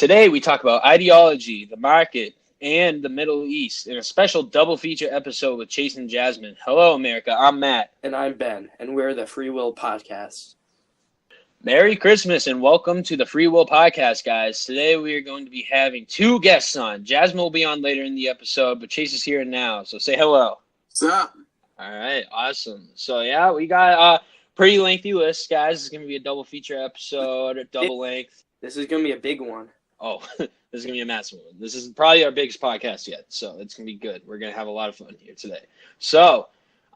Today we talk about ideology, the market, and the Middle East in a special double feature episode with Chase and Jasmine. Hello, America. I'm Matt. And I'm Ben, and we're the Free Will Podcast. Merry Christmas and welcome to the Free Will Podcast, guys. Today we are going to be having two guests on. Jasmine will be on later in the episode, but Chase is here now, so say hello. What's up? All right, awesome. So, yeah, we got a pretty lengthy list, guys. It's going to be a double feature episode, double length. This is going to be a big one. Oh, this is going to be a massive one. This is probably our biggest podcast yet, so it's going to be good. We're going to have a lot of fun here today. So,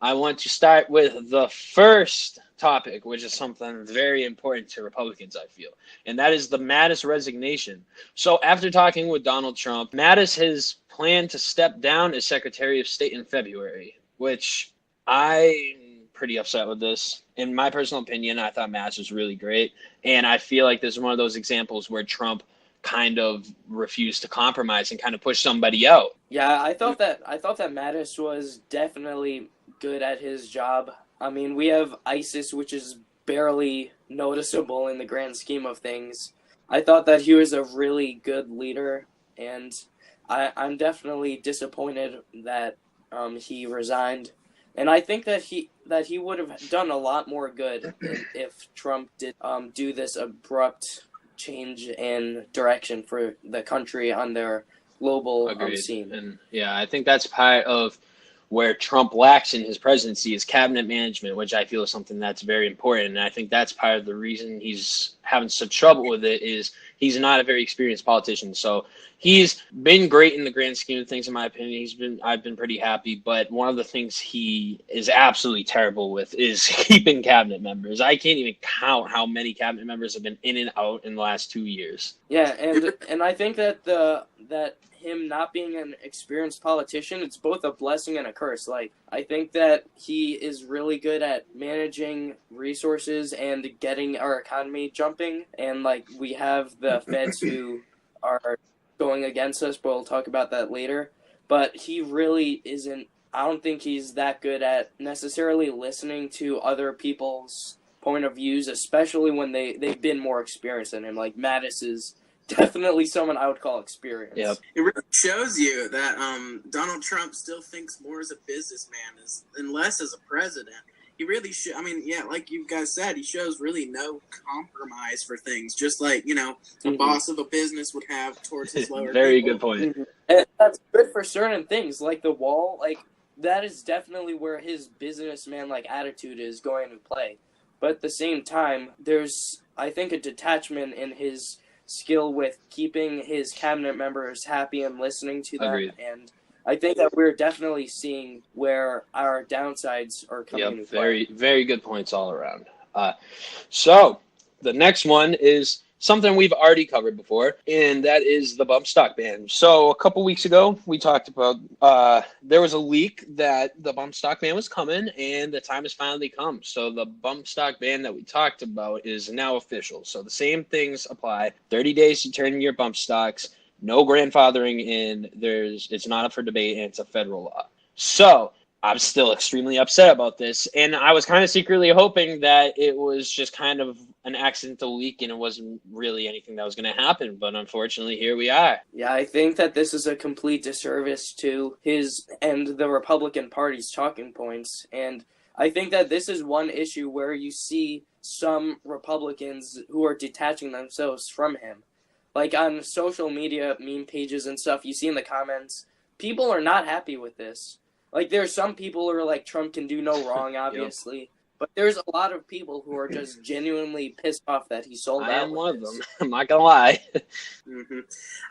I want to start with the first topic, which is something very important to Republicans, I feel, and that is the Mattis resignation. So, after talking with Donald Trump, Mattis has planned to step down as Secretary of State in February, which I'm pretty upset with this. In my personal opinion, I thought Mattis was really great, and I feel like this is one of those examples where Trump kind of refused to compromise and kind of push somebody out. Yeah, I thought that Mattis was definitely good at his job. I mean, we have ISIS, which is barely noticeable in the grand scheme of things. I thought that he was a really good leader, and I'm definitely disappointed that he resigned. And I think that he would have done a lot more good if Trump did do this abrupt change in direction for the country on their global scene. And yeah, I think that's part of where Trump lacks in his presidency is cabinet management, which I feel is something that's very important. And I think that's part of the reason he's having such trouble with it is he's not a very experienced politician. So he's been great in the grand scheme of things, in my opinion. I've been pretty happy, but one of the things he is absolutely terrible with is keeping cabinet members. I can't even count how many cabinet members have been in and out in the last 2 years. Yeah, and I think that that him not being an experienced politician, it's both a blessing and a curse. Like, I think that he is really good at managing resources and getting our economy jumping. And, like, we have the feds who are going against us, but we'll talk about that later. But he really isn't, I don't think he's that good at necessarily listening to other people's point of views, especially when they've been more experienced than him. Like, Mattis is definitely someone I would call experienced. Yep. It really shows you that Donald Trump still thinks more as a businessman and less as a president. He really should. I mean, yeah, like you guys said, he shows really no compromise for things, just like, a boss of a business would have towards his lower Very people. good point. And that's good for certain things, like the wall. Like, that is definitely where his businessman-like attitude is going to play. But at the same time, there's, I think, a detachment in his skill with keeping his cabinet members happy and listening to them. Agreed. And I think that we're definitely seeing where our downsides are coming into play. Very, very good points all around. So the next one is something we've already covered before, and that is the bump stock ban. So a couple weeks ago, we talked about there was a leak that the bump stock ban was coming, and the time has finally come. So the bump stock ban that we talked about is now official. So the same things apply. 30 days to turn in your bump stocks, no grandfathering in, it's not up for debate, and it's a federal law. So I'm still extremely upset about this, and I was kind of secretly hoping that it was just kind of an accidental leak and it wasn't really anything that was going to happen, but unfortunately, here we are. Yeah, I think that this is a complete disservice to his and the Republican Party's talking points, and I think that this is one issue where you see some Republicans who are detaching themselves from him. Like on social media, meme pages and stuff, you see in the comments, people are not happy with this. Like, there's some people who are like, Trump can do no wrong, obviously. Yep. But there's a lot of people who are just genuinely pissed off that he sold out. I am one of them. I'm not going to lie.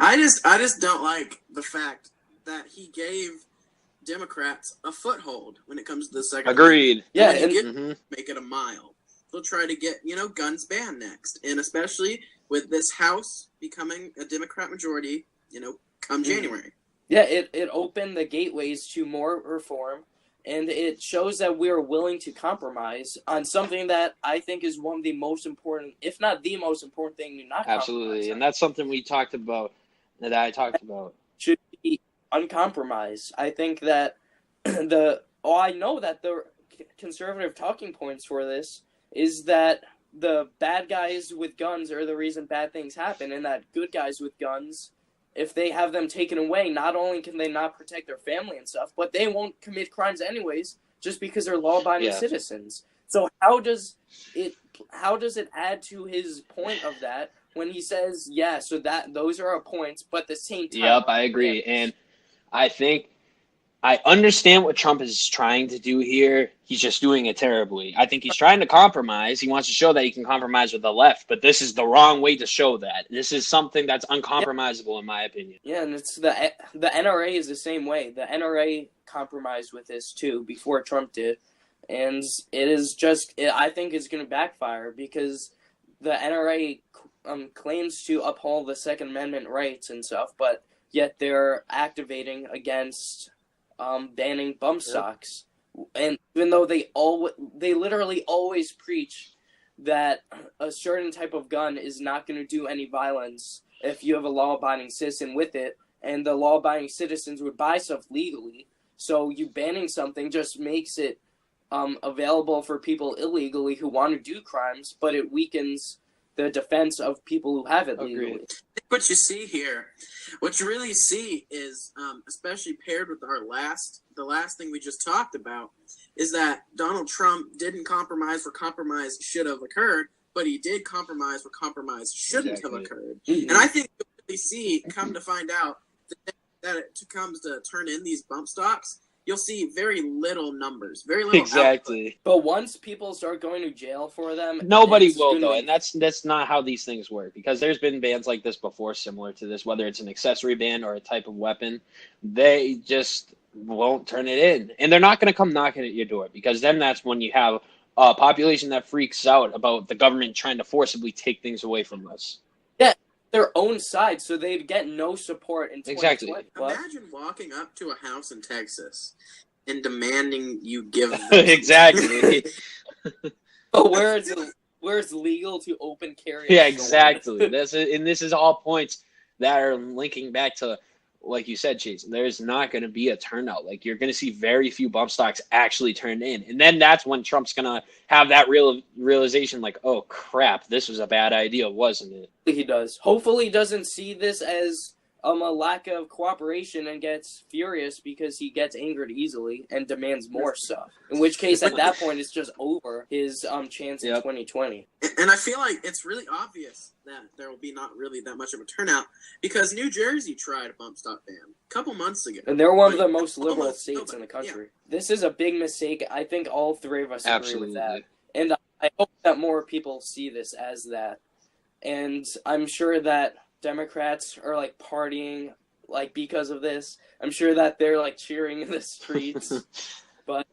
I just don't like the fact that he gave Democrats a foothold when it comes to the second. Agreed. Yeah, and make it a mile. They'll try to get, guns banned next. And especially with this House becoming a Democrat majority, come January. Yeah, it opened the gateways to more reform, and it shows that we are willing to compromise on something that I think is one of the most important, if not the most important thing to not Absolutely, and that's something I talked about. Should be uncompromised. I think that I know that the conservative talking points for this is that the bad guys with guns are the reason bad things happen, and that good guys with guns, if they have them taken away, not only can they not protect their family and stuff, but they won't commit crimes anyways just because they're law-abiding citizens. So how does it add to his point of that when he says, yeah, so that those are our points, but at the same time... Yep, I agree. And I think I understand what Trump is trying to do here. He's just doing it terribly. I think he's trying to compromise. He wants to show that he can compromise with the left, but this is the wrong way to show that. This is something that's uncompromisable, in my opinion. Yeah, and it's the NRA is the same way. The NRA compromised with this, too, before Trump did. And it is just, I think it's going to backfire because the NRA claims to uphold the Second Amendment rights and stuff, but yet they're activating against banning bump stocks. And even though they literally always preach that a certain type of gun is not going to do any violence if you have a law-abiding citizen with it, and the law-abiding citizens would buy stuff legally, so you banning something just makes it available for people illegally who want to do crimes, but it weakens the defense of people who have it legally. What you see here, what you really see is, especially paired with the last thing we just talked about, is that Donald Trump didn't compromise where compromise should have occurred, but he did compromise where compromise shouldn't have occurred. Mm-hmm. And I think you'll really see, come to find out, that it comes to turn in these bump stocks, you'll see very little numbers, very little exactly. output. But once people start going to jail for them, nobody will though, and that's not how these things work. Because there's been bans like this before, similar to this, whether it's an accessory ban or a type of weapon, they just won't turn it in, and they're not going to come knocking at your door because then that's when you have a population that freaks out about the government trying to forcibly take things away from us. Yeah. Their own side, so they'd get no support in 2020. Exactly. Imagine walking up to a house in Texas and demanding you give them exactly. But where it's legal to open carry. Yeah, exactly. This is all points that are linking back to, like you said, Chase, there's not going to be a turnout. Like, you're going to see very few bump stocks actually turned in. And then that's when Trump's going to have that realization, like, oh, crap, this was a bad idea, wasn't it? He does. Hopefully he doesn't see this as a lack of cooperation and gets furious because he gets angered easily and demands more stuff. In which case, at that point, it's just over his chance in 2020. And I feel like it's really obvious that there will be not really that much of a turnout because New Jersey tried a bump stock ban a couple months ago. And they're one of the most liberal states in the country. Yeah. This is a big mistake. I think all three of us agree with that. And I hope that more people see this as that. And I'm sure that Democrats are like partying like because of this. I'm sure that they're like cheering in the streets. But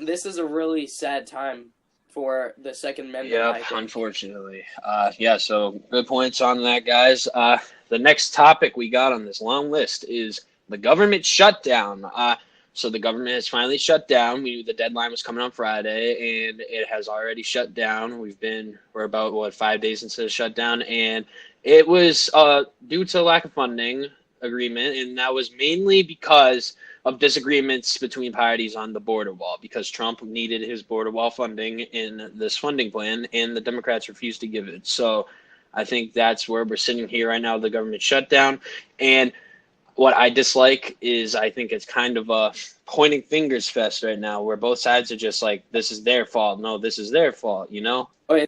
this is a really sad time for the Second Amendment. Yep, unfortunately. So good points on that, guys. The next topic we got on this long list is the government shutdown. So the government has finally shut down. We knew the deadline was coming on Friday, and it has already shut down. We're about 5 days into the shutdown, and it was due to lack of funding agreement, and that was mainly because of disagreements between parties on the border wall, because Trump needed his border wall funding in this funding plan, and the Democrats refused to give it. So I think that's where we're sitting here right now, the government shutdown. And what I dislike is I think it's kind of a pointing fingers fest right now where both sides are just like, this is their fault. No, this is their fault, you know? Oh,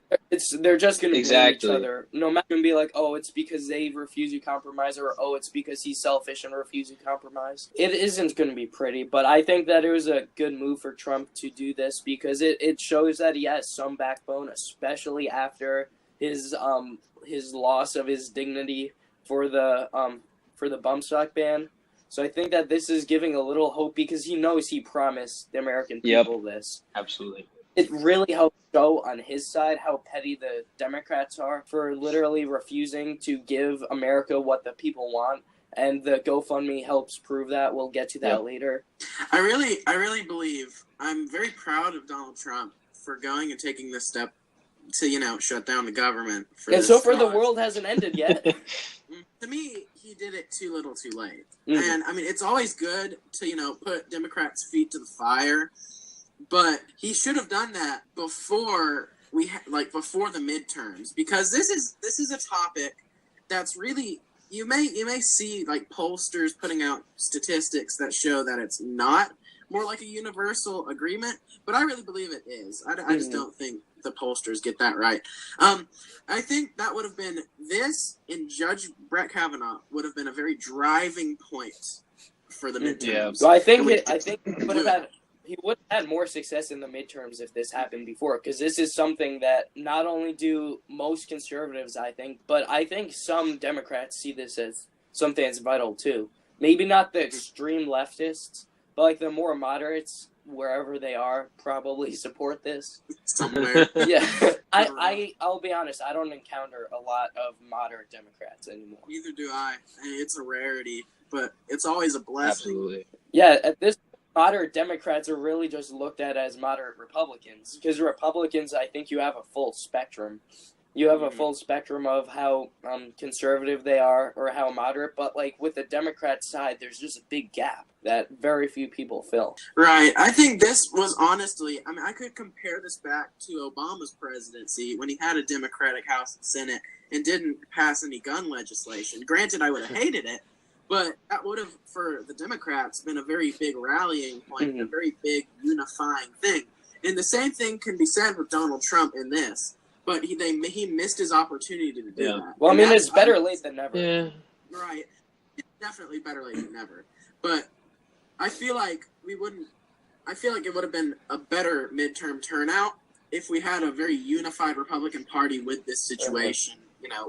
they're just going to blame each other. No matter going to be like, oh, it's because they refuse to compromise, or oh, it's because he's selfish and refused to compromise. It isn't going to be pretty, but I think that it was a good move for Trump to do this because it shows that he has some backbone, especially after his loss of his dignity for the bump stock ban. So I think that this is giving a little hope because he knows he promised the American people this. Absolutely. It really helps show on his side how petty the Democrats are for literally refusing to give America what the people want. And the GoFundMe helps prove that. We'll get to that later. I really believe I'm very proud of Donald Trump for going and taking this step to, shut down the government. And so far, the world hasn't ended yet. To me, he did it too little too late. Mm-hmm. And, I mean, it's always good to, put Democrats' feet to the fire. But he should have done that before before the midterms, because this is a topic that's really, you may see like pollsters putting out statistics that show that it's not more like a universal agreement, but I really believe it is. I just don't think the pollsters get that right. I think that would have been this, and Judge Brett Kavanaugh would have been a very driving point for the midterms. Yeah. Well, I think he would have had more success in the midterms if this happened before, because this is something that not only do most conservatives, I think, but I think some Democrats see this as something that's vital too. Maybe not the extreme leftists, but like the more moderates, wherever they are, probably support this. Somewhere. Yeah. I'll be honest, I don't encounter a lot of moderate Democrats anymore. Neither do I. It's a rarity, but it's always a blessing. Absolutely. Yeah, at this moderate Democrats are really just looked at as moderate Republicans, because Republicans, I think you have a full spectrum. You have a full spectrum of how conservative they are or how moderate, but like with the Democrat side, there's just a big gap that very few people fill. Right. I think this was honestly, I mean, I could compare this back to Obama's presidency when he had a Democratic House and Senate and didn't pass any gun legislation. Granted, I would have hated it, but that would have, for the Democrats, been a very big rallying point, a very big unifying thing. And the same thing can be said with Donald Trump in this. But he missed his opportunity to do that. Well, I mean, it's better late than never. Yeah. Right. It's definitely better late than never. But I feel like it would have been a better midterm turnout if we had a very unified Republican Party with this situation,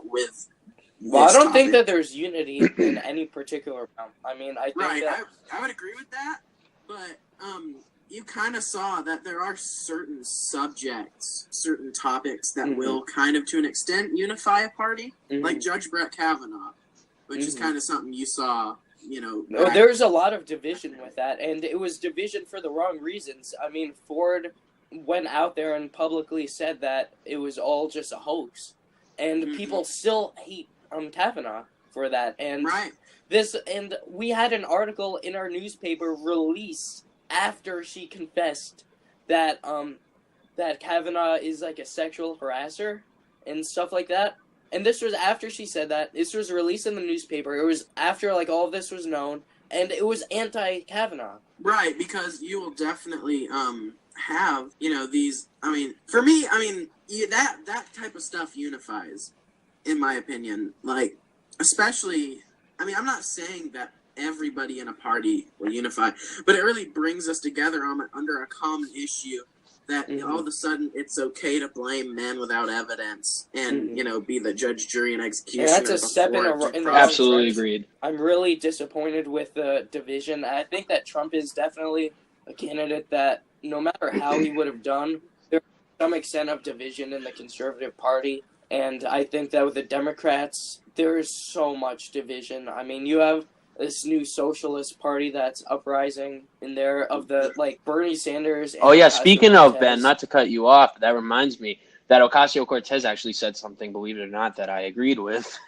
with Well, I don't think that there's unity in any particular realm. I mean, I think that... I would agree with that, but you kind of saw that there are certain subjects, certain topics that will kind of, to an extent, unify a party, like Judge Brett Kavanaugh, which is kind of something you saw, No, there's a lot of division with that, and it was division for the wrong reasons. I mean, Ford went out there and publicly said that it was all just a hoax, and people still hate Kavanaugh for that. And and we had an article in our newspaper released after she confessed that that Kavanaugh is like a sexual harasser and stuff like that. And this was after she said that. This was released in the newspaper. It was after like all of this was known, and it was anti-Kavanaugh. Right, because you will definitely have, these, I mean, for me, that type of stuff unifies, in my opinion. Like, especially, I'm not saying that everybody in a party will unify, but it really brings us together under a common issue that all of a sudden it's okay to blame men without evidence and be the judge, jury, and executioner. Yeah, that's a step in the absolutely agreed. I'm really disappointed with the division. I think that Trump is definitely a candidate that no matter how he would have done, there's some extent of division in the conservative party, and I think that with the Democrats there is so much division. I mean, you have this new socialist party that's uprising in there of the, like, Bernie Sanders. Oh, yeah, speaking of, Ben, not to cut you off, but that reminds me that Ocasio-Cortez actually said something, believe it or not, that I agreed with.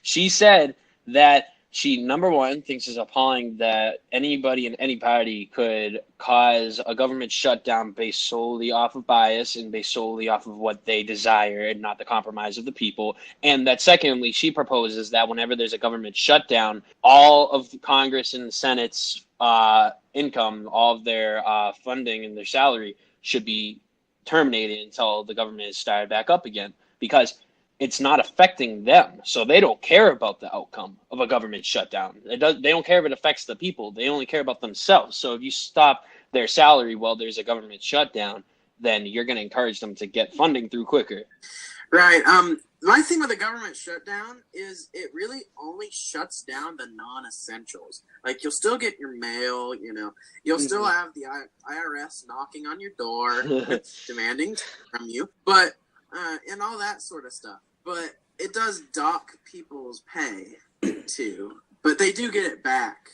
She said that she, number one, thinks it's appalling that anybody in any party could cause a government shutdown based solely off of bias and based solely off of what they desire and not the compromise of the people. And that, secondly, she proposes that whenever there's a government shutdown, all of Congress and the Senate's income, all of their funding and their salary should be terminated until the government is started back up again, because it's not affecting them. So they don't care about the outcome of a government shutdown. They don't care if it affects the people. They only care about themselves. So if you stop their salary while there's a government shutdown, then you're going to encourage them to get funding through quicker. Right. My thing with the government shutdown is it really only shuts down the non-essentials. Like, you'll still get your mail, you'll still have the IRS knocking on your door, demanding from you, but and all that sort of stuff. But it does dock people's pay too. But they do get it back,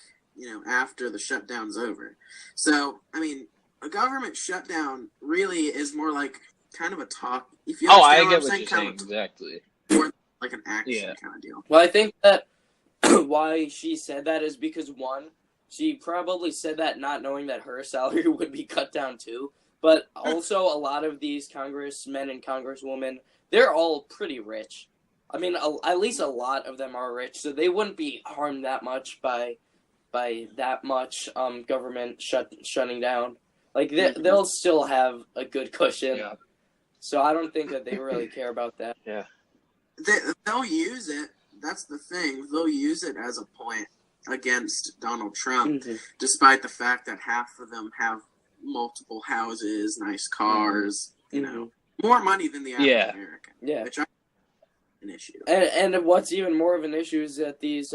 after the shutdown's over. So, a government shutdown really is more like kind of a talk. If you I get what you're saying, exactly. More like an action kind of deal. Well, I think that why she said that is because, one, she probably said that not knowing that her salary would be cut down too. But also a lot of these congressmen and congresswomen, they're all pretty rich. I mean, at least a lot of them are rich, so they wouldn't be harmed that much by that much government shutting down. Like they'll still have a good cushion. Yeah. So I don't think that they really care about that. Yeah. They'll use it. That's the thing. They'll use it as a point against Donald Trump, despite the fact that half of them have multiple houses, nice cars, you know, more money than the average American. Yeah. Which I think is an issue. And what's even more of an issue is that these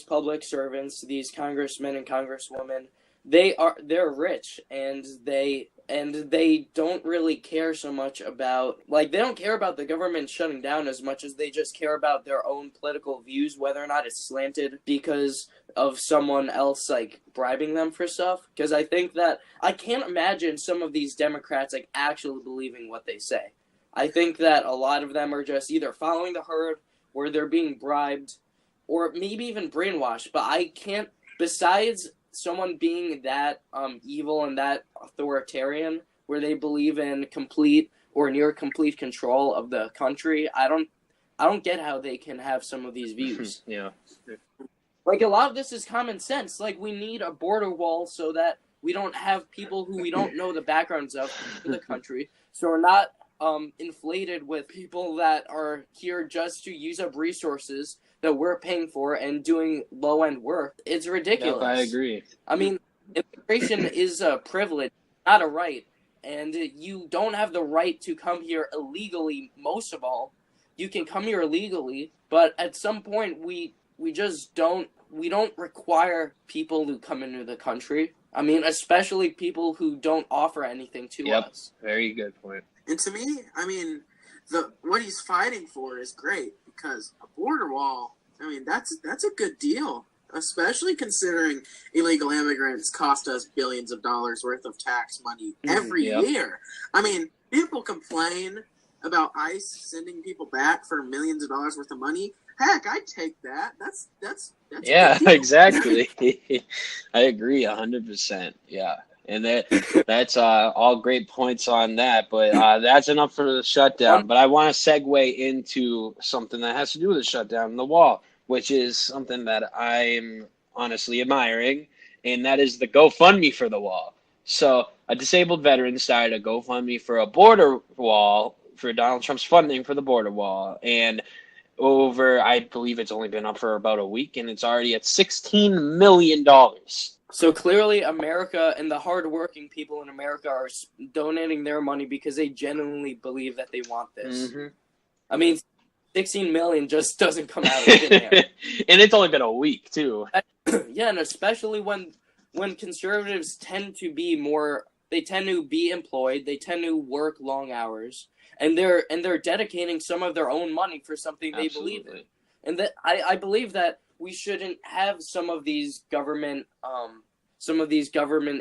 public servants, these congressmen and congresswomen, they're rich and they don't really care so much about, like, they don't care about the government shutting down as much as they just care about their own political views, whether or not it's slanted because of someone else, like, bribing them for stuff. Because I think that, I can't imagine some of these Democrats, like, actually believing what they say. I think that a lot of them are just either following the herd or they're being bribed or maybe even brainwashed. But I can't, besides someone being that evil and that authoritarian, where they believe in complete or near complete control of the country, I don't get how they can have some of these views. Yeah. Like, a lot of this is common sense. Like, we need a border wall so that we don't have people who we don't know the backgrounds of in the country. So we're not inflated with people that are here just to use up resources that we're paying for and doing low-end work. It's ridiculous. Yep, I agree. I mean, immigration is a privilege, not a right. And you don't have the right to come here illegally, most of all. You can come here illegally, but at some point we just don't require people to come into the country. I mean, especially people who don't offer anything to us. Very good point. And to me, I mean, what he's fighting for is great, because a border wall, I mean, that's a good deal, especially considering illegal immigrants cost us billions of dollars worth of tax money every year. I mean, people complain about ICE sending people back for millions of dollars worth of money. Heck, I'd take that. That's yeah, exactly. I agree 100%. Yeah. And that's all great points on that, but that's enough for the shutdown. But I want to segue into something that has to do with the shutdown, the wall, which is something that I'm honestly admiring, and that is the GoFundMe for the wall. So a disabled veteran started a GoFundMe for a border wall for Donald Trump's funding for the border wall, and I believe it's only been up for about a week, and it's already at $16 million. So clearly America and the hardworking people in America are donating their money because they genuinely believe that they want this. I mean, 16 million just doesn't come out of thin air. And it's only been a week, too. Yeah, and especially when conservatives tend to be employed, they tend to work long hours, and they're dedicating some of their own money for something they believe in. And that I believe that we shouldn't have some of these government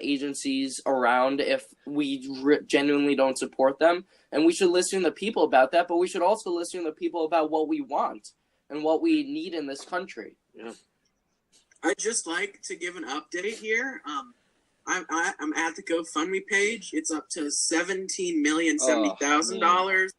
agencies around if we genuinely don't support them. And we should listen to the people about that, but we should also listen to the people about what we want and what we need in this country. Yeah. I'd just like to give an update here. I'm at the GoFundMe page. It's up to $17,070,000.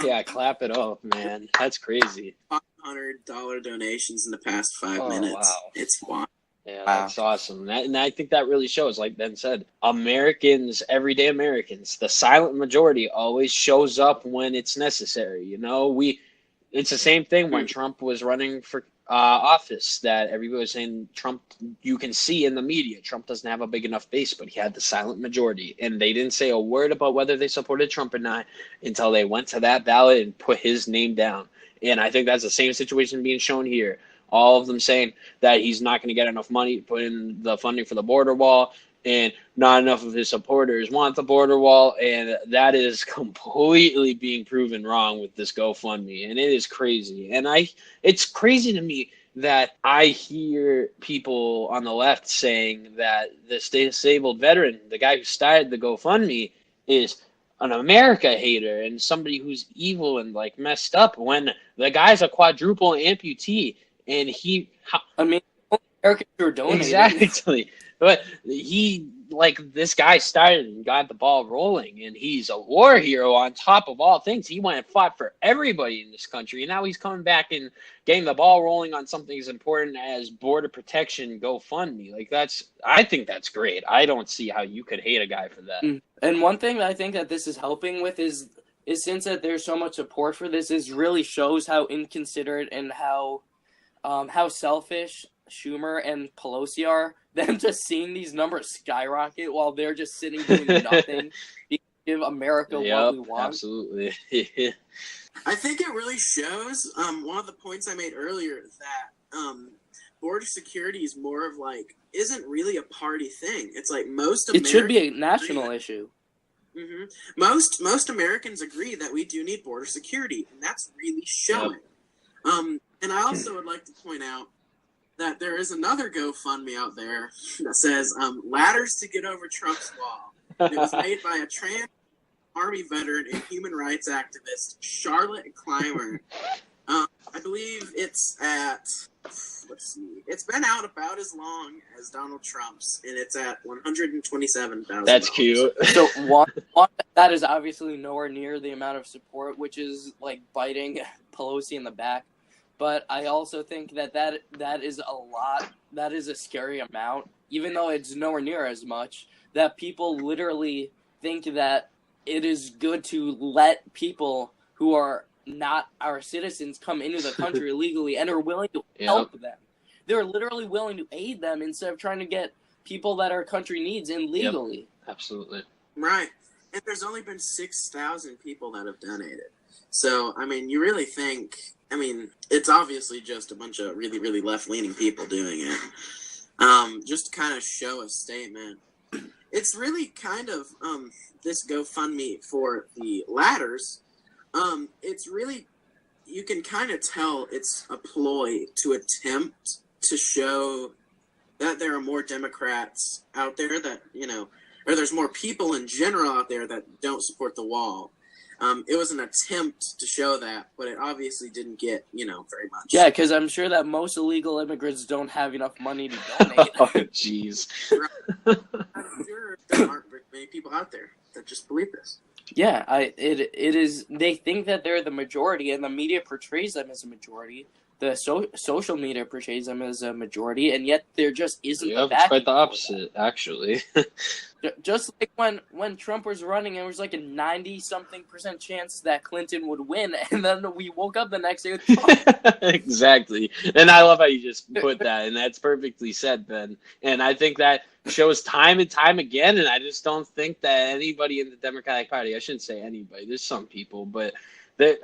Yeah, clap it up, man. That's crazy. $500 donations in the past 5 minutes. Wow. It's wild. Yeah, that's awesome. And I think that really shows, like Ben said, Americans, everyday Americans, the silent majority always shows up when it's necessary. You know, it's the same thing when Trump was running for office, that everybody was saying Trump, you can see in the media, Trump doesn't have a big enough base, but he had the silent majority. And they didn't say a word about whether they supported Trump or not until they went to that ballot and put his name down. And I think that's the same situation being shown here. All of them saying that he's not going to get enough money to put in the funding for the border wall, and not enough of his supporters want the border wall, and that is completely being proven wrong with this GoFundMe, and it is crazy. And it's crazy to me that I hear people on the left saying that this disabled veteran, the guy who started the GoFundMe, is an America hater and somebody who's evil and like messed up, when the guy's a quadruple amputee. And Americans are donating. Exactly. But he like this guy started and got the ball rolling, and he's a war hero on top of all things. He went and fought for everybody in this country, and now he's coming back and getting the ball rolling on something as important as border protection GoFundMe. Like I think that's great. I don't see how you could hate a guy for that. And one thing that I think that this is helping with is since that there's so much support for this, is really shows how inconsiderate and how selfish Schumer and Pelosi are. Them just seeing these numbers skyrocket while they're just sitting doing nothing to give America what we want. Absolutely. I think it really shows, one of the points I made earlier, that border security is more of like, isn't really a party thing. It's like most Americans... It should be a national issue. Mm-hmm. Most Americans agree that we do need border security, and that's really showing. Yep. And I also would like to point out that there is another GoFundMe out there that says Ladders to Get Over Trump's Wall. And it was made by a trans Army veteran and human rights activist, Charlotte Clymer. I believe it's at, let's see, it's been out about as long as Donald Trump's, and it's at $127,000. That's cute. So one, that is obviously nowhere near the amount of support, which is like biting Pelosi in the back. But I also think that is a lot. That is a scary amount, even though it's nowhere near as much, that people literally think that it is good to let people who are not our citizens come into the country illegally and are willing to help them. They're literally willing to aid them instead of trying to get people that our country needs in legally. Yep. Absolutely. Right. And there's only been 6,000 people that have donated. So, I mean, you really think... I mean, it's obviously just a bunch of really, really left-leaning people doing it. Just to kind of show a statement. It's really kind of this GoFundMe for the ladders. It's really, you can kind of tell it's a ploy to attempt to show that there are more Democrats out there that, or there's more people in general out there that don't support the wall. It was an attempt to show that, but it obviously didn't get, very much. Yeah, because I'm sure that most illegal immigrants don't have enough money to donate. Oh, jeez. I'm sure there aren't very many people out there that just believe this. Yeah, it is. They think that they're the majority, and the media portrays them as a majority. The social media portrays them as a majority, and yet there just isn't. Yep, it's quite the opposite, actually. Just like when Trump was running, it was like a 90-something% chance that Clinton would win, and then we woke up the next day with Trump. Exactly. And I love how you just put that, and that's perfectly said, Ben. And I think that shows time and time again, and I just don't think that anybody in the Democratic Party, I shouldn't say anybody, there's some people, but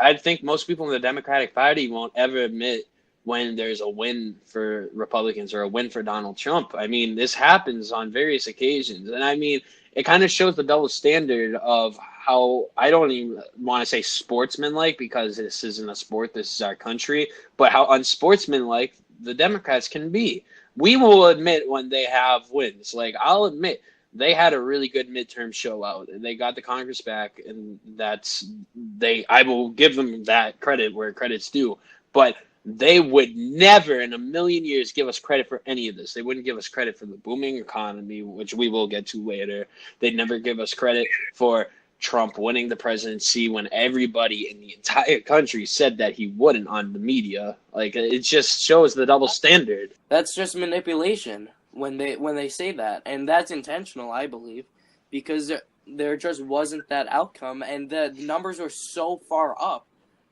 I think most people in the Democratic Party won't ever admit when there's a win for Republicans or a win for Donald Trump. I mean, this happens on various occasions. And I mean, it kind of shows the double standard of how, I don't even want to say sportsmanlike because this isn't a sport, this is our country, but how unsportsmanlike the Democrats can be. We will admit when they have wins. Like, I'll admit, they had a really good midterm show out. They got the Congress back, and I will give them that credit where credit's due. But they would never in a million years give us credit for any of this. They wouldn't give us credit for the booming economy, which we will get to later. They'd never give us credit for Trump winning the presidency when everybody in the entire country said that he wouldn't on the media. Like, it just shows the double standard. That's just manipulation when they say that, and that's intentional, I believe, because there just wasn't that outcome, and the numbers were so far up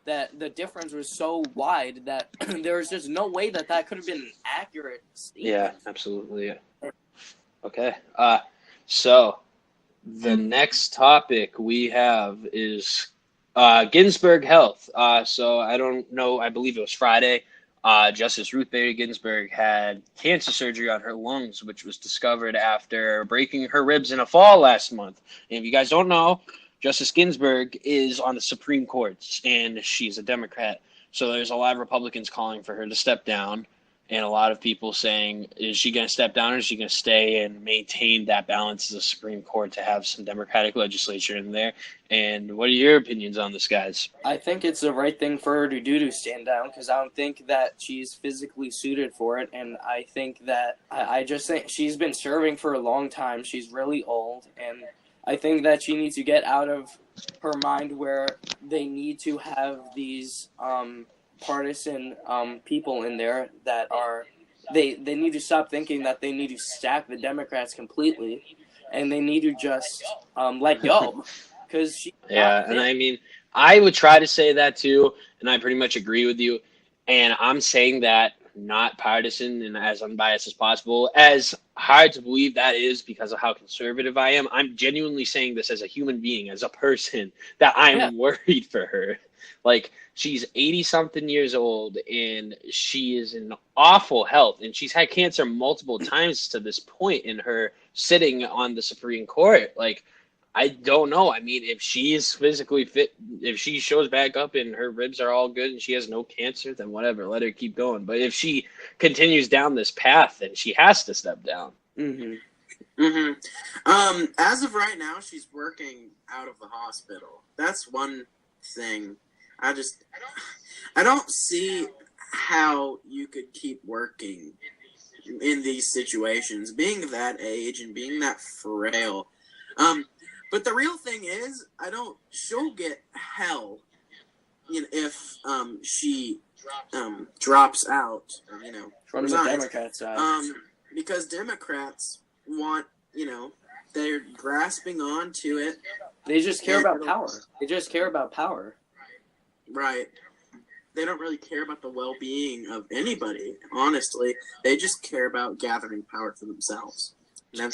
that the difference was so wide that there was just no way that could have been an accurate statement. Yeah, absolutely. Okay. So the next topic we have is Ginsburg Health. So I don't know. I believe it was Friday. Justice Ruth Bader Ginsburg had cancer surgery on her lungs, which was discovered after breaking her ribs in a fall last month. And if you guys don't know, Justice Ginsburg is on the Supreme Court, and she's a Democrat. So there's a lot of Republicans calling for her to step down. And a lot of people saying, is she going to step down or is she going to stay and maintain that balance as a Supreme Court to have some Democratic legislature in there? And what are your opinions on this, guys? I think it's the right thing for her to do to stand down because I don't think that she's physically suited for it. And I think that I just think she's been serving for a long time. She's really old. And I think that she needs to get out of her mind where they need to have these partisan people in there that are they need to stop thinking that they need to stack the Democrats completely, and they need to just let go because and I mean, I would try to say that too, and I pretty much agree with you, and I'm saying that not partisan and as unbiased as possible. As hard to believe that is because of how conservative I am, I'm genuinely saying this as a human being, as a person, that I'm worried for her. Like, she's 80-something years old, and she is in awful health, and she's had cancer multiple times to this point in her sitting on the Supreme Court. Like, I don't know. I mean, if she is physically fit, if she shows back up and her ribs are all good and she has no cancer, then whatever, let her keep going. But if she continues down this path, then she has to step down. As of right now, she's working out of the hospital. That's one thing. I don't see how you could keep working in these situations, being that age and being that frail. But the real thing is, she'll get hell, if she drops out, from the Democrat side. Because Democrats want, they're grasping on to it. They just care about power. They just care about power. Right. They don't really care about the well-being of anybody, honestly. They just care about gathering power for themselves. And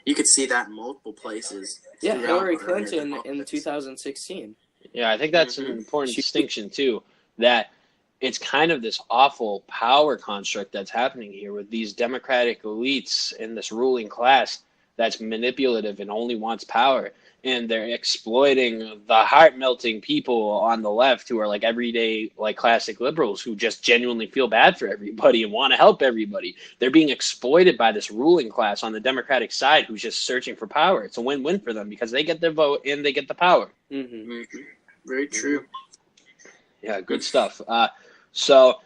you could see that in multiple places. Yeah, Hillary Clinton in 2016. Yeah, I think that's an important distinction, too, that it's kind of this awful power construct that's happening here with these Democratic elites and this ruling class that's manipulative and only wants power. And they're exploiting the heart-melting people on the left who are like everyday, like classic liberals who just genuinely feel bad for everybody and want to help everybody. They're being exploited by this ruling class on the Democratic side who's just searching for power. It's a win-win for them because they get their vote and they get the power. Very true. Yeah, good stuff. So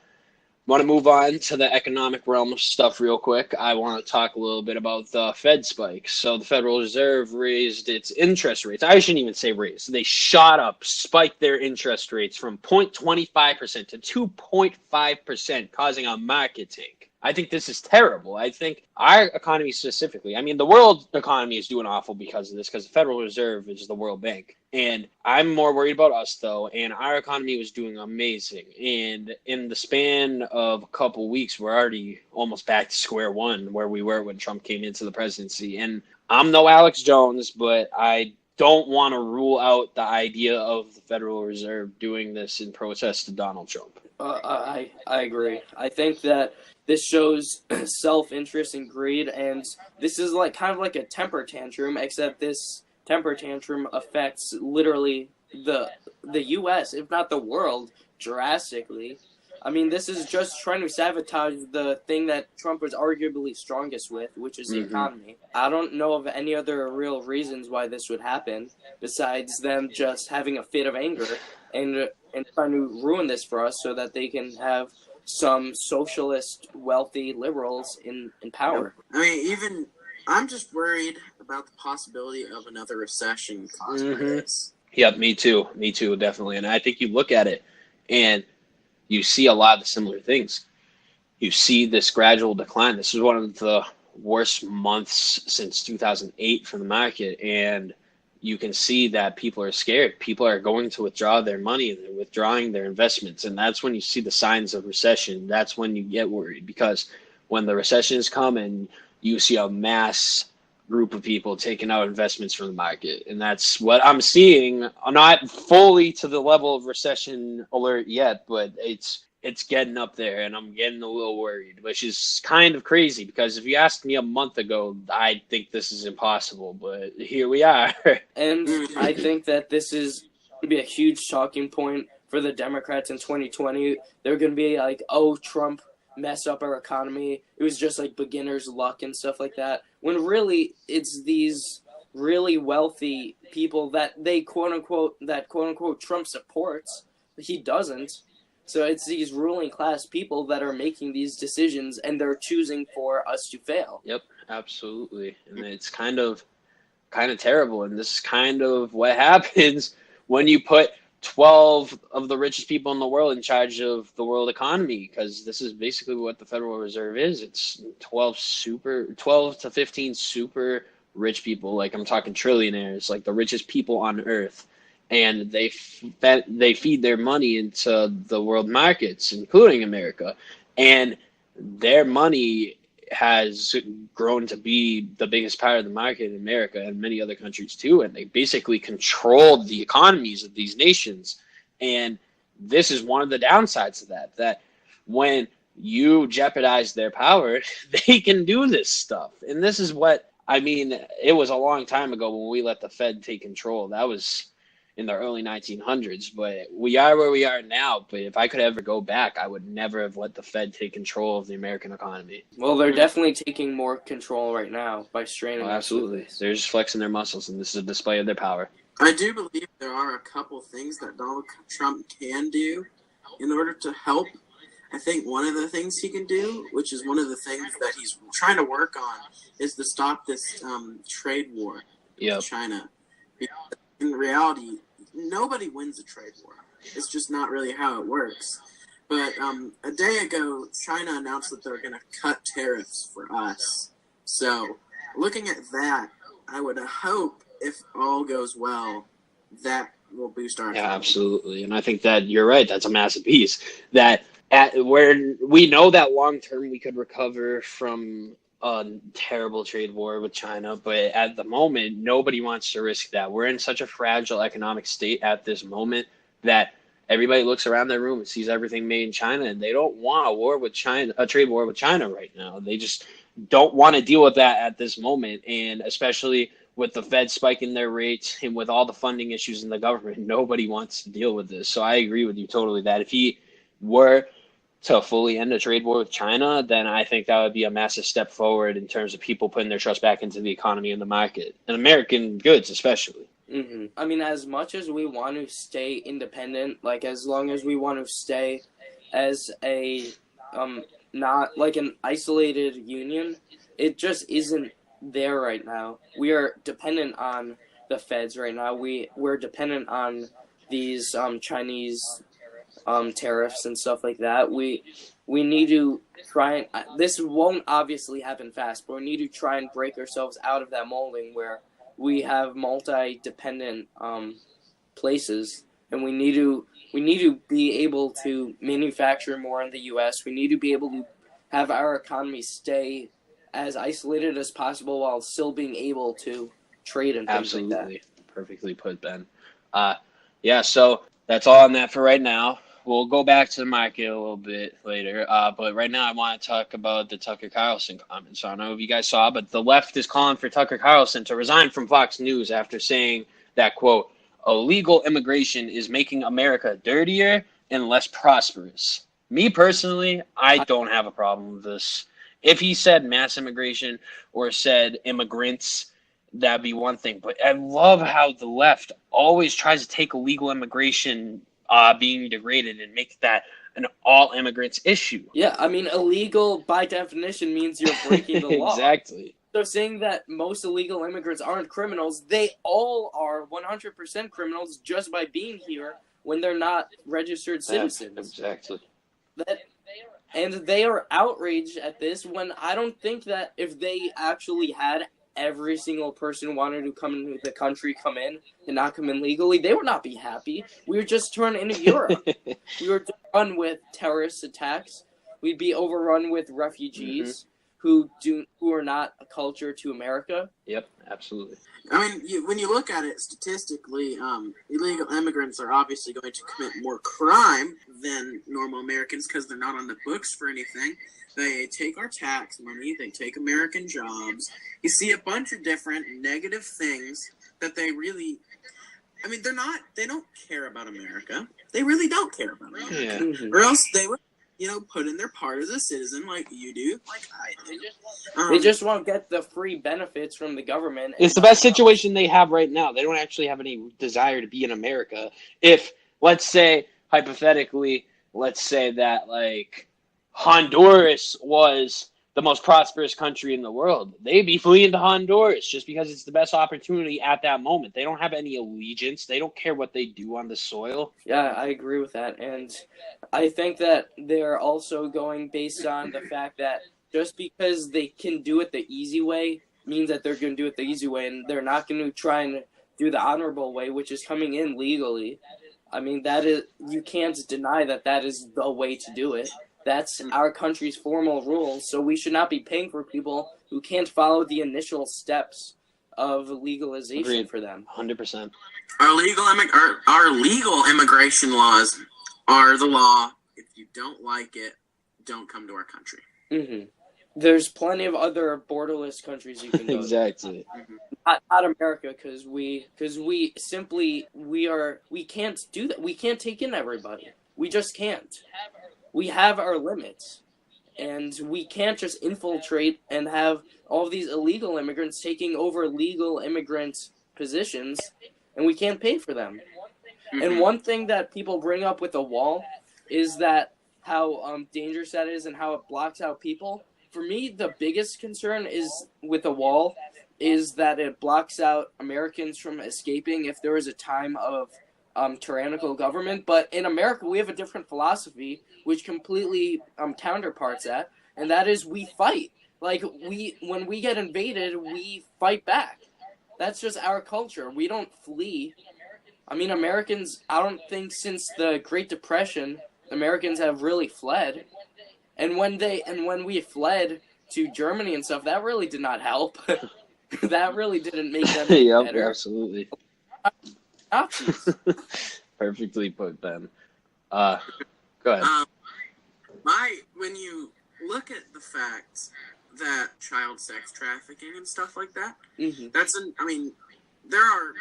want to move on to the economic realm of stuff real quick. I want to talk a little bit about the Fed spike. So the Federal Reserve raised its interest rates. I shouldn't even say raised. They shot up, spiked their interest rates from 0.25% to 2.5%, causing a market tank. I think this is terrible. I think our economy specifically, I mean, the world economy is doing awful because of this, because the Federal Reserve is the World Bank. And I'm more worried about us, though, and our economy was doing amazing. And in the span of a couple weeks, we're already almost back to square one where we were when Trump came into the presidency. And I'm no Alex Jones, but I don't want to rule out the idea of the Federal Reserve doing this in protest to Donald Trump. I agree. I think that this shows self-interest and greed, and this is like kind of like a temper tantrum, except this temper tantrum affects literally the U.S., if not the world, drastically. I mean, this is just trying to sabotage the thing that Trump was arguably strongest with, which is the economy. I don't know of any other real reasons why this would happen besides them just having a fit of anger and trying to ruin this for us so that they can have some socialist, wealthy liberals in power. I mean, I'm just worried about the possibility of another recession caused by this. Yep, me too, definitely. And I think you look at it and you see a lot of similar things. You see this gradual decline. This is one of the worst months since 2008 for the market, and you can see that people are scared. People are going to withdraw their money, and they're withdrawing their investments, and that's when you see the signs of recession. That's when you get worried, because when the recession is coming, you see a mass group of people taking out investments from the market, and that's what I'm seeing. I'm not fully to the level of recession alert yet, but it's getting up there, and I'm getting a little worried, which is kind of crazy, because if you asked me a month ago, I'd think this is impossible, but here we are. And I think that this is going to be a huge talking point for the Democrats in 2020. They're going to be like, oh, Trump mess up our economy. It was just like beginner's luck and stuff like that. When really it's these really wealthy people that they quote unquote Trump supports. He doesn't. So it's these ruling class people that are making these decisions, and they're choosing for us to fail. Yep, absolutely. And it's kind of terrible. And this is kind of what happens when you put 12 of the richest people in the world in charge of the world economy, because this is basically what the Federal Reserve is. It's 12 to 15 super rich people. Like, I'm talking trillionaires, like the richest people on earth. And they feed their money into the world markets, including America. And their money has grown to be the biggest part of the market in America and many other countries too. And they basically controlled the economies of these nations. And this is one of the downsides of that when you jeopardize their power, they can do this stuff. And this is what, I mean, it was a long time ago when we let the Fed take control. That was in the early 1900s, but we are where we are now. But if I could ever go back, I would never have let the Fed take control of the American economy. Well, they're definitely taking more control right now by straining. Oh, absolutely. They're just flexing their muscles, and this is a display of their power. I do believe there are a couple things that Donald Trump can do in order to help. I think one of the things he can do, which is one of the things that he's trying to work on, is to stop this trade war with China. Because in reality, nobody wins a trade war. It's just not really how it works. But a day ago, China announced that they're going to cut tariffs for us. So looking at that, I would hope, if all goes well, that will boost our economy. Absolutely. And I think that you're right. That's a massive piece. That where we know that long term we could recover from a terrible trade war with China, but at the moment, nobody wants to risk that. We're in such a fragile economic state at this moment that everybody looks around their room and sees everything made in China, and they don't want a trade war with China right now. They just don't want to deal with that at this moment, and especially with the Fed spiking their rates and with all the funding issues in the government, nobody wants to deal with this. So I agree with you totally that if he were to fully end a trade war with China, then I think that would be a massive step forward in terms of people putting their trust back into the economy and the market, and American goods especially. Mm-hmm. I mean, as much as we want to stay independent, like as long as we want to stay as a not like an isolated union, it just isn't there right now. We are dependent on the feds right now. We're dependent on these Chinese tariffs and stuff like that. We need to try and this won't obviously happen fast, but we need to try and break ourselves out of that molding where we have multi-dependent places, and we need to be able to manufacture more in the U.S. We need to be able to have our economy stay as isolated as possible while still being able to trade and things like that. Absolutely. Perfectly put, Ben. So that's all on that for right now. We'll go back to the market a little bit later, but right now I want to talk about the Tucker Carlson comments. So I don't know if you guys saw, but the left is calling for Tucker Carlson to resign from Fox News after saying that, quote, illegal immigration is making America dirtier and less prosperous. Me personally, I don't have a problem with this. If he said mass immigration or said immigrants, that'd be one thing. But I love how the left always tries to take illegal immigration being degraded and make that an all immigrants issue. Yeah, I mean, illegal by definition means you're breaking the law. Exactly. So saying that most illegal immigrants aren't criminals, they all are 100% criminals just by being here when they're not registered citizens. Exactly. And they are outraged at this when I don't think that if they actually had every single person wanted to come into the country come in and not come in legally, they would not be happy. We would just turn into Europe. We were run with terrorist attacks. We'd be overrun with refugees who are not a culture to America. Yep, absolutely. I mean, when you look at it statistically, illegal immigrants are obviously going to commit more crime than normal Americans because they're not on the books for anything. They take our tax money. They take American jobs. You see a bunch of different negative things that they really, I mean, they don't care about America. They really don't care about America. Yeah. Or else they would put in their part as a citizen like you do, like I do. They just won't get the free benefits from the government. It's the best situation they have right now. They don't actually have any desire to be in America. If, let's say, hypothetically, let's say that, like, Honduras was the most prosperous country in the world, they'd be fleeing to Honduras just because it's the best opportunity at that moment. They don't have any allegiance. They don't care what they do on the soil. Yeah, I agree with that. And I think that they're also going based on the fact that just because they can do it the easy way means that they're going to do it the easy way, and they're not going to try and do the honorable way, which is coming in legally. I mean, you can't deny that is the way to do it. That's our country's formal rules, so we should not be paying for people who can't follow the initial steps of legalization. Agreed. For them. 100%. Our legal immigration laws are the law. If you don't like it, don't come to our country. Mm-hmm. There's plenty of other borderless countries you can go Exactly. to. Not America, because we can't do that. We can't take in everybody. We just can't. We have our limits, and we can't just infiltrate and have all these illegal immigrants taking over legal immigrant positions, and we can't pay for them. Mm-hmm. And one thing that people bring up with the wall is that how dangerous that is and how it blocks out people. For me, the biggest concern is with the wall is that it blocks out Americans from escaping if there is a time of tyrannical government. But in America, we have a different philosophy, which completely counterparts that, and that is we fight. Like, when we get invaded, we fight back. That's just our culture. We don't flee. I mean, Americans, I don't think since the Great Depression, Americans have really fled. And when we fled to Germany and stuff, that really did not help. That really didn't make them yep, better. Absolutely. Nazis. Perfectly put, Ben. Go ahead. When you look at the fact that child sex trafficking and stuff like that, mm-hmm. There are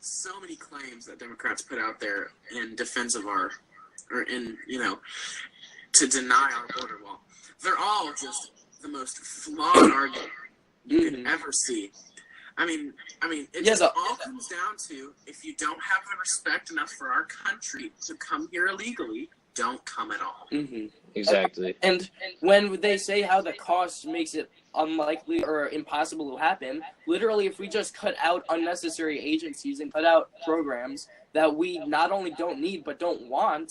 so many claims that Democrats put out there in defense of to deny our border wall. They're all just the most flawed argument you could ever see. It all comes down to, if you don't have the respect enough for our country to come here illegally, don't come at all. Mm-hmm. Exactly. And when they say how the cost makes it unlikely or impossible to happen, literally, if we just cut out unnecessary agencies and cut out programs that we not only don't need but don't want,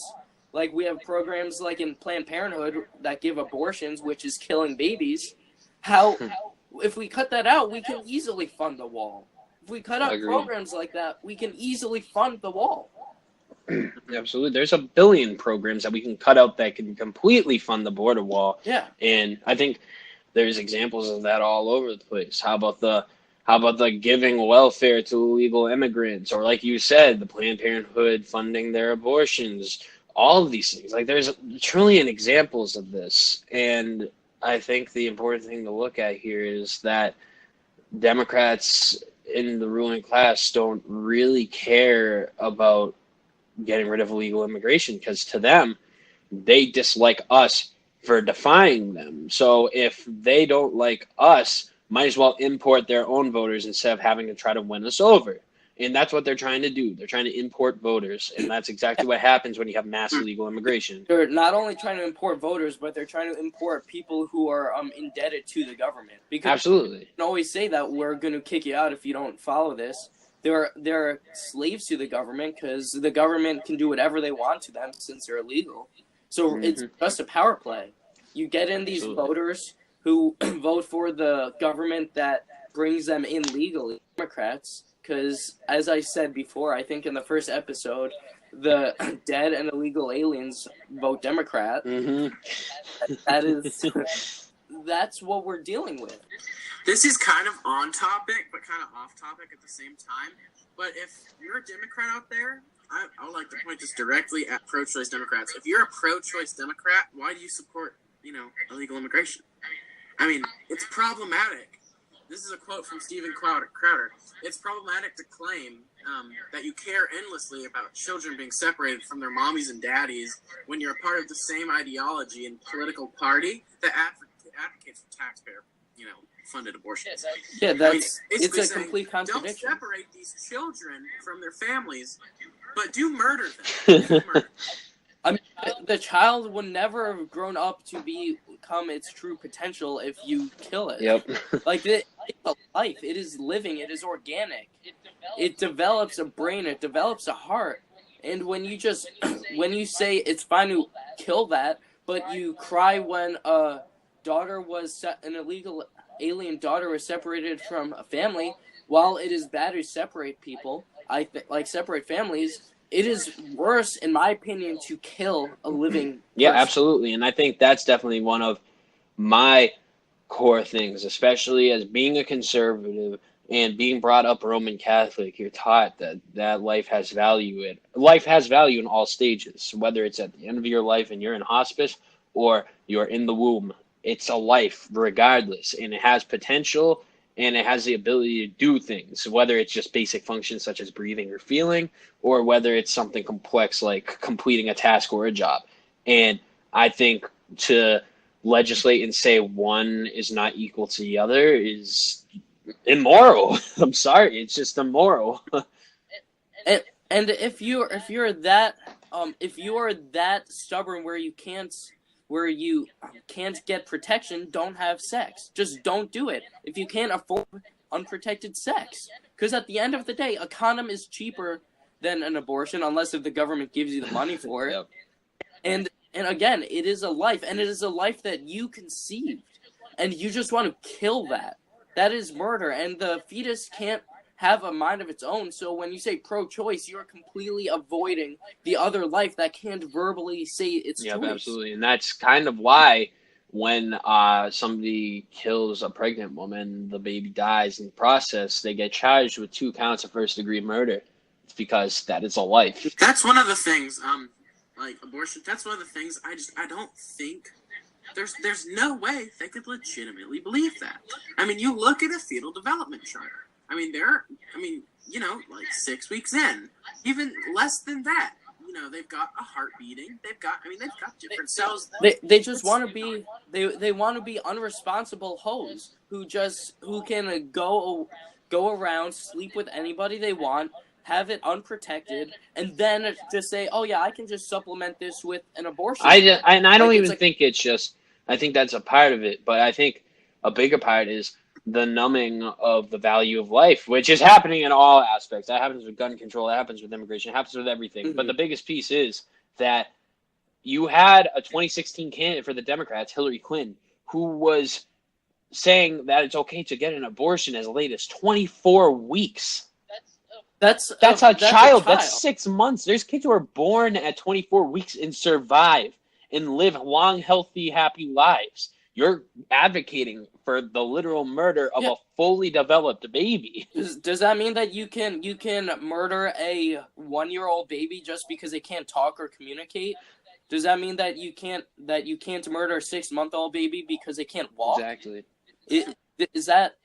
like we have programs like in Planned Parenthood that give abortions, which is killing babies, if we cut that out, we can easily fund the wall. If we cut out programs like that, we can easily fund the wall. Absolutely. There's a billion programs that we can cut out that can completely fund the border wall. Yeah. And I think there's examples of that all over the place. How about the giving welfare to illegal immigrants, or like you said, the Planned Parenthood funding their abortions, all of these things. Like, there's a trillion examples of this. And I think the important thing to look at here is that Democrats in the ruling class don't really care about getting rid of illegal immigration, because to them, they dislike us for defying them. So if they don't like us, might as well import their own voters instead of having to try to win us over. And that's what they're trying to do. They're trying to import voters, and that's exactly what happens when you have mass illegal immigration. They're not only trying to import voters, but they're trying to import people who are indebted to the government. Because absolutely. You can always say that we're going to kick you out if you don't follow this. They're slaves to the government because the government can do whatever they want to them since they're illegal. So it's just a power play. You get in these voters who vote for the government that brings them in legally, Democrats. Because, as I said before, I think in the first episode, the dead and illegal aliens vote Democrat. Mm-hmm. That's what we're dealing with. This is kind of on topic, but kind of off topic at the same time. But if you're a Democrat out there, I would like to point this directly at pro-choice Democrats. If you're a pro-choice Democrat, why do you support, illegal immigration? I mean, it's problematic This is a quote from Stephen Crowder. It's problematic to claim that you care endlessly about children being separated from their mommies and daddies when you're a part of the same ideology and political party that advocates for taxpayer, funded abortion. Yeah, it's a complete contradiction. Don't separate these children from their families, but do murder them. I mean, the child would never have grown up to become its true potential if you kill it. Yep. It's a life. It is living. It is organic. It develops a brain. It develops a heart. And when you say it's fine to kill that, but you cry when an illegal alien daughter was separated from a family, while it is bad to separate people, separate families, it is worse, in my opinion, to kill a living person. Yeah, absolutely. And I think that's definitely one of my core things, especially as being a conservative and being brought up Roman Catholic. You're taught that life has value. Life has value in all stages, whether it's at the end of your life and you're in hospice or you're in the womb. It's a life regardless, and it has potential. And it has the ability to do things, whether it's just basic functions such as breathing or feeling, or whether it's something complex like completing a task or a job. And I think to legislate and say one is not equal to the other is immoral. I'm sorry, it's just immoral. And if you're that stubborn where you can't get protection, don't have sex. Just don't do it if you can't afford unprotected sex. Because at the end of the day, a condom is cheaper than an abortion, unless if the government gives you the money for it. Yep. And again, it is a life, and it is a life that you conceived, and you just want to kill that. That is murder, and the fetus can't have a mind of its own. So when you say pro-choice, you're completely avoiding the other life that can't verbally say its choice. Yeah, absolutely. And that's kind of why when somebody kills a pregnant woman, the baby dies in the process, they get charged with 2 counts of first-degree murder. It's because that is a life. That's one of the things, abortion, that's one of the things I don't think there's no way they could legitimately believe that. I mean, you look at a fetal development chart. I mean, 6 weeks in, even less than that, they've got a heart beating. They've got different cells. They just want to be, they want to be unresponsible hoes who can go around, sleep with anybody they want, have it unprotected, and then just say, oh yeah, I can just supplement this with an abortion. I don't even think it's just, I think that's a part of it, but I think a bigger part is the numbing of the value of life, which is happening in all aspects. That happens with gun control. That happens with immigration. It happens with everything. Mm-hmm. But the biggest piece is that you had a 2016 candidate for the Democrats, Hillary Clinton, who was saying that it's okay to get an abortion as late as 24 weeks. That's a child. That's 6 months. There's kids who are born at 24 weeks and survive and live long, healthy, happy lives. You're advocating for the literal murder of a fully developed baby. Does that mean that you can murder a 1-year-old baby just because they can't talk or communicate? Does that mean that you can't murder a 6-month-old baby because they can't walk? Exactly. Is that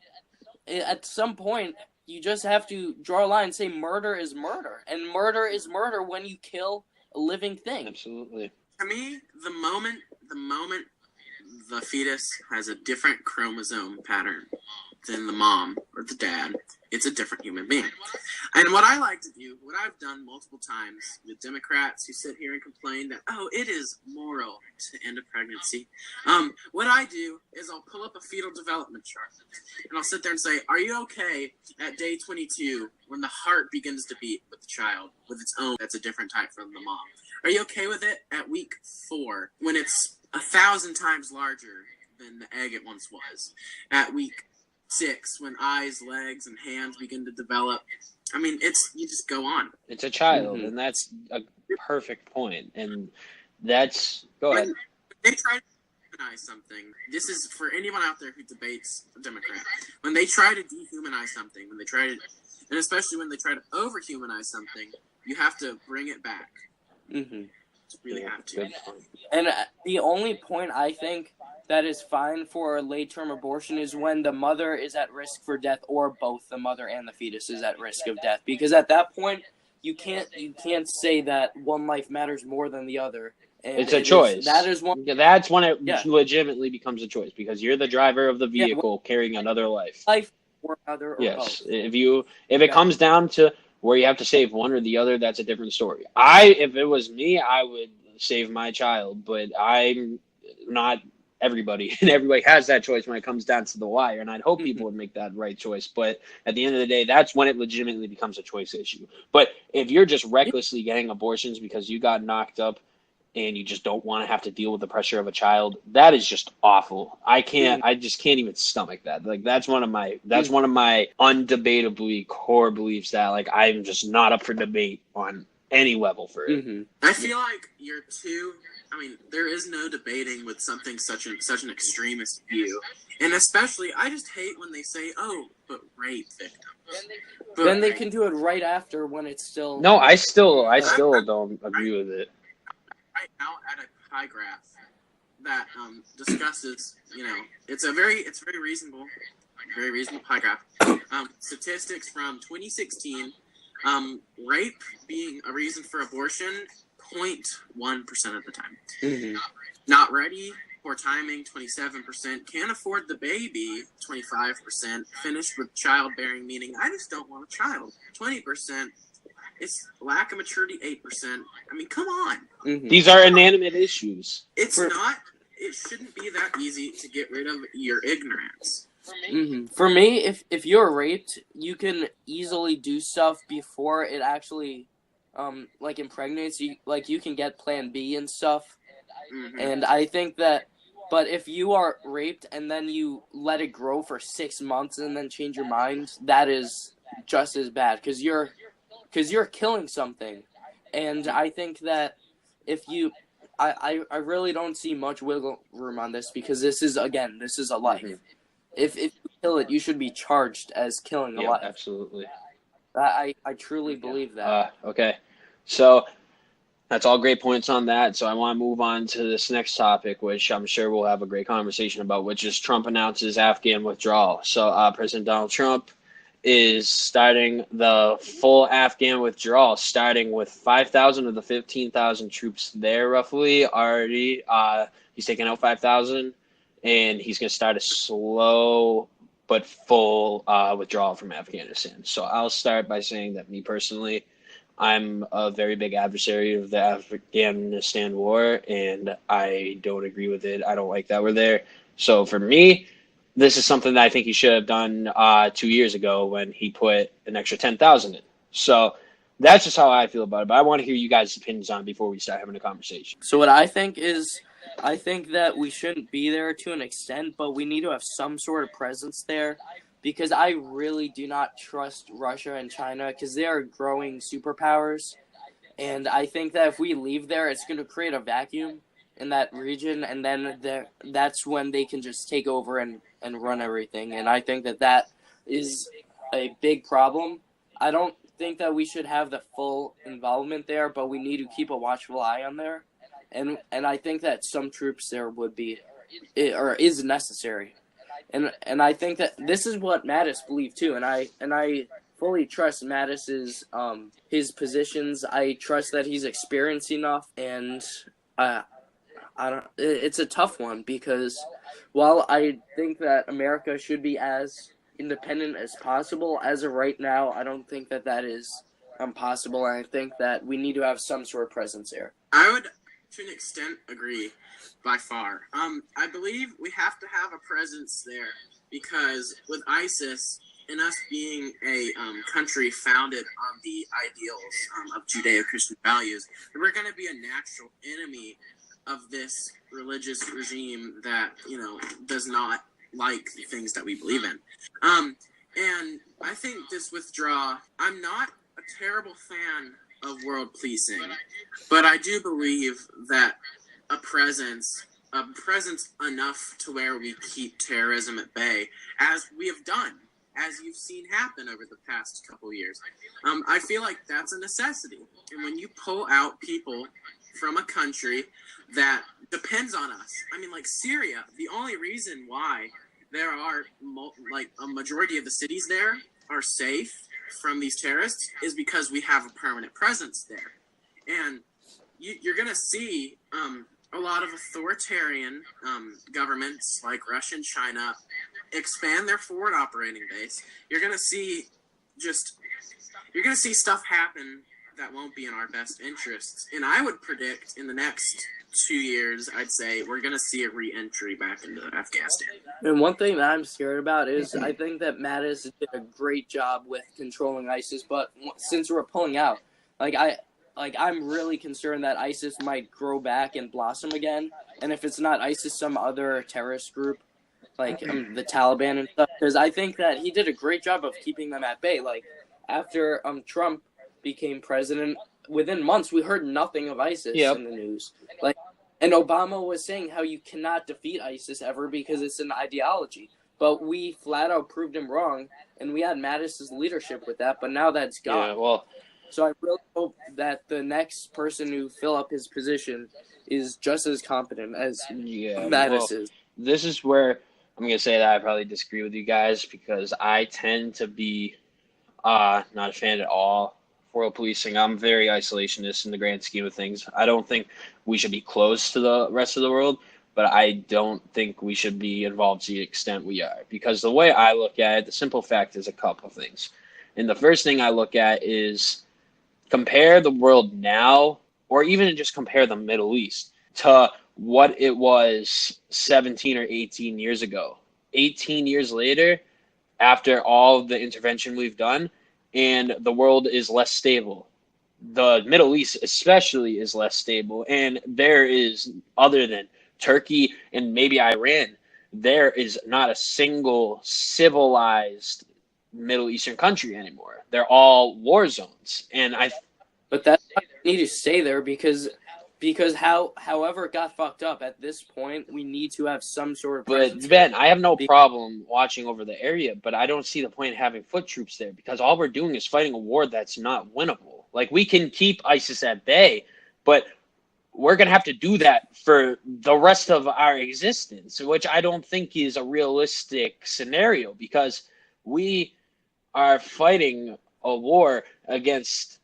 at some point you just have to draw a line and say murder is murder, and murder is murder when you kill a living thing. Absolutely. To me, the moment the fetus has a different chromosome pattern than the mom or the dad, it's a different human being. And what I like to do, what I've done multiple times with Democrats who sit here and complain that, oh, it is moral to end a pregnancy. What I do is I'll pull up a fetal development chart and I'll sit there and say, are you okay at day 22 when the heart begins to beat with the child with its own, that's a different type from the mom? Are you okay with it at week 4 when it's 1,000 times larger than the egg it once was? At week 6 when eyes, legs, and hands begin to develop? I mean, you just go on. It's a child, and that's a perfect point. And that's go ahead. When they try to dehumanize something, this is for anyone out there who debates a Democrat. When they try to dehumanize something, and especially when they try to overhumanize something, you have to bring it back. Mm-hmm. You really have to. And the only point I think fine for a late-term abortion is when the mother is at risk for death, or both the mother and the fetus is at risk of death. Because at that point, you can't say that one life matters more than the other. And it's a choice. That is one. That's when it legitimately becomes a choice, because you're the driver of the vehicle carrying another life. Life or other or yes. both. If it comes down to where you have to save one or the other, that's a different story. If it was me, I would save my child, but I'm not everybody, and everybody has that choice when it comes down to the wire, and I'd hope people would make that right choice. But at the end of the day, that's when it legitimately becomes a choice issue. But if you're just recklessly getting abortions because you got knocked up and you just don't want to have to deal with the pressure of a child, that is just awful. I just can't even stomach that. Like, that's one of my undebatably core beliefs that, like, I'm just not up for debate on any level for it. I feel like there is no debating with something such an extremist view. And especially, I just hate when they say, oh, but rape victims. Then they can do it right after when it's still... No, I still don't agree with it. Right now at a pie graph that discusses, it's very reasonable pie graph. Statistics from 2016, rape being a reason for abortion, 0.1% of the time. Not ready for timing, 27%. Can't afford the baby, 25%. Finished with childbearing, meaning I just don't want a child, 20%. It's lack of maturity, 8%. I mean, come on. These are inanimate issues. It shouldn't be that easy to get rid of your ignorance. For me, if you're raped, you can easily do stuff before it actually, impregnates you. Like, you can get Plan B and stuff. And I think that, but if you are raped and then you let it grow for 6 months and then change your mind, that is just as bad, because you're killing something. And I think that I really don't see much wiggle room on this, because this is a life. If you kill it, you should be charged as killing a life. Absolutely. I truly believe that. Okay. So that's all great points on that. So I want to move on to this next topic, which I'm sure we'll have a great conversation about, which is Trump announces Afghan withdrawal. So President Donald Trump is starting the full Afghan withdrawal, starting with 5,000 of the 15,000 troops there roughly already. He's taking out 5,000, and he's going to start a slow but full withdrawal from Afghanistan. So I'll start by saying that me personally, I'm a very big adversary of the Afghanistan war, and I don't agree with it. I don't like that we're there. So for me, this is something that I think he should have done 2 years ago when he put an extra 10,000 in. So that's just how I feel about it. But I want to hear you guys' opinions on it before we start having a conversation. So what I think is, I think that we shouldn't be there to an extent, but we need to have some sort of presence there, because I really do not trust Russia and China, because they are growing superpowers. And I think that if we leave there, it's going to create a vacuum in that region, and then that's when they can just take over and run everything. And I think that is a big problem. I don't think that we should have the full involvement there, but we need to keep a watchful eye on there. And I think that some troops there would be, or is necessary. And I think that this is what Mattis believed too, and I fully trust Mattis's his positions. I trust that he's experienced enough, and it's a tough one, because while I think that America should be as independent as possible, as of right now, I don't think that is possible, and I think that we need to have some sort of presence there. I would, to an extent, agree by far. I believe we have to have a presence there, because with ISIS and us being a country founded on the ideals of Judeo-Christian values, we're going to be a natural enemy of this religious regime that, does not like the things that we believe in. And I think this withdrawal, I'm not a terrible fan of world policing, but I do believe that a presence enough to where we keep terrorism at bay, as we have done, as you've seen happen over the past couple years. I feel like that's a necessity. And when you pull out people from a country that depends on us. I mean, like Syria, the only reason why there are like a majority of the cities there are safe from these terrorists is because we have a permanent presence there. And you're going to see a lot of authoritarian governments like Russia and China expand their forward operating base. You're going to see stuff happen that won't be in our best interests. And I would predict in the next 2 years, I'd say we're going to see a re-entry back into Afghanistan. And one thing that I'm scared about is I think that Mattis did a great job with controlling ISIS, but since we're pulling out, I'm really concerned that ISIS might grow back and blossom again. And if it's not ISIS, some other terrorist group, like the Taliban and stuff, because I think that he did a great job of keeping them at bay. Like after Trump became president, within months we heard nothing of ISIS in the news. And Obama was saying how you cannot defeat ISIS ever because it's an ideology. But we flat out proved him wrong, and we had Mattis's leadership with that, but now that's gone. Yeah, well, so I really hope that the next person who fill up his position is just as competent as Mattis is. This is where I'm going to say that I probably disagree with you guys because I tend to be not a fan at all world policing. I'm very isolationist in the grand scheme of things. I don't think we should be close to the rest of the world, but I don't think we should be involved to the extent we are. Because the way I look at it, the simple fact is a couple of things. And the first thing I look at is compare the world now, or even just compare the Middle East to what it was 17 or 18 years ago. 18 years later, after all the intervention we've done, and the world is less stable. The Middle East especially is less stable. And there is, other than Turkey and maybe Iran, there is not a single civilized Middle Eastern country anymore. They're all war zones. But that's why we need to stay there because however it got fucked up at this point, we need to have some sort of presence. But Ben, I have no problem watching over the area, but I don't see the point in having foot troops there because all we're doing is fighting a war that's not winnable. Like, we can keep ISIS at bay, but we're going to have to do that for the rest of our existence, which I don't think is a realistic scenario because we are fighting a war against...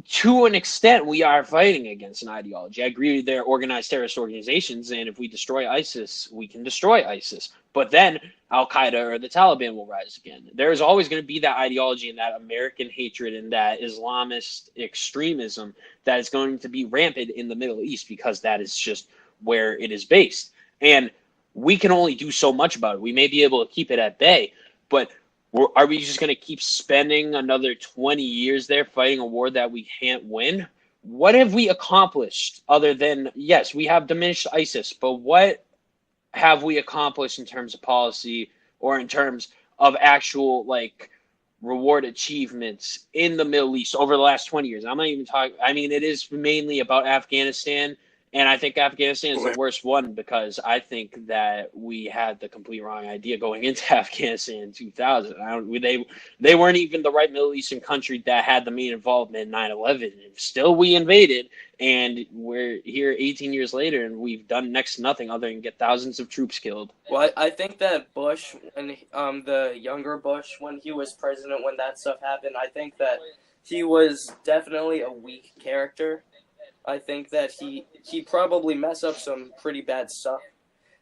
To an extent, we are fighting against an ideology. I agree they're organized terrorist organizations, and if we destroy ISIS, we can destroy ISIS. But then Al-Qaeda or the Taliban will rise again. There's always going to be that ideology and that American hatred and that Islamist extremism that is going to be rampant in the Middle East because that is just where it is based. And we can only do so much about it. We may be able to keep it at bay, but are we just going to keep spending another 20 years there fighting a war that we can't win? What have we accomplished other than, yes, we have diminished ISIS, but what have we accomplished in terms of policy or in terms of actual, reward achievements in the Middle East over the last 20 years? I'm not even talking, it is mainly about Afghanistan. And I think Afghanistan is the worst one because I think that we had the complete wrong idea going into Afghanistan in 2000. They weren't even the right Middle Eastern country that had the main involvement in 9/11. Still, we invaded, and we're here 18 years later, and we've done next to nothing other than get thousands of troops killed. Well, I think that Bush, and the younger Bush, when he was president, when that stuff happened, I think that he was definitely a weak character. I think that he probably messed up some pretty bad stuff.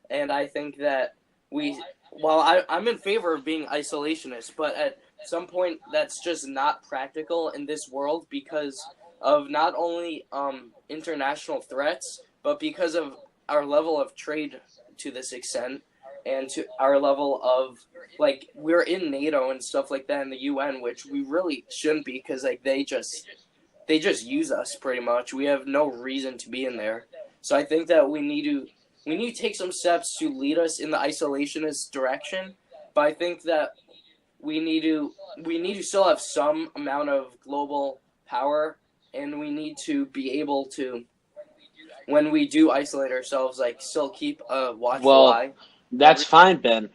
And I think that I'm in favor of being isolationist, but at some point that's just not practical in this world because of not only international threats, but because of our level of trade to this extent and to our level of, we're in NATO and stuff like that in the UN, which we really shouldn't be because, they just use us pretty much. We have no reason to be in there. So I think that we need to take some steps to lead us in the isolationist direction. But I think that we need to still have some amount of global power, and we need to be able to, when we do isolate ourselves, still keep a watchful eye. That's fine, Ben,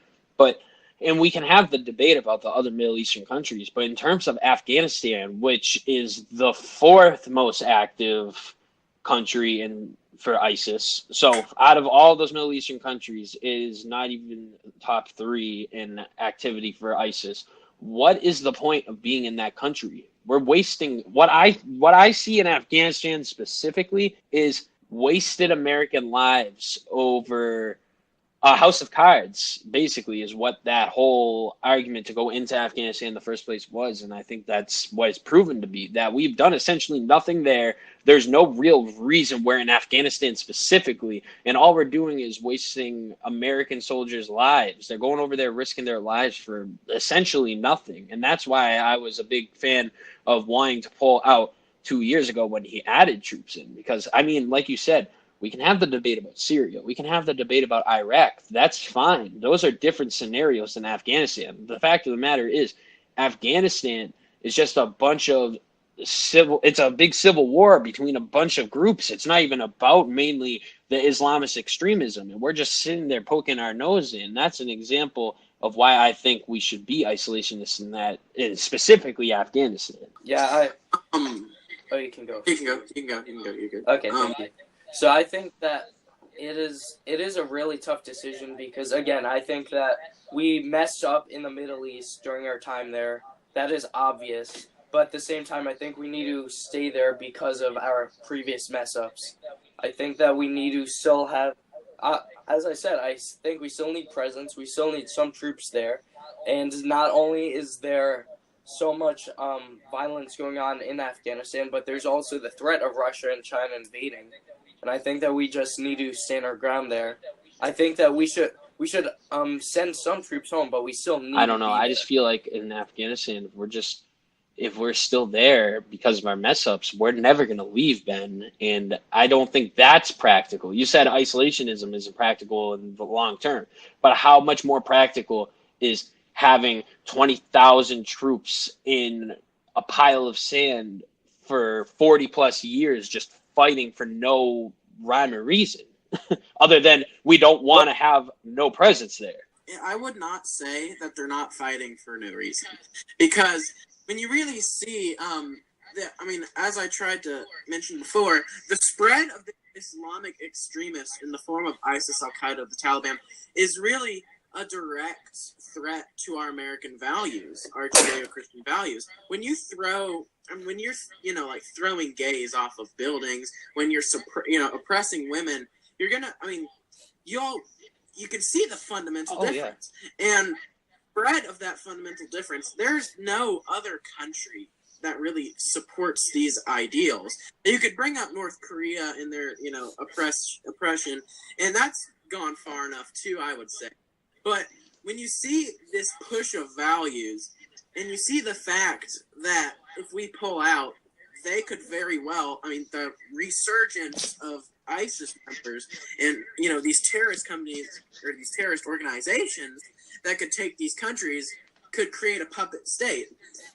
and we can have the debate about the other Middle Eastern countries, but in terms of Afghanistan, which is the fourth most active country and for ISIS. So out of all those Middle Eastern countries, it is not even top 3 in activity for ISIS. What is the point of being in that country? We're wasting what I see in Afghanistan specifically is wasted American lives over a house of cards, basically, is what that whole argument to go into Afghanistan in the first place was. And I think that's what it's proven to be, that we've done essentially nothing there. There's no real reason we're in Afghanistan specifically. And all we're doing is wasting American soldiers' lives. They're going over there risking their lives for essentially nothing. And that's why I was a big fan of wanting to pull out 2 years ago when he added troops in. Because, I mean, like you said, we can have the debate about Syria. We can have the debate about Iraq. That's fine. Those are different scenarios than Afghanistan. The fact of the matter is, Afghanistan is just a bunch of it's a big civil war between a bunch of groups. It's not even about mainly the Islamist extremism. And we're just sitting there poking our nose in. That's an example of why I think we should be isolationists in that, specifically Afghanistan. Yeah, you can go. You can go. You're good. Okay, thank you. So I think that it is a really tough decision because, again, I think that we messed up in the Middle East during our time there. That is obvious. But at the same time, I think we need to stay there because of our previous mess-ups. I think that we need to still have, as I said, I think we still need presence. We still need some troops there. And not only is there so much violence going on in Afghanistan, but there's also the threat of Russia and China invading. And I think that we just need to stand our ground there. I think that we should send some troops home, but we still need. I don't know. I just feel like in Afghanistan, if we're still there because of our mess ups, we're never going to leave, Ben. And I don't think that's practical. You said isolationism isn't practical in the long term, but how much more practical is having 20,000 troops in a pile of sand for 40 plus years just fighting for no rhyme or reason other than we don't want to have no presence there? I would not say that they're not fighting for no reason, because when you really see, as I tried to mention before, the spread of the Islamic extremists in the form of ISIS, Al-Qaeda, the Taliban, is really a direct threat to our American values, our Judeo-Christian values. When you're throwing gays off of buildings, when you're oppressing women, you're gonna, you can see the fundamental difference. Yeah. And spread of that fundamental difference, there's no other country that really supports these ideals. You could bring up North Korea and their, oppression, and that's gone far enough too, I would say. But when you see this push of values, and you see the fact that if we pull out, they could very well, the resurgence of ISIS members and, these terrorist companies or these terrorist organizations that could take these countries could create a puppet state,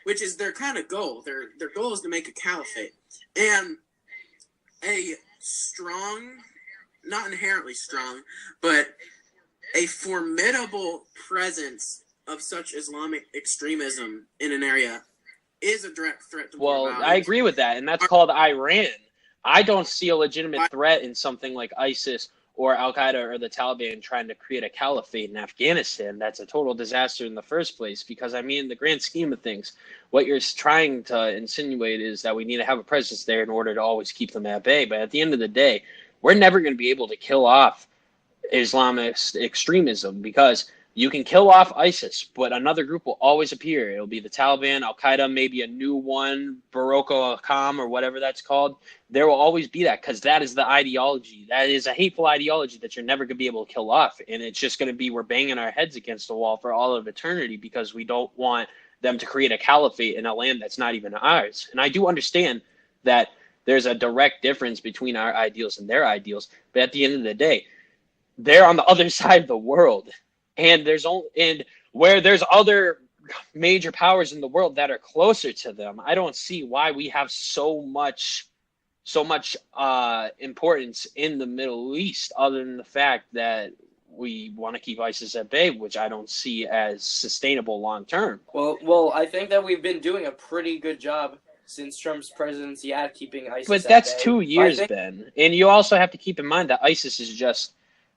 which is their kind of goal. Their goal is to make a caliphate. And a strong, not inherently strong, but a formidable presence of such Islamic extremism in an area is a direct threat to war values. I agree with that, and that's called Iran. I don't see a legitimate threat in something like ISIS or Al-Qaeda or the Taliban trying to create a caliphate in Afghanistan. That's a total disaster in the first place because, in the grand scheme of things, what you're trying to insinuate is that we need to have a presence there in order to always keep them at bay. But at the end of the day, we're never going to be able to kill off Islamist extremism because you can kill off ISIS, but another group will always appear. It'll be the Taliban, Al-Qaeda, maybe a new one, Boko Haram or whatever that's called. There will always be that because that is the ideology. That is a hateful ideology that you're never going to be able to kill off. And it's just going to be we're banging our heads against the wall for all of eternity because we don't want them to create a caliphate in a land that's not even ours. And I do understand that there's a direct difference between our ideals and their ideals. But at the end of the day, they're on the other side of the world. And where there's other major powers in the world that are closer to them, I don't see why we have so much importance in the Middle East, other than the fact that we want to keep ISIS at bay, which I don't see as sustainable long term. Well, I think that we've been doing a pretty good job since Trump's presidency at keeping ISIS But at that's bay. 2 years, think, Ben. And you also have to keep in mind that ISIS is just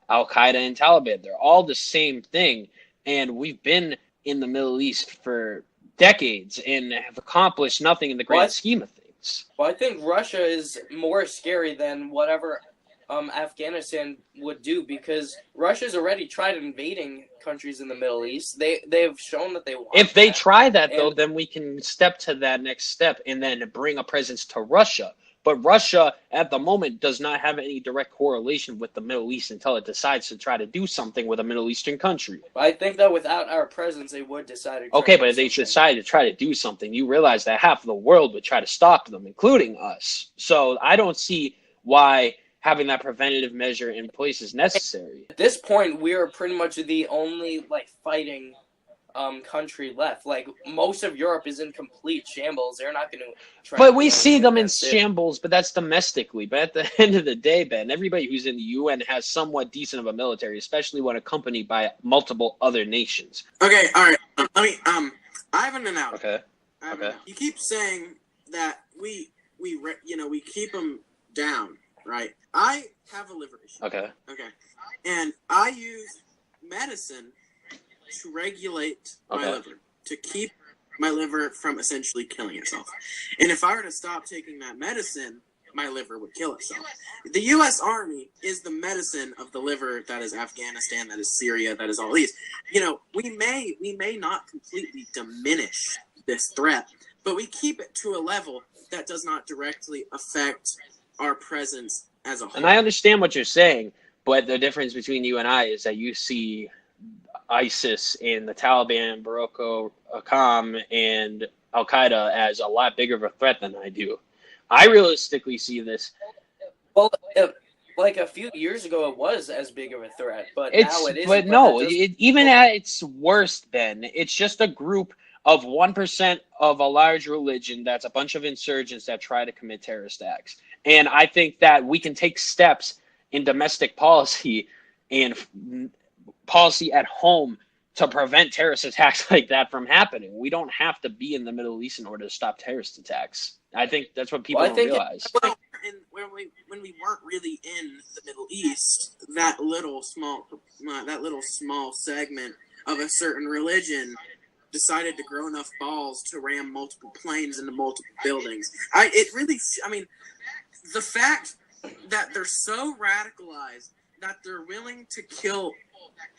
Al-Qaeda and Taliban. They're all the same thing. And we've been in the Middle East for decades and have accomplished nothing in the grand scheme of things. Well, I think Russia is more scary than whatever Afghanistan would do, because Russia's already tried invading countries in the Middle East. They've shown that they want. If they try that, though, then we can step to that next step and then bring a presence to Russia. But Russia, at the moment, does not have any direct correlation with the Middle East until it decides to try to do something with a Middle Eastern country. I think that without our presence, they would decide to. Okay, but if they decide to try to do something, you realize that half of the world would try to stop them, including us. So I don't see why having that preventative measure in place is necessary. At this point, we are pretty much the only fighting country left. Most of Europe is in complete shambles. They're not going to try. But we see them in shambles, but that's domestically. But at the end of the day, Ben, everybody who's in the UN has somewhat decent of a military, especially when accompanied by multiple other nations. Okay, all right. Let me I have an analogy. Okay. You keep saying that we keep them down, right? I have a liver issue. Okay. And I use medicine to regulate my liver, to keep my liver from essentially killing itself. And if I were to stop taking that medicine, my liver would kill itself. The U.S. Army is the medicine of the liver. That is Afghanistan, that is Syria, that is all these. We may not completely diminish this threat, but we keep it to a level that does not directly affect our presence as a whole. And I understand what you're saying, but the difference between you and I is that you see ISIS and the Taliban, Boko Haram, and Al-Qaeda as a lot bigger of a threat than I do. I realistically see this. Well, a few years ago, it was as big of a threat, but now it isn't. But no, even at its worst, Ben, it's just a group of 1% of a large religion that's a bunch of insurgents that try to commit terrorist acts. And I think that we can take steps in domestic policy and policy at home to prevent terrorist attacks like that from happening. We don't have to be in the Middle East in order to stop terrorist attacks. I think that's what people don't realize. And when we weren't really in the Middle East, that little small segment of a certain religion decided to grow enough balls to ram multiple planes into multiple buildings. The fact that they're so radicalized that they're willing to kill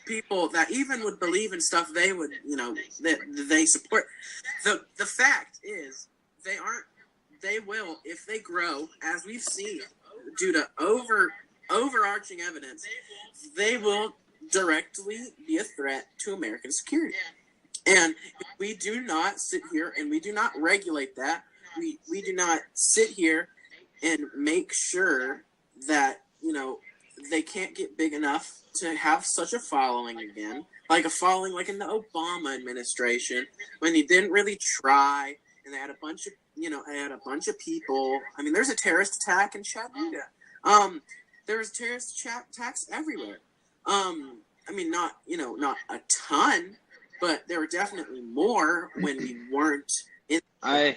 people that even would believe in stuff they would, that they support. The fact is, they will, if they grow, as we've seen, due to overarching evidence, they will directly be a threat to American security. And if we do not sit here and we do not regulate that, we do not sit here and make sure that, they can't get big enough to have such a following again, like a following like in the Obama administration, when he didn't really try, and they had a bunch of people. I mean, there's a terrorist attack in Chattanooga. There was terrorist attacks everywhere. Not a ton, but there were definitely more when we weren't in. I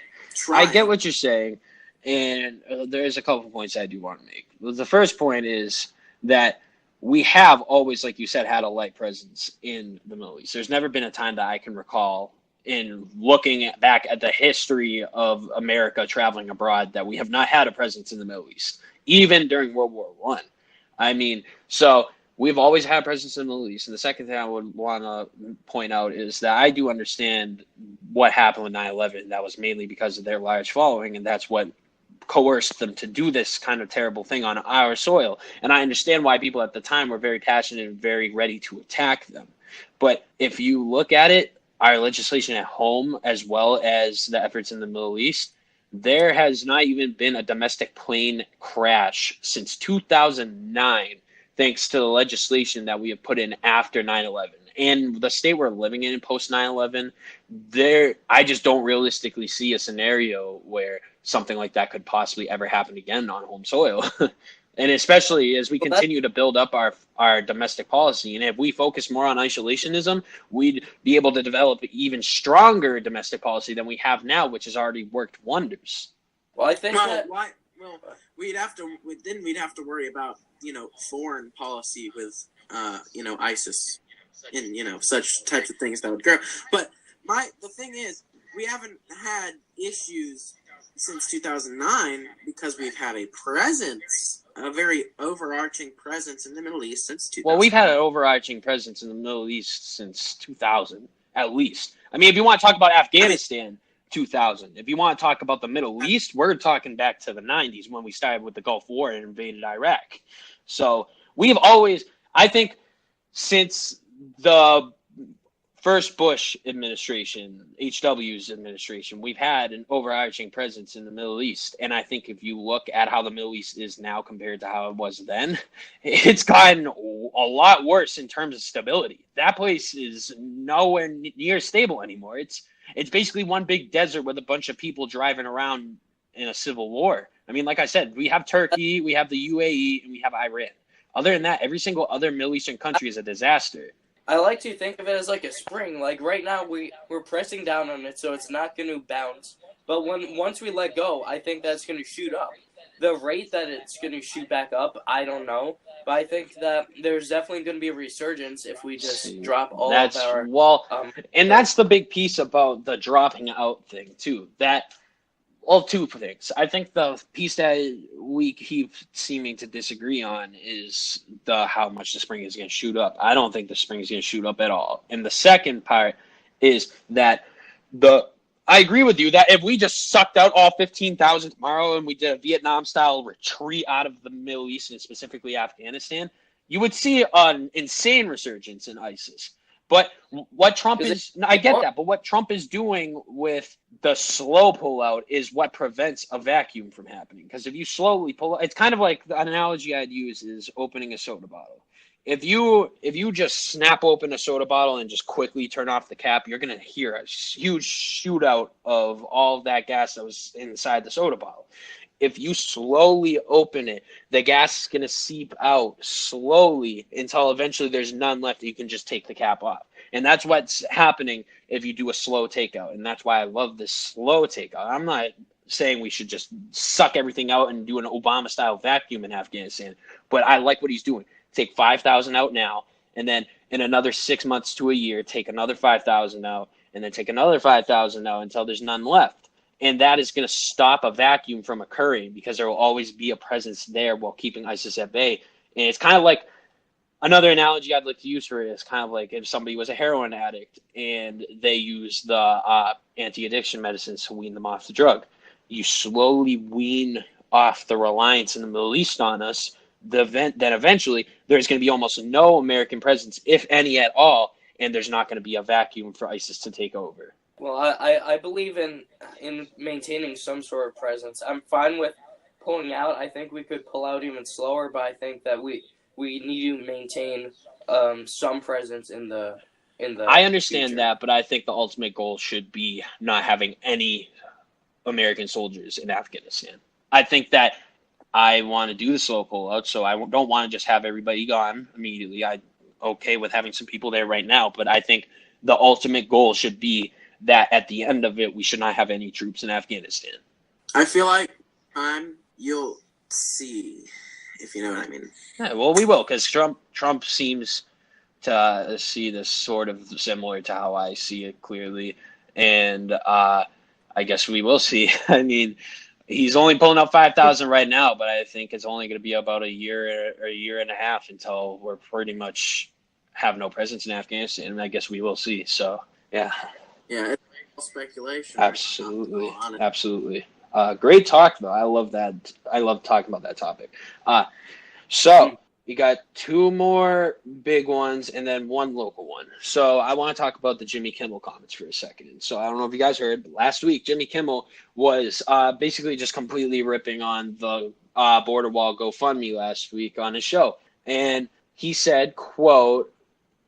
get what you're saying, and there's a couple points I do want to make. The first point is that we have always, like you said, had a light presence in the Middle East. There's never been a time that I can recall in looking back at the history of America traveling abroad that we have not had a presence in the Middle East, even during World War I. So we've always had a presence in the Middle East. And the second thing I would want to point out is that I do understand what happened with 9/11. That was mainly because of their large following, and that's what coerced them to do this kind of terrible thing on our soil. And I understand why people at the time were very passionate and very ready to attack them. But if you look at it, our legislation at home, as well as the efforts in the Middle East, there has not even been a domestic plane crash since 2009, thanks to the legislation that we have put in after 9/11. And the state we're living in post 9/11, I just don't realistically see a scenario where something like that could possibly ever happen again on home soil. And especially as we Well, continue to build up our domestic policy. And if we focus more on isolationism, we'd be able to develop even stronger domestic policy than we have now, which has already worked wonders. Well, I think we'd have to worry about, foreign policy with, ISIS and, such types of things that would grow. But the thing is, we haven't had issues since 2009 because we've had a very overarching presence in the Middle East since 2000. Well, we've had an overarching presence in the Middle East since 2000, at least. I mean, if you want to talk about Afghanistan, 2000. If you want to talk about the Middle East, we're talking back to the 90s when we started with the Gulf War and invaded Iraq. So we've always, I think, since the first Bush administration, HW's administration, we've had an overarching presence in the Middle East. And I think if you look at how the Middle East is now compared to how it was then, it's gotten a lot worse in terms of stability. That place is nowhere near stable anymore. It's basically one big desert with a bunch of people driving around in a civil war. I mean, like I said, we have Turkey, we have the UAE, and we have Iran. Other than that, every single other Middle Eastern country is a disaster. I like to think of it as like a spring. Like right now, we're pressing down on it, so it's not going to bounce. But once we let go, I think that's going to shoot up. The rate that it's going to shoot back up, I don't know. But I think that there's definitely going to be a resurgence if we just drop all of our... And that's the big piece about the dropping out thing, too. Two things. I think the piece that we keep seeming to disagree on is how much the spring is going to shoot up. I don't think the spring is going to shoot up at all. And the second part is that I agree with you that if we just sucked out all 15,000 tomorrow and we did a Vietnam-style retreat out of the Middle East and specifically Afghanistan, you would see an insane resurgence in ISIS. But what Trump I get that, but what Trump is doing with the slow pullout is what prevents a vacuum from happening. Because if you slowly pull out, it's kind of like the analogy I'd use is opening a soda bottle. If you just snap open a soda bottle and just quickly turn off the cap, you're going to hear a huge shootout of all of that gas that was inside the soda bottle. If you slowly open it, the gas is going to seep out slowly until eventually there's none left. You can just take the cap off. And that's what's happening if you do a slow takeout. And that's why I love this slow takeout. I'm not saying we should just suck everything out and do an Obama-style vacuum in Afghanistan, but I like what he's doing. Take 5,000 out now, and then in another 6 months to a year, take another 5,000 out, and then take another 5,000 out until there's none left. And that is going to stop a vacuum from occurring because there will always be a presence there while keeping ISIS at bay. And it's kind of like another analogy I'd like to use for it is kind of like if somebody was a heroin addict and they use the anti-addiction medicines to wean them off the drug. You slowly wean off the reliance in the Middle East on us. Then eventually there's going to be almost no American presence, if any at all, and there's not going to be a vacuum for ISIS to take over. Well, I believe in maintaining some sort of presence. I'm fine with pulling out. I think we could pull out even slower, but I think that we need to maintain some presence in the I understand future. that, but I think the ultimate goal should be not having any American soldiers in Afghanistan. I think that I want to do the slow pullout, so I don't want to just have everybody gone immediately. I'm okay with having some people there right now, but I think the ultimate goal should be that at the end of it, we should not have any troops in Afghanistan. I feel like you'll see, if you know what I mean. Yeah, well, we will, because Trump seems to see this sort of similar to how I see it clearly, and I guess we will see. I mean, he's only pulling out 5,000 right now, but I think it's only going to be about a year or a year and a half until we're pretty much have no presence in Afghanistan, and I guess we will see. So, yeah. Yeah, it's all speculation. Absolutely. Absolutely. Great talk, though. I love that. I love talking about that topic. So we got two more big ones and then one local one. So I want to talk about the Jimmy Kimmel comments for a second. So I don't know if you guys heard, but last week Jimmy Kimmel was basically just completely ripping on the border wall GoFundMe last week on his show. And he said, quote,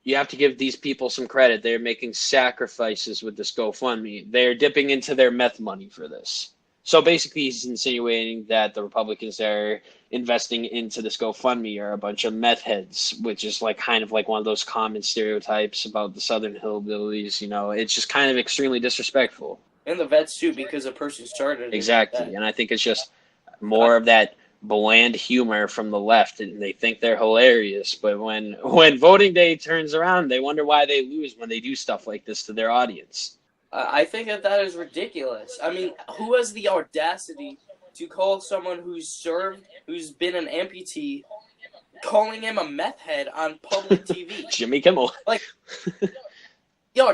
"You have to give these people some credit. They're making sacrifices with this GoFundMe. They're dipping into their meth money for this." So basically, he's insinuating that the Republicans that are investing into this GoFundMe are a bunch of meth heads, which is like kind of like one of those common stereotypes about the Southern hillbillies. You know, it's just kind of extremely disrespectful. And the vets too, because a person started Exactly, and I think it's just more of that bland humor from the left, and they think they're hilarious. But when voting day turns around, they wonder why they lose when they do stuff like this to their audience. I think that is ridiculous. I mean, who has the audacity to call someone who's been an amputee, calling him a meth head on public TV? Jimmy Kimmel. Like, yo,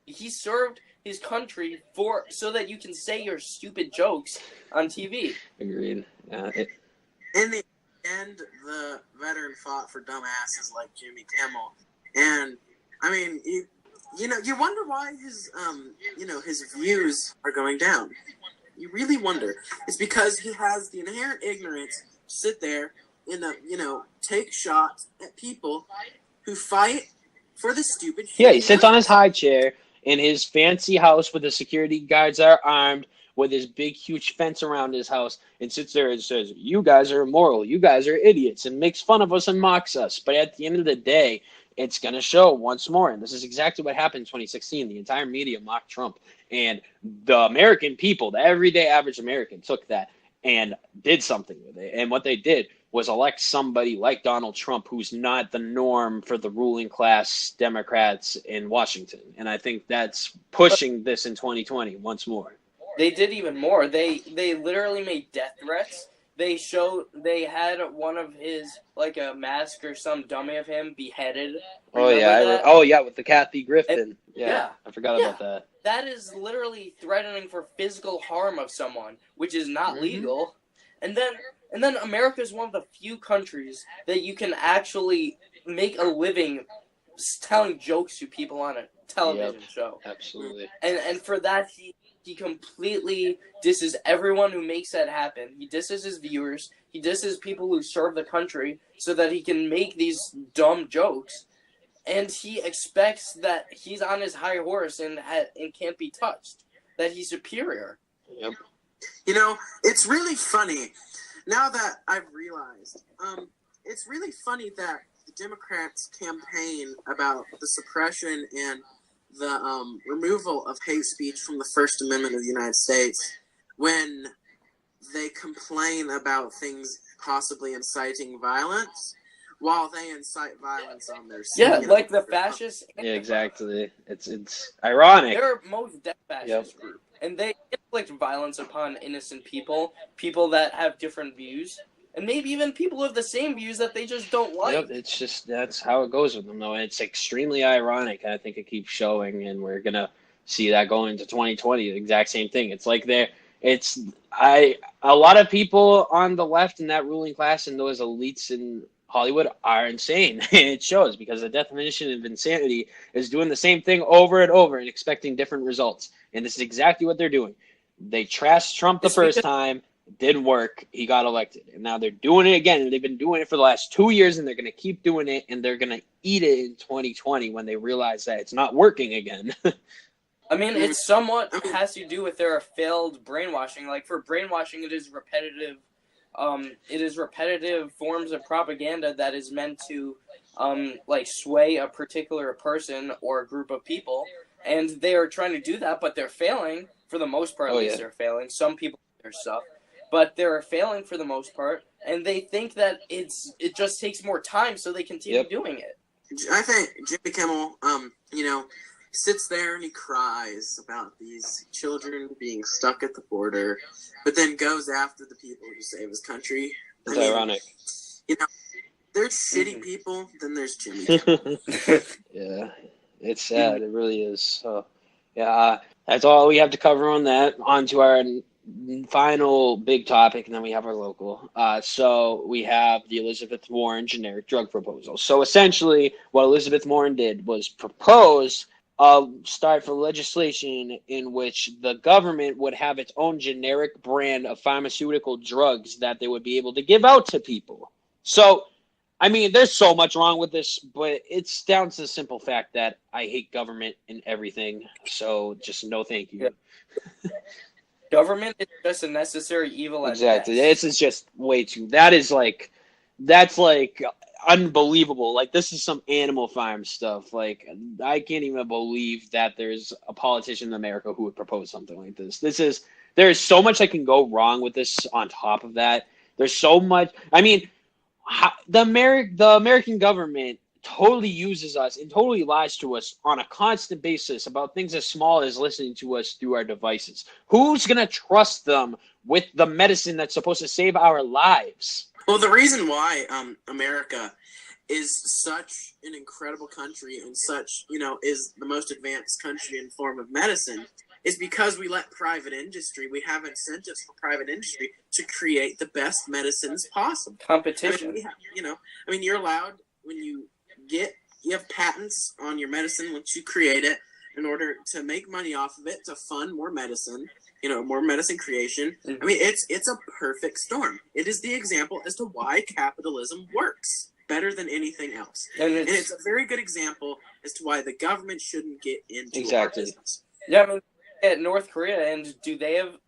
he served his country so that you can say your stupid jokes on TV. Agreed. In the end, the veteran fought for dumbasses like Jimmy Kimmel, and I mean, you wonder why his views are going down. You really wonder. It's because he has the inherent ignorance to sit there and take shots at people who fight for the stupid. Yeah, he sits on his high chair in his fancy house with the security guards that are armed, with his big, huge fence around his house, and sits there and says, "You guys are immoral. You guys are idiots," and makes fun of us and mocks us. But at the end of the day, it's going to show once more. And this is exactly what happened in 2016. The entire media mocked Trump. And the American people, the everyday average American, took that and did something with it. And what they did was elect somebody like Donald Trump, who's not the norm for the ruling class Democrats in Washington. And I think that's pushing this in 2020 once more. They did even more. They literally made death threats. They had one of his, like a mask or some dummy of him beheaded. With the Kathy Griffin. Yeah, I forgot about that. That is literally threatening for physical harm of someone, which is not legal. And then America is one of the few countries that you can actually make a living telling jokes to people on a television show. Absolutely. And for that, he completely disses everyone who makes that happen. He disses his viewers. He disses people who serve the country so that he can make these dumb jokes. And he expects that he's on his high horse and can't be touched, that he's superior. Yep. It's really funny. Now that I've realized, it's really funny that the Democrats campaign about the suppression and the removal of hate speech from the First Amendment of the United States when they complain about things possibly inciting violence, while they incite violence on their side. Yeah, like the fascists. Yeah, exactly. It's ironic. They're most dead fascist group, and they inflict violence upon innocent people that have different views. And maybe even people with the same views that they just don't like. Yep, it's just, that's how it goes with them, though. And it's extremely ironic. And I think it keeps showing, and we're going to see that going into 2020, the exact same thing. It's like a lot of people on the left in that ruling class and those elites in Hollywood are insane. It shows, because the definition of insanity is doing the same thing over and over and expecting different results. And this is exactly what they're doing. They trashed Trump the first time. Didn't work. He got elected. And now they're doing it again. And they've been doing it for the last 2 years, and they're going to keep doing it. And they're going to eat it in 2020 when they realize that it's not working again. I mean, it somewhat has to do with their failed brainwashing. Like, for brainwashing, it is repetitive. It is repetitive forms of propaganda that is meant to, sway a particular person or a group of people. And they are trying to do that, but they're failing. For the most part, at least they're failing. Some people do stuff. But they're failing for the most part, and they think that it just takes more time, so they continue doing it. I think Jimmy Kimmel, sits there and he cries about these children being stuck at the border, but then goes after the people who save his country. It's ironic. There's shitty people, then there's Jimmy Kimmel. Yeah, it's sad. It really is. So, that's all we have to cover on that. On to our final big topic, and then we have our local. So we have the Elizabeth Warren generic drug proposal. So essentially what Elizabeth Warren did was propose a start for legislation in which the government would have its own generic brand of pharmaceutical drugs that they would be able to give out to people. So, I mean, there's so much wrong with this, but it's down to the simple fact that I hate government and everything. So just no thank you. Government is just a necessary evil Exactly. at best. This is just way too. That's like unbelievable. Like this is some Animal Farm stuff. Like I can't even believe that there's a politician in America who would propose something like this. There is so much that can go wrong with this. On top of that, there's so much. I mean, the American government totally uses us and totally lies to us on a constant basis about things as small as listening to us through our devices. Who's gonna trust them with the medicine that's supposed to save our lives? Well, the reason why America is such an incredible country and such, is the most advanced country in form of medicine is because we let private industry, we have incentives for private industry to create the best medicines possible. Competition. You're allowed when you have patents on your medicine once you create it in order to make money off of it, to fund more medicine, more medicine creation. Mm-hmm. I mean, it's a perfect storm. It is the example as to why capitalism works better than anything else. And it's a very good example as to why the government shouldn't get into our business. Yeah, I mean, at North Korea, and do they have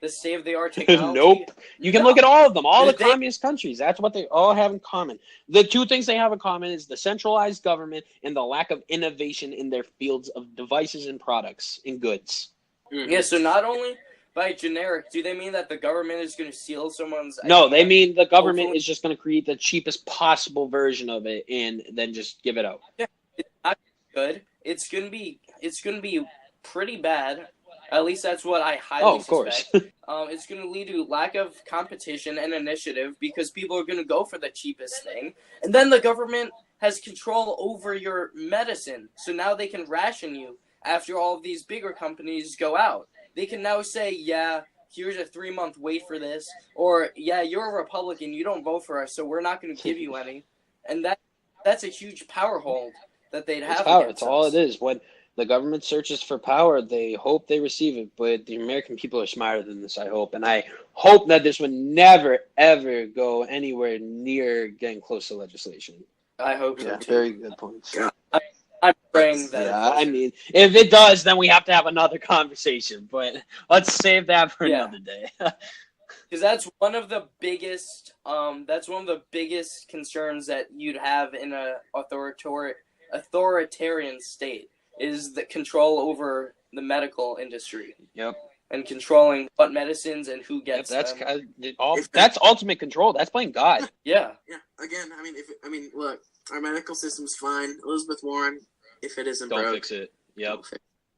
the state-of-the-art technology? Nope. You can look at all of them, all the communist countries. That's what they all have in common. The two things they have in common is the centralized government and the lack of innovation in their fields of devices and products and goods. Mm-hmm. Yeah, so not only by generic, do they mean that the government is going to steal someone's idea? No, they mean the government is just going to create the cheapest possible version of it and then just give it out. Yeah, it's not good. It's going to be pretty bad. At least that's what I highly suspect. Course. It's going to lead to lack of competition and initiative because people are going to go for the cheapest thing. And then the government has control over your medicine. So now they can ration you after all of these bigger companies go out. They can now say, yeah, here's a 3-month wait for this. Or, yeah, you're a Republican, you don't vote for us, so we're not going to give you any. And that's a huge power hold that they'd have. Power. It's all it is. When the government searches for power, they hope they receive it. But the American people are smarter than this, I hope. And I hope that this would never, ever go anywhere near getting close to legislation. I hope so, too. Very good points. Yeah. I'm praying that. Yeah, I mean, if it does, then we have to have another conversation. But let's save that for another day. Because that's one of the biggest. That's one of the biggest concerns that you'd have in a authoritarian state is the control over the medical industry. Yep. And controlling what medicines and who gets them. That's ultimate control. That's playing God. Yeah. Yeah. Again, look, our medical system's fine. Elizabeth Warren, if it isn't broke, don't fix it. Yep.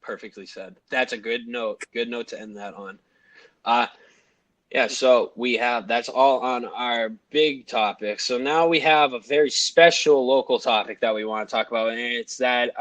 Perfectly said. That's a good note. Good note to end that on. So that's all on our big topic. So now we have a very special local topic that we want to talk about, and it's that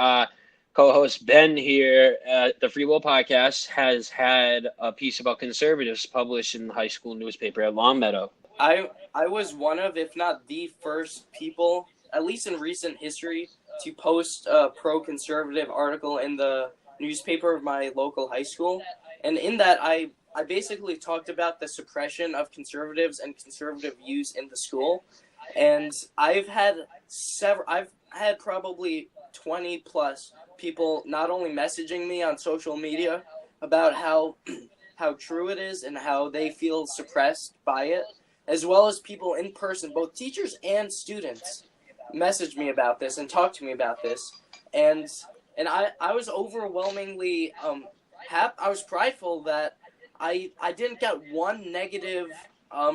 co-host Ben here at the Free Will Podcast has had a piece about conservatives published in the high school newspaper at Longmeadow. I was one of, if not the first people, at least in recent history, to post a pro-conservative article in the newspaper of my local high school. And in that, I basically talked about the suppression of conservatives and conservative views in the school. And I've had probably 20 plus people not only messaging me on social media about how true it is and how they feel suppressed by it, as well as people in person, both teachers and students, message me about this and talk to me about this. And I was overwhelmingly I was prideful that I didn't get one negative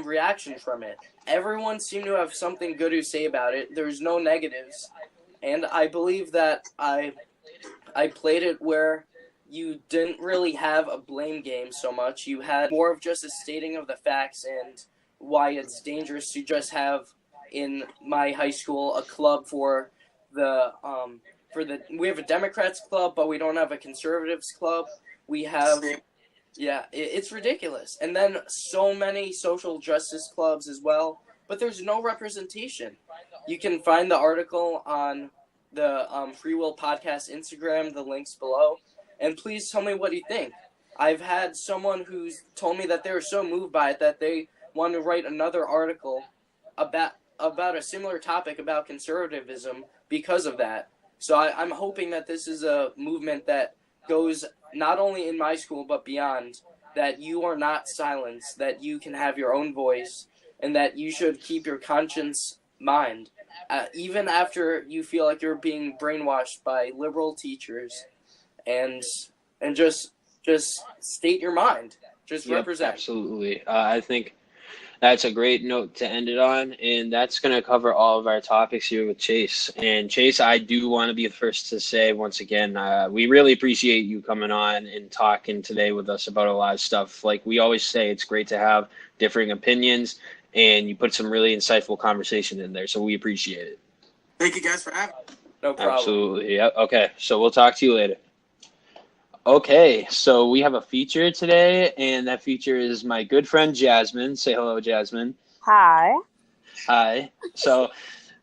reaction from it. Everyone seemed to have something good to say about it. There was no negatives. And I believe that I played it where you didn't really have a blame game so much. You had more of just a stating of the facts and why it's dangerous to just have in my high school a club we have a Democrats club, but we don't have a conservatives club. We have, it's ridiculous. And then so many social justice clubs as well, but there's no representation. You can find the article on the Free Will Podcast Instagram, the link's below, and please tell me what you think. I've had someone who's told me that they were so moved by it that they want to write another article about a similar topic about conservatism because of that. So I'm hoping that this is a movement that goes not only in my school but beyond, that you are not silenced, that you can have your own voice, and that you should keep your conscience mind, even after you feel like you're being brainwashed by liberal teachers, and just state your mind, just represent. Absolutely. I think that's a great note to end it on, and that's going to cover all of our topics here with Chase. And Chase, I do want to be the first to say once again, we really appreciate you coming on and talking today with us about a lot of stuff. Like we always say, it's great to have differing opinions, and you put some really insightful conversation in there, so we appreciate it. Thank you guys for having me. No problem. Absolutely. Yeah. Okay, so we'll talk to you later. Okay, so we have a feature today, and that feature is my good friend Jasmine. Say hello, Jasmine. Hi. Hi. So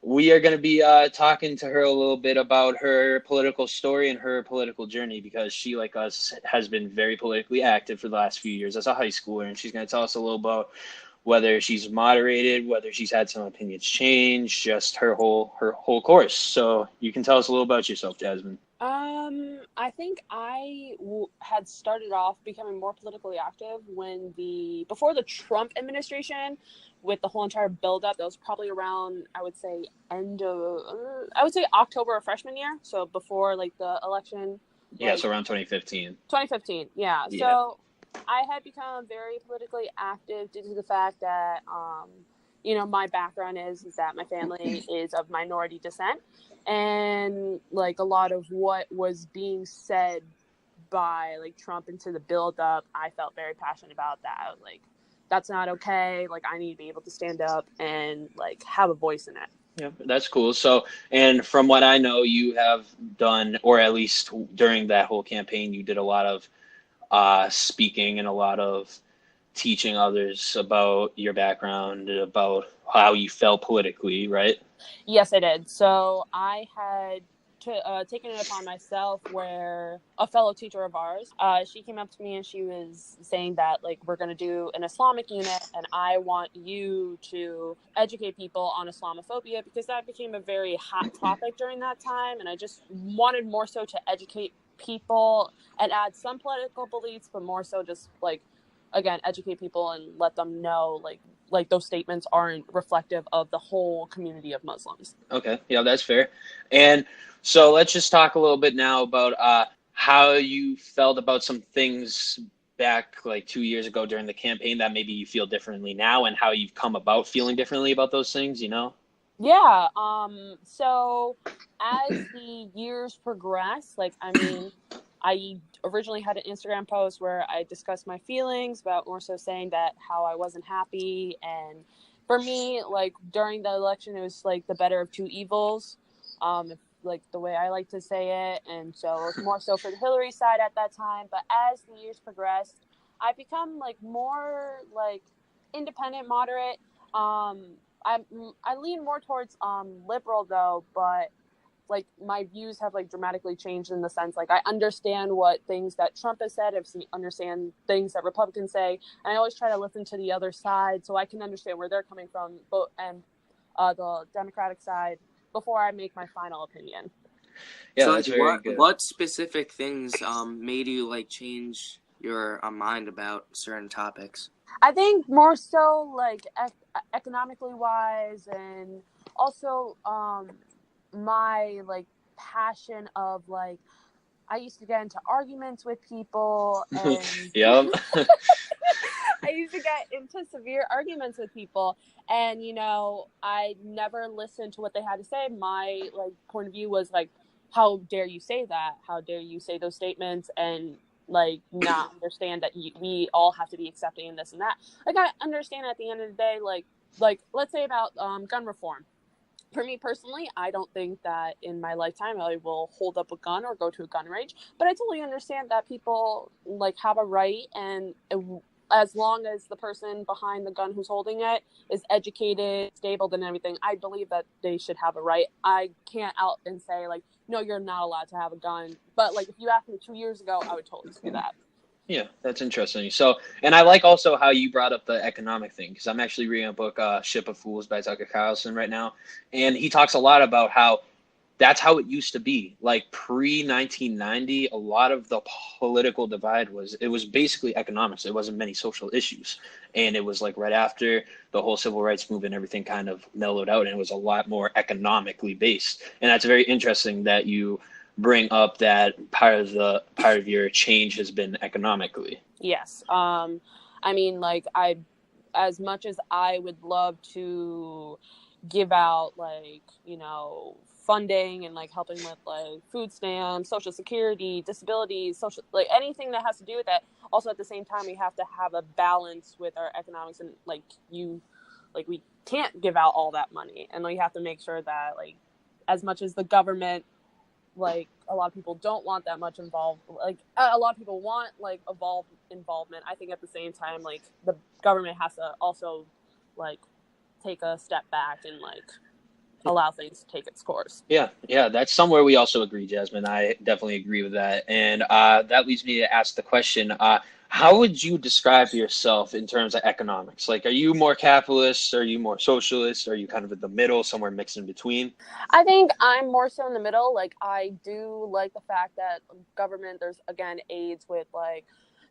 we are going to be talking to her a little bit about her political story and her political journey, because she, like us, has been very politically active for the last few years as a high schooler, and she's going to tell us a little about whether she's moderated, whether she's had some opinions change, just her whole course. So you can tell us a little about yourself, Jasmine. I think I had started off becoming more politically active before the Trump administration, with the whole entire buildup. That was probably around, I would say October of freshman year. So before like the election. Yeah, so around 2015. 2015, yeah. So I had become very politically active due to the fact that, my background is that my family is of minority descent. And like a lot of what was being said by like Trump into the buildup, I felt very passionate about that. I was like, that's not okay. Like I need to be able to stand up and like have a voice in it. Yeah, that's cool. So, and from what I know, you have done, or at least during that whole campaign, you did a lot of speaking and a lot of teaching others about your background, about how you felt politically, right? Yes, I did. So I had taken it upon myself where a fellow teacher of ours, she came up to me and she was saying that like we're going to do an Islamic unit and I want you to educate people on Islamophobia, because that became a very hot topic during that time, and I just wanted more so to educate people and add some political beliefs, but more so just like, again, educate people and let them know like those statements aren't reflective of the whole community of Muslims. Okay, yeah, that's fair. And so let's just talk a little bit now about how you felt about some things back like 2 years ago during the campaign that maybe you feel differently now, and how you've come about feeling differently about those things, Yeah. So as the years progress, like, I mean, I originally had an Instagram post where I discussed my feelings about more so saying that how I wasn't happy. And for me, like during the election, it was like the better of two evils, like the way I like to say it. And so it was more so for the Hillary side at that time. But as the years progressed, I've become like more like independent, moderate. I lean more towards liberal though, but like my views have like dramatically changed in the sense like I understand what things that Trump has said, I understand things that Republicans say, and I always try to listen to the other side so I can understand where they're coming from, and the Democratic side, before I make my final opinion. Yeah, so that's very good. What specific things made you like change your mind about certain topics? I think more so like economically wise, and also my like passion of like I used to get into arguments with people and Yep. I used to get into severe arguments with people, and I never listened to what they had to say. My like point of view was like, how dare you say that? How dare you say those statements and like not understand that we all have to be accepting in this and that. Like I understand at the end of the day, like let's say about gun reform. For me personally, I don't think that in my lifetime I will hold up a gun or go to a gun range, but I totally understand that people like have a right, and as long as the person behind the gun who's holding it is educated, stable, and everything, I believe that they should have a right. I can't out and say like, no, you're not allowed to have a gun. But like if you asked me 2 years ago, I would totally say that. Yeah, that's interesting. So, and I like also how you brought up the economic thing, because I'm actually reading a book, Ship of Fools by Tucker Carlson right now. And he talks a lot about how that's how it used to be. Like pre-1990, a lot of the political divide was basically economics. It wasn't many social issues. And it was like right after the whole civil rights movement, everything kind of mellowed out and it was a lot more economically based. And that's very interesting that you bring up that part of your change has been economically. Yes. I mean, like, as much as I would love to give out, like, you know, funding and like helping with like food stamps, social security, disabilities, social, like anything that has to do with that. Also, at the same time, we have to have a balance with our economics, and like we can't give out all that money, and we have to make sure that, like, as much as the government, like, a lot of people don't want that much involved, like a lot of people want like involvement. I think at the same time, like, the government has to also like take a step back and like allow things to take its course. Yeah, that's somewhere we also agree, Jasmine. I definitely agree with that. And that leads me to ask the question, how would you describe yourself in terms of economics? Like, are you more capitalist? Are you more socialist? Are you kind of in the middle, somewhere mixed in between? I think I'm more so in the middle. Like, I do like the fact that government, there's, again, aids with like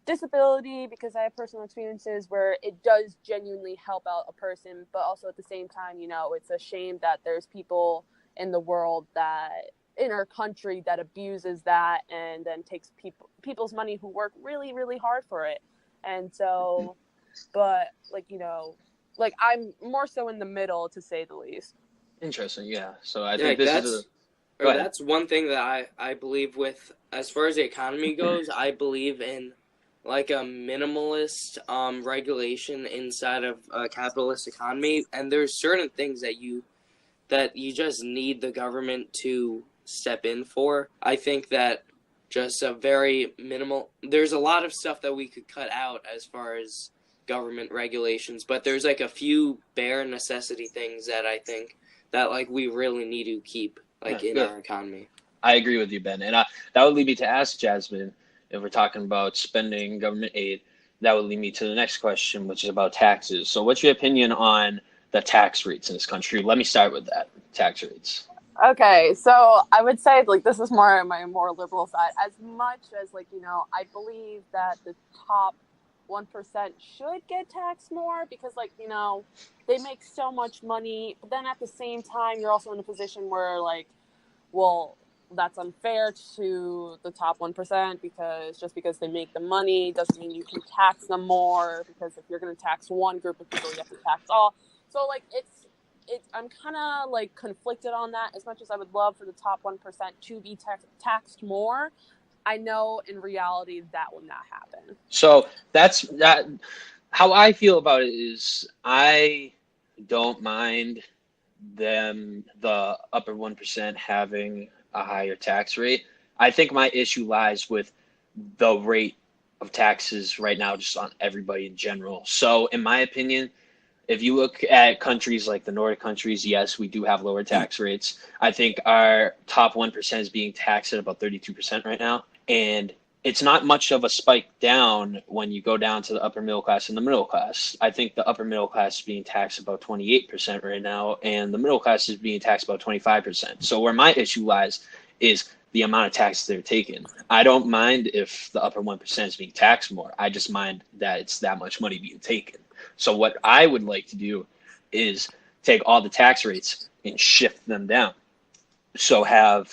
disability, because I have personal experiences where it does genuinely help out a person, but also at the same time, you know, it's a shame that there's people in the world, that in our country, that abuses that and then takes people's money who work really, really hard for it. And so, but like, you know, like, I'm more so in the middle, to say the least. Interesting. Yeah. So I think that's one thing that I believe with, as far as the economy goes, I believe in like a minimalist regulation inside of a capitalist economy, and there's certain things that you just need the government to step in for. I think that just a very minimal, there's a lot of stuff that we could cut out as far as government regulations, but there's like a few bare necessity things that I think that like we really need to keep like in our economy. I agree with you, Ben. And that would lead me to ask Jasmine, if we're talking about spending government aid, that would lead me to the next question, which is about taxes. So what's your opinion on the tax rates in this country? Let me start with that, tax rates. Okay, so I would say, like, this is more my more liberal side. As much as, like, you know, I believe that the top 1% should get taxed more because, like, you know, they make so much money. But then at the same time, you're also in a position where, like, well, that's unfair to the top 1%, because just because they make the money doesn't mean you can tax them more, because if you're going to tax one group of people, you have to tax all. So, like, I'm kind of like conflicted on that. As much as I would love for the top 1% to be taxed more, I know in reality that will not happen. So that's how I feel about it is I don't mind the upper 1% having a higher tax rate. I think my issue lies with the rate of taxes right now, just on everybody in general. So in my opinion, if you look at countries like the Nordic countries, yes, we do have lower tax rates. I think our top 1% is being taxed at about 32% right now. And it's not much of a spike down when you go down to the upper middle class and the middle class. I think the upper middle class is being taxed about 28% right now, and the middle class is being taxed about 25%. So where my issue lies is the amount of taxes they're taking. I don't mind if the upper 1% is being taxed more. I just mind that it's that much money being taken. So what I would like to do is take all the tax rates and shift them down. So have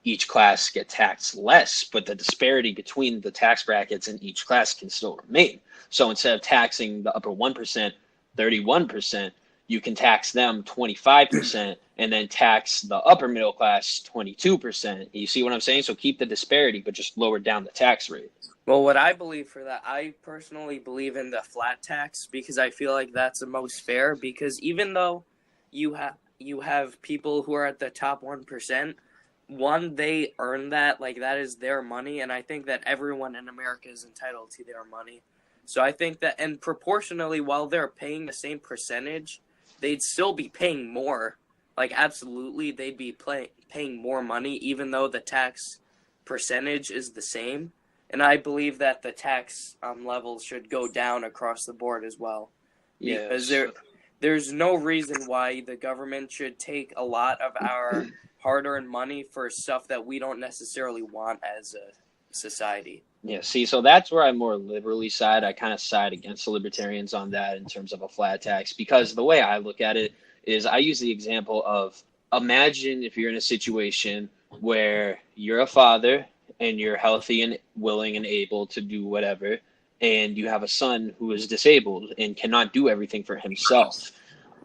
each class get taxed less, but the disparity between the tax brackets in each class can still remain. So instead of taxing the upper 1%, 31%, you can tax them 25% and then tax the upper middle class 22%. You see what I'm saying? So keep the disparity, but just lower down the tax rate. Well, what I believe for that, I personally believe in the flat tax, because I feel like that's the most fair, because even though you have people who are at the top 1%, one, they earn that, like that is their money, and I think that everyone in America is entitled to their money. So I think that, and proportionally, while they're paying the same percentage, they'd still be paying more. Like, absolutely, they'd be paying more money, even though the tax percentage is the same. And I believe that the tax levels should go down across the board as well. Because there's no reason why the government should take a lot of our hard-earned money for stuff that we don't necessarily want as a society. Yeah, see, so that's where I more liberally side. I kind of side against the libertarians on that in terms of a flat tax, because the way I look at it is I use the example of, imagine if you're in a situation where you're a father and you're healthy and willing and able to do whatever, and you have a son who is disabled and cannot do everything for himself.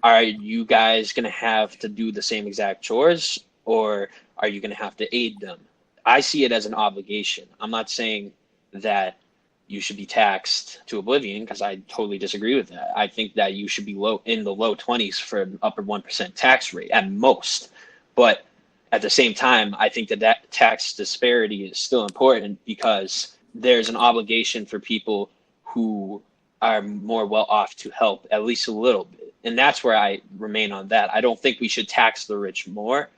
Are you guys going to have to do the same exact chores, or are you going to have to aid them? I see it as an obligation. I'm not saying that you should be taxed to oblivion, because I totally disagree with that. I think that you should be in the low 20s for an upper 1% tax rate at most. But at the same time, I think that tax disparity is still important, because there's an obligation for people who are more well off to help at least a little bit. And that's where I remain on that. I don't think we should tax the rich more,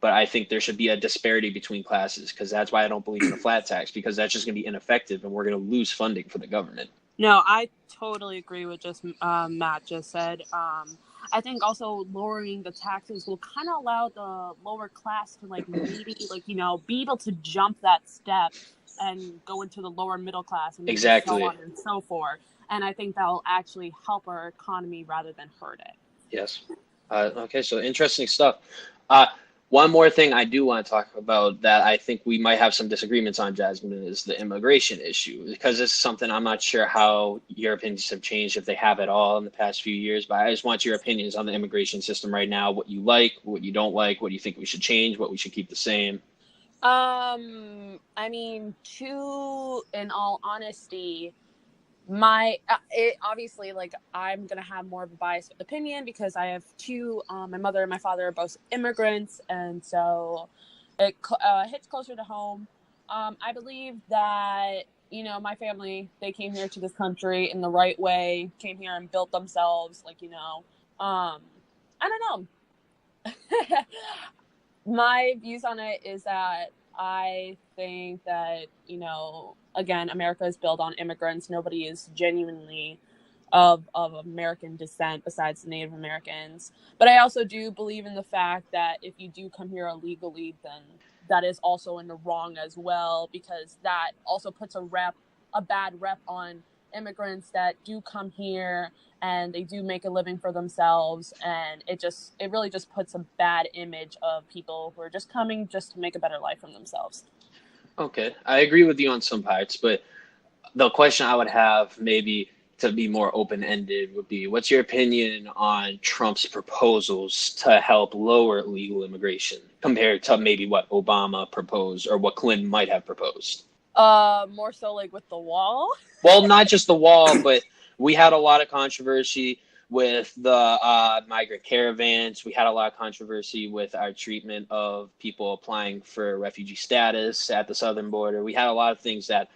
but I think there should be a disparity between classes, because that's why I don't believe in a flat tax, because that's just going to be ineffective and we're going to lose funding for the government. No, I totally agree with just Matt just said. I think also lowering the taxes will kind of allow the lower class to maybe be able to jump that step and go into the lower middle class and exactly. so on and so forth. And I think that will actually help our economy rather than hurt it. Yes. Okay, so interesting stuff. One more thing I do want to talk about that I think we might have some disagreements on, Jasmine, is the immigration issue, because this is something I'm not sure how your opinions have changed, if they have at all in the past few years, but I just want your opinions on the immigration system right now, what you like, what you don't like, what you think we should change, what we should keep the same. In all honesty, obviously, I'm gonna have more of a biased opinion because I have two. My mother and my father are both immigrants, and so it hits closer to home. I believe that my family, they came here to this country in the right way, came here and built themselves. I don't know. My views on it is that I think that, again, America is built on immigrants. Nobody is genuinely of American descent besides the Native Americans. But I also do believe in the fact that if you do come here illegally, then that is also in the wrong as well, because that also puts a bad rep on immigrants that do come here and they do make a living for themselves, and it really just puts a bad image of people who are just coming just to make a better life for themselves. Okay, I agree with you on some parts, but the question I would have, maybe to be more open-ended, would be, what's your opinion on Trump's proposals to help lower illegal immigration compared to maybe what Obama proposed or what Clinton might have proposed? More so with the wall? Well, not just the wall, but we had a lot of controversy with the migrant caravans. We had a lot of controversy with our treatment of people applying for refugee status at the southern border. We had a lot of things that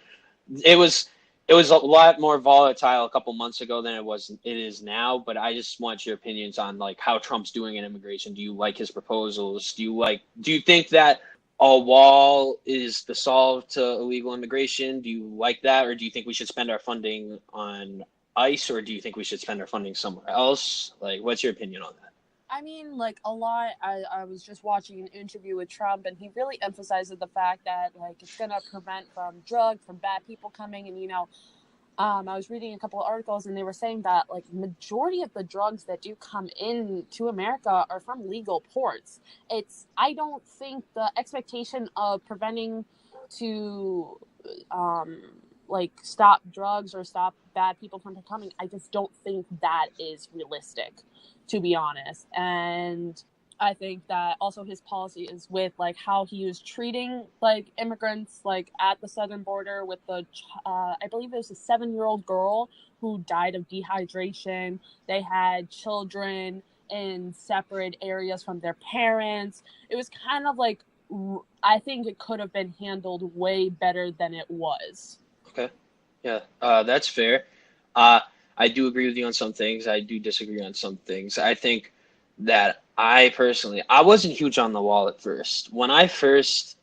it was a lot more volatile a couple months ago than it is now. But I just want your opinions on how Trump's doing in immigration. Do you like his proposals? Do you think that a wall is the solve to illegal immigration? Do you like that? Or do you think we should spend our funding on ICE, or do you think we should spend our funding somewhere else? What's your opinion on that? A lot. I was just watching an interview with Trump, and he really emphasized the fact that it's going to prevent from bad people coming. And I was reading a couple of articles, and they were saying that majority of the drugs that do come in to America are from legal ports. I don't think the expectation of preventing to stop drugs or stop bad people from coming, I just don't think that is realistic, to be honest. And I think that also his policy is with how he was treating immigrants at the southern border with the I believe it was a 7-year-old girl who died of dehydration. They had children in separate areas from their parents. It was kind of I think it could have been handled way better than it was. Okay. Yeah, that's fair. I do agree with you on some things. I do disagree on some things. I think that I wasn't huge on the wall at first. When I first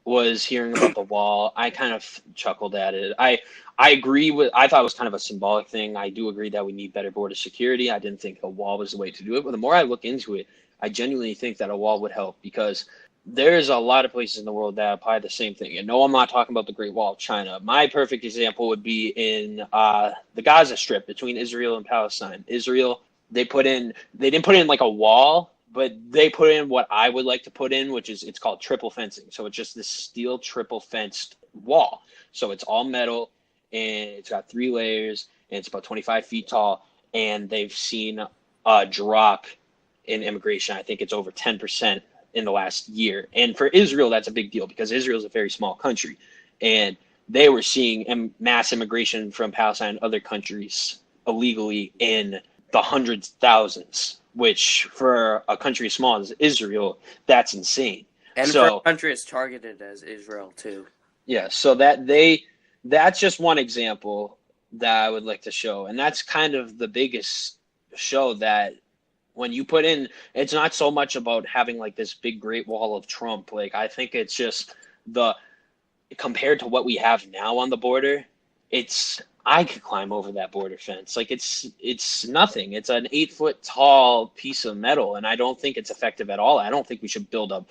was hearing about the wall, I kind of chuckled at it. I thought it was kind of a symbolic thing. I do agree that we need better border security. I didn't think a wall was the way to do it. But the more I look into it, I genuinely think that a wall would help, because there's a lot of places in the world that apply the same thing. And no, I'm not talking about the Great Wall of China. My perfect example would be in the Gaza Strip between Israel and Palestine. Israel, they didn't put in like a wall, but they put in what I would like to put in, which is, it's called triple fencing. So it's just this steel triple fenced wall. So it's all metal, and it's got 3 layers, and it's about 25 feet tall. And they've seen a drop in immigration. I think it's over 10% in the last year. And for Israel, that's a big deal because Israel is a very small country. And they were seeing mass immigration from Palestine and other countries illegally in the hundreds of thousands, which for a country as small as Israel, that's insane. And so, for a country as targeted as Israel, too. Yeah, so that's just one example that I would like to show. And that's kind of the biggest show that when you put in, it's not so much about having like this big Great Wall of Trump. Like, I think it's just compared to what we have now on the border, I could climb over that border fence. Like, it's nothing. It's an 8-foot tall piece of metal, and I don't think it's effective at all. I don't think we should build a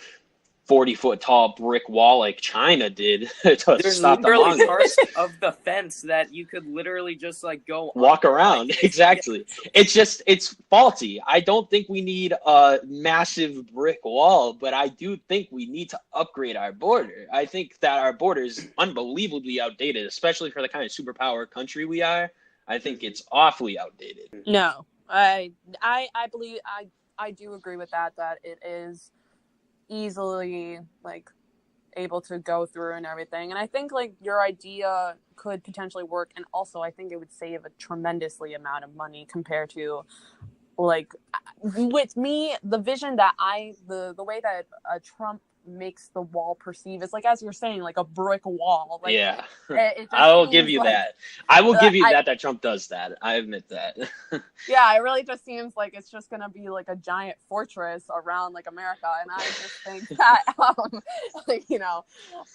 40-foot tall brick wall like China did to There's stop the literally Mongols. parts of the fence that you could literally just like go Walk around. Like, exactly. It's faulty. I don't think we need a massive brick wall, but I do think we need to upgrade our border. I think that our border is unbelievably outdated, especially for the kind of superpower country we are. I think it's awfully outdated. No, I believe I do agree with that it is easily like able to go through and everything. And I think like your idea could potentially work, and also I think it would save a tremendously amount of money compared to like with me, the vision that the way that Trump makes the wall perceive is like, as you're saying, like a brick wall. Like, yeah, it I will give you that. I will give you that Trump does that. I admit that. Yeah, it really just seems like it's just gonna be like a giant fortress around like America, and I just think that like, you know,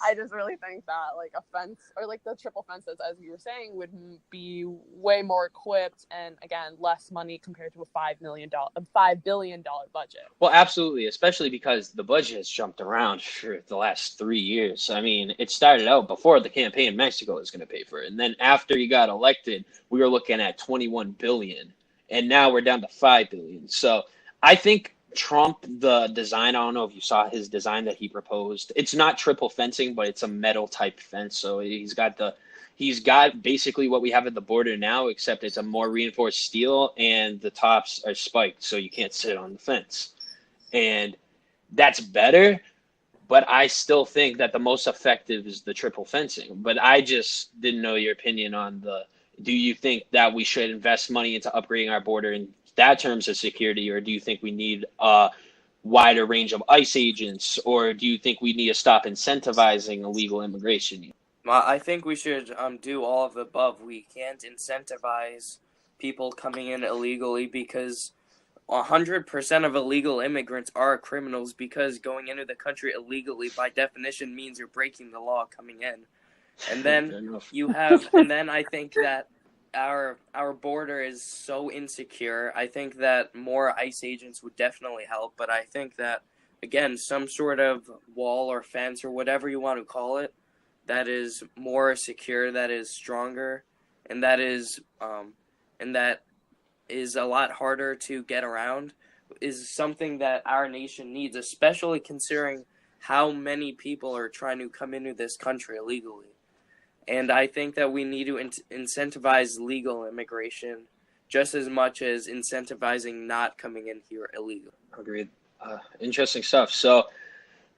I just really think that like a fence or like the triple fences, as you were saying, would be way more equipped, and again, less money compared to a $5 billion budget. Well, absolutely, especially because the budget has jumped around for the last 3 years. I mean, it started out before the campaign, Mexico was going to pay for it, and then after he got elected, we were looking at $21 billion, and now we're down to $5 billion. So I think Trump, the design, I don't know if you saw his design that he proposed. It's not triple fencing, but it's a metal type fence. So he's got basically what we have at the border now, except it's a more reinforced steel, and the tops are spiked, so you can't sit on the fence. And that's better, but I still think that the most effective is the triple fencing. But I just didn't know your opinion on do you think that we should invest money into upgrading our border in that terms of security, or do you think we need a wider range of ICE agents, or do you think we need to stop incentivizing illegal immigration? I think we should do all of the above. We can't incentivize people coming in illegally because 100% of illegal immigrants are criminals, because going into the country illegally by definition means you're breaking the law coming in. And then I think that our border is so insecure. I think that more ICE agents would definitely help, but I think that, again, some sort of wall or fence or whatever you want to call it, that is more secure, that is stronger, and that is a lot harder to get around, is something that our nation needs, especially considering how many people are trying to come into this country illegally. And I think that we need to incentivize legal immigration just as much as incentivizing not coming in here illegally. Agreed. Interesting stuff. So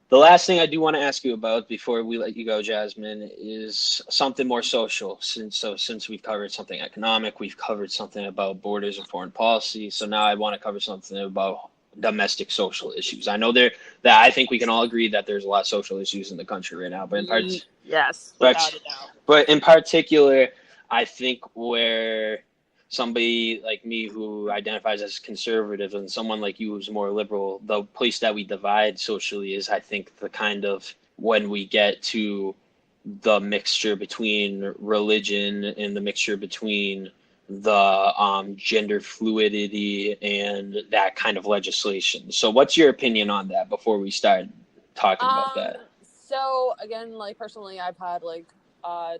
the last thing I do want to ask you about before we let you go, Jasmine, is something more social. Since we've covered something economic, we've covered something about borders and foreign policy. So now I want to cover something about domestic social issues. I know that I think we can all agree that there's a lot of social issues in the country right now, but yes, without a doubt. But in particular, I think where somebody like me who identifies as conservative and someone like you who's more liberal, the place that we divide socially is, I think, the kind of when we get to the mixture between religion and the mixture between the gender fluidity and that kind of legislation. So what's your opinion on that before we start talking about that? So again, like personally, I've had like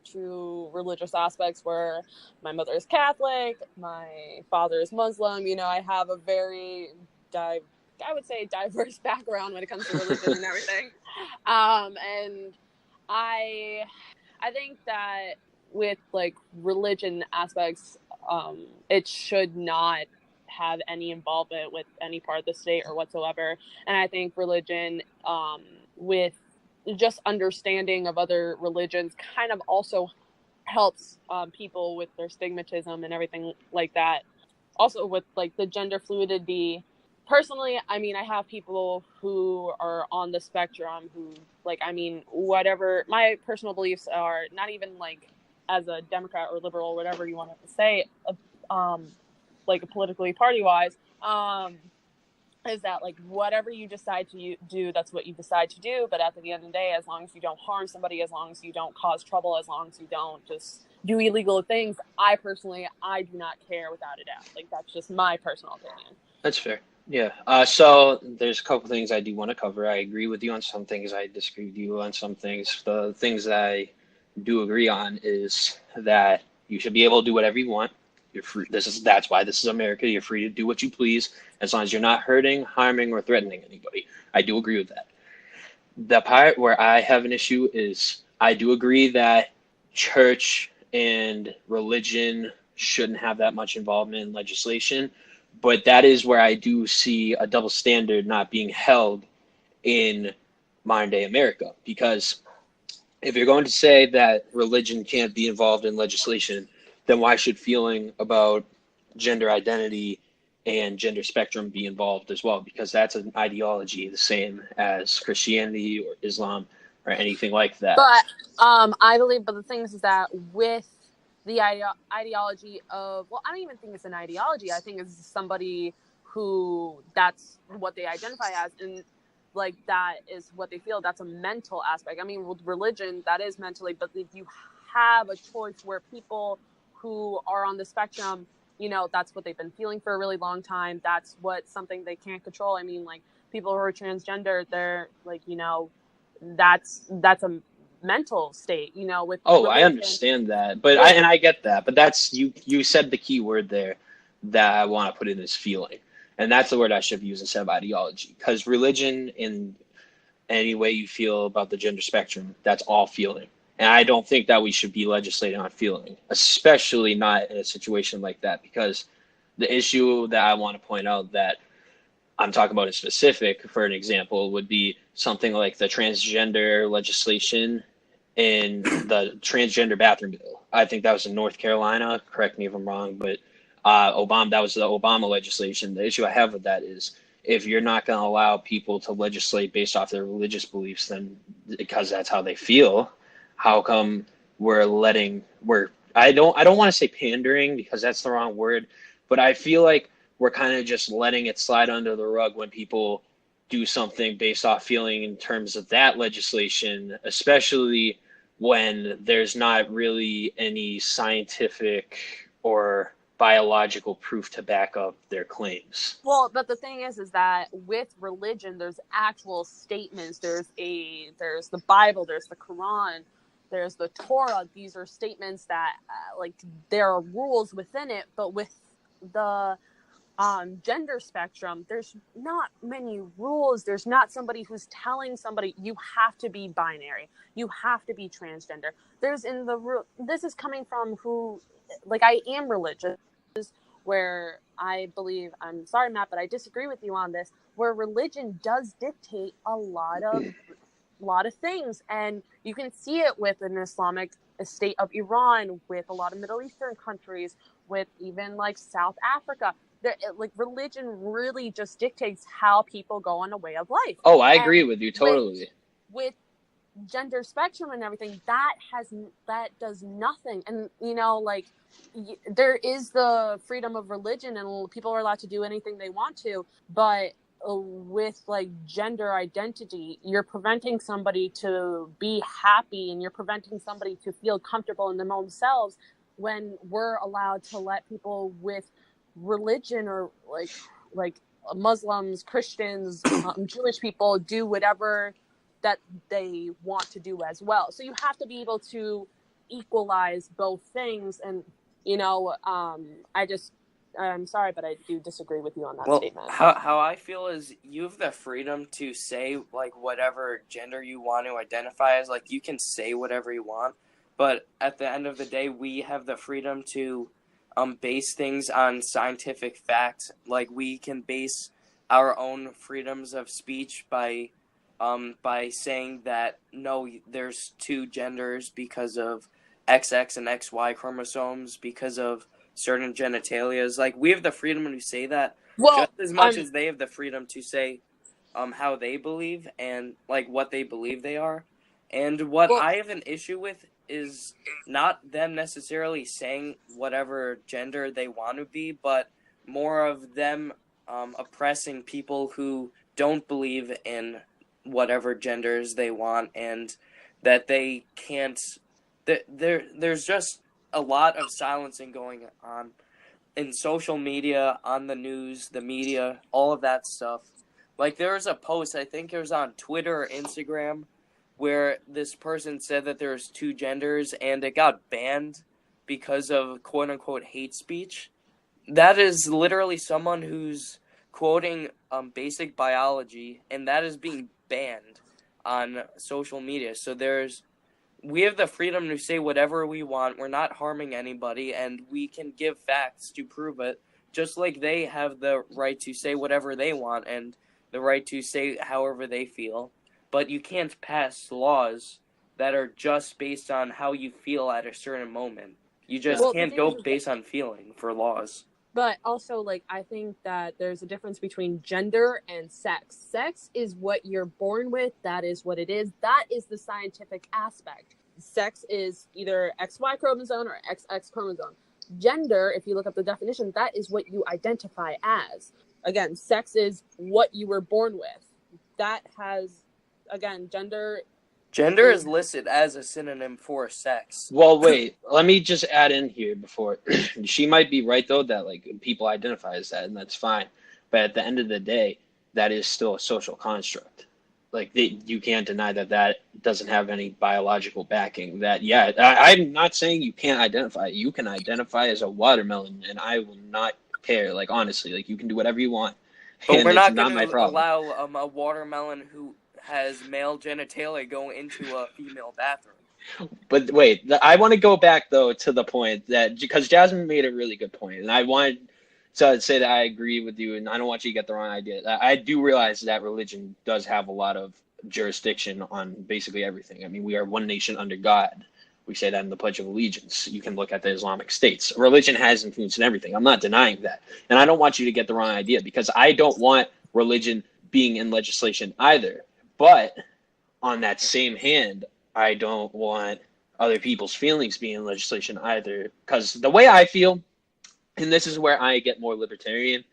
two religious aspects where my mother is Catholic, my father is Muslim. You know, I have a very I would say diverse background when it comes to religion and everything. And I think that with like religion aspects, it should not have any involvement with any part of the state or whatsoever. And I think religion, with just understanding of other religions, kind of also helps people with their stigmatism and everything like that. Also with like the gender fluidity. Personally, I mean, I have people who are on the spectrum who, like, I mean, whatever my personal beliefs are, not even like as a Democrat or liberal, whatever you want to say, like politically party wise, is that like whatever you decide to do, that's what you decide to do. But at the end of the day, as long as you don't harm somebody, as long as you don't cause trouble, as long as you don't just do illegal things, I do not care without a doubt. Like, that's just my personal opinion. That's fair. Yeah. So there's a couple things I do want to cover. I agree with you on some things. I disagree with you on some things. The things that I do agree on is that you should be able to do whatever you want. You're free. That's why this is America. You're free to do what you please, as long as you're not hurting, harming, or threatening anybody. I do agree with that. The part where I have an issue is I do agree that church and religion shouldn't have that much involvement in legislation. But that is where I do see a double standard not being held in modern day America. Because if you're going to say that religion can't be involved in legislation, then why should feeling about gender identity and gender spectrum be involved as well? Because that's an ideology the same as Christianity or Islam or anything like that. But I believe, but the thing is that with the ideology of, well, I don't even think it's an ideology. I think it's somebody who that's what they identify as, and like that is what they feel. That's a mental aspect. I mean, with religion, that is mentally, but if you have a choice where people who are on the spectrum, you know, that's what they've been feeling for a really long time. That's something they can't control. I mean, like people who are transgender, they're like, you know, that's a mental state, you know, with religion. I understand that, but I get that, but that's you said the key word there that I want to put in is feeling, and that's the word I should use instead of ideology, because religion, in any way you feel about the gender spectrum, that's all feeling, and I don't think that we should be legislating on feeling, especially not in a situation like that, because the issue that I want to point out that I'm talking about in specific, for an example, would be something like the transgender legislation in the transgender bathroom bill. I think that was in North Carolina. Correct me if I'm wrong, but that was the Obama legislation. The issue I have with that is if you're not going to allow people to legislate based off their religious beliefs, then because that's how they feel, how come I don't want to say pandering because that's the wrong word, but I feel like we're kind of just letting it slide under the rug when people do something based off feeling in terms of that legislation, especially when there's not really any scientific or biological proof to back up their claims. Well, but the thing is that with religion, there's actual statements. There's the Bible, there's the Quran, there's the Torah. These are statements that like there are rules within it, but with the gender spectrum, there's not many rules. There's not somebody who's telling somebody you have to be binary, you have to be transgender. This is coming from who, like, I am religious, where I believe, I'm sorry, Matt, but I disagree with you on this, where religion does dictate a lot of things, and you can see it with an Islamic state of Iran, with a lot of Middle Eastern countries, with even like South Africa. Like religion really just dictates how people go on a way of life. Oh, I agree with you totally. With gender spectrum and everything, that does nothing. And you know, like there is the freedom of religion, and people are allowed to do anything they want to. But with like gender identity, you're preventing somebody to be happy, and you're preventing somebody to feel comfortable in their own selves when we're allowed to let people with religion or like Muslims, Christians, Jewish people do whatever that they want to do as well. So you have to be able to equalize both things. And, I'm sorry, but I do disagree with you on that statement. How I feel is you have the freedom to say, like, whatever gender you want to identify as. Like, you can say whatever you want, but at the end of the day, we have the freedom to base things on scientific facts. Like, we can base our own freedoms of speech by saying that, no, there's two genders because of XX and XY chromosomes, because of certain genitalias. Like, we have the freedom to say that just as much as they have the freedom to say how they believe and, like, what they believe they are. And what I have an issue with is not them necessarily saying whatever gender they want to be, but more of them oppressing people who don't believe in whatever genders they want, and that they can't. There's just a lot of silencing going on in social media, on the news, the media, all of that stuff. Like, there was a post, I think it was on Twitter or Instagram, where this person said that there's two genders and it got banned because of quote-unquote hate speech. That is literally someone who's quoting basic biology, and that is being banned on social media. So we have the freedom to say whatever we want. We're not harming anybody, and we can give facts to prove it, just like they have the right to say whatever they want and the right to say however they feel. But you can't pass laws that are just based on how you feel at a certain moment. You just can't go based on feeling for laws. But also, like, I think that there's a difference between gender and sex. Sex is what you're born with. That is what it is. That is the scientific aspect. Sex is either XY chromosome or XX chromosome. Gender, if you look up the definition, that is what you identify as. Again, sex is what you were born with. That has, again, gender... Gender is listed as a synonym for sex. Well, wait, let me just add in here before. She might be right, though, that, like, people identify as that, and that's fine. But at the end of the day, that is still a social construct. Like, you can't deny that doesn't have any biological backing. That, yeah, I'm not saying you can't identify. You can identify as a watermelon, and I will not care. Like, honestly, like, you can do whatever you want. But we're not going to allow a watermelon who has male genitalia go into a female bathroom. But wait, I want to go back, though, to the point that, because Jasmine made a really good point, and I wanted to say that I agree with you, and I don't want you to get the wrong idea. I do realize that religion does have a lot of jurisdiction on basically everything. I mean, we are one nation under God. We say that in the Pledge of Allegiance. You can look at the Islamic states. Religion has influence in everything. I'm not denying that. And I don't want you to get the wrong idea, because I don't want religion being in legislation either. But on that same hand, I don't want other people's feelings being in legislation either. Because the way I feel, and this is where I get more libertarian,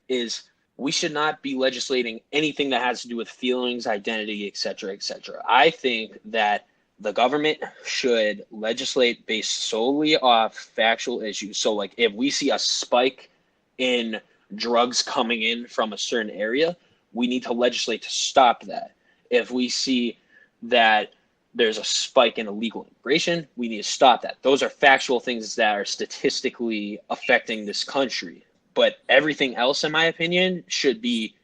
is we should not be legislating anything that has to do with feelings, identity, etc., etc. I think that the government should legislate based solely off factual issues. So, like, if we see a spike in drugs coming in from a certain area, we need to legislate to stop that. If we see that there's a spike in illegal immigration, we need to stop that. Those are factual things that are statistically affecting this country. But everything else, in my opinion, should be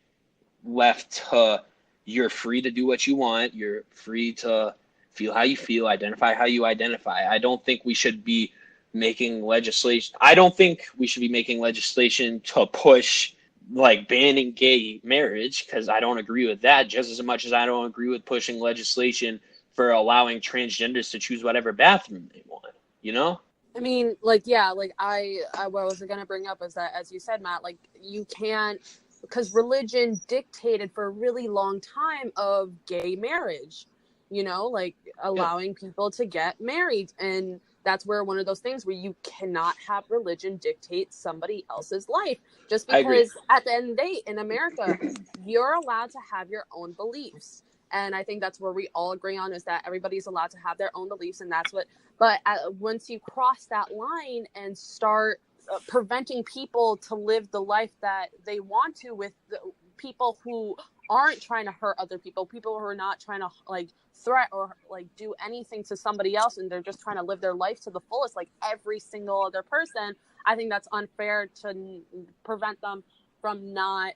left to, you're free to do what you want. You're free to feel how you feel, identify how you identify. I don't think we should be making legislation. I don't think we should be making legislation to push, like, banning gay marriage, because I don't agree with that just as much as I don't agree with pushing legislation for allowing transgenders to choose whatever bathroom they want, you know? I mean, like, yeah, like, I what I was going to bring up is that, as you said, Matt, like, you can't, because religion dictated for a really long time of gay marriage, you know, like, allowing people to get married. And that's where one of those things where you cannot have religion dictate somebody else's life. Just because at the end of the day, in America, you're allowed to have your own beliefs. And I think that's where we all agree on, is that everybody's allowed to have their own beliefs. And that's what, but once you cross that line and start preventing people to live the life that they want to with the people who aren't trying to hurt other people who are not trying to like threat or like do anything to somebody else, and they're just trying to live their life to the fullest like every single other person. I think that's unfair to prevent them from not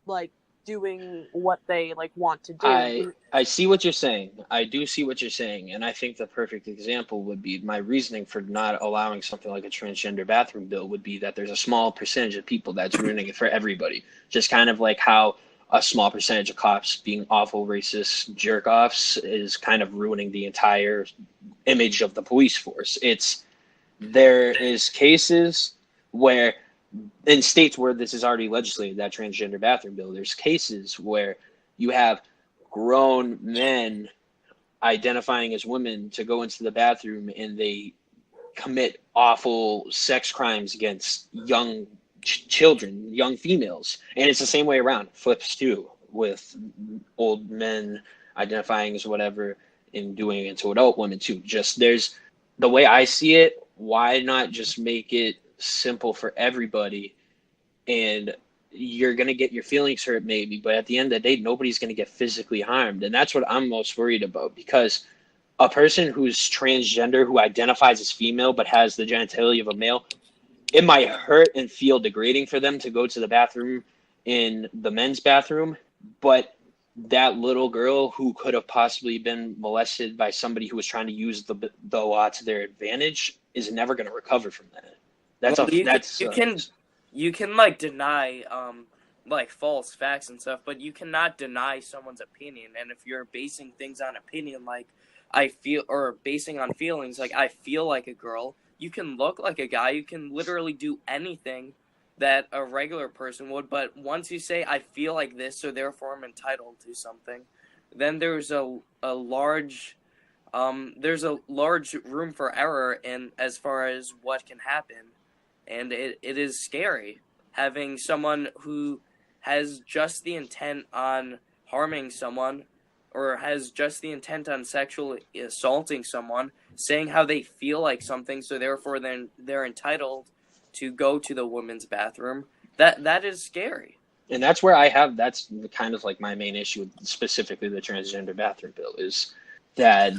like doing what they like want to do. I see what you're saying. I do see what you're saying, and I think the perfect example would be my reasoning for not allowing something like a transgender bathroom bill would be that there's a small percentage of people that's ruining it for everybody. Just kind of like how a small percentage of cops being awful racist jerk-offs is kind of ruining the entire image of the police force. There is cases where in states where this is already legislated, that transgender bathroom bill, there's cases where you have grown men identifying as women to go into the bathroom and they commit awful sex crimes against young children, young females. And it's the same way around, flips too, with old men identifying as whatever and doing it to adult women too. Just there's the way I see it, why not just make it simple for everybody? And you're going to get your feelings hurt maybe, but at the end of the day, nobody's going to get physically harmed. And that's what I'm most worried about, because a person who's transgender, who identifies as female but has the genitalia of a male, it might hurt and feel degrading for them to go to the bathroom in the men's bathroom, but that little girl who could have possibly been molested by somebody who was trying to use the law to their advantage is never going to recover from that. You can like deny like false facts and stuff, but you cannot deny someone's opinion. And if you're basing things on opinion, like I feel, or basing on feelings, like I feel like a girl, you can look like a guy, you can literally do anything that a regular person would, but once you say I feel like this, so therefore I'm entitled to something, then there's a large room for error in as far as what can happen. And it is scary having someone who has just the intent on harming someone or has just the intent on sexually assaulting someone, saying how they feel like something, so therefore then they're entitled to go to the women's bathroom. That is scary. And that's kind of like my main issue with specifically the transgender bathroom bill is that.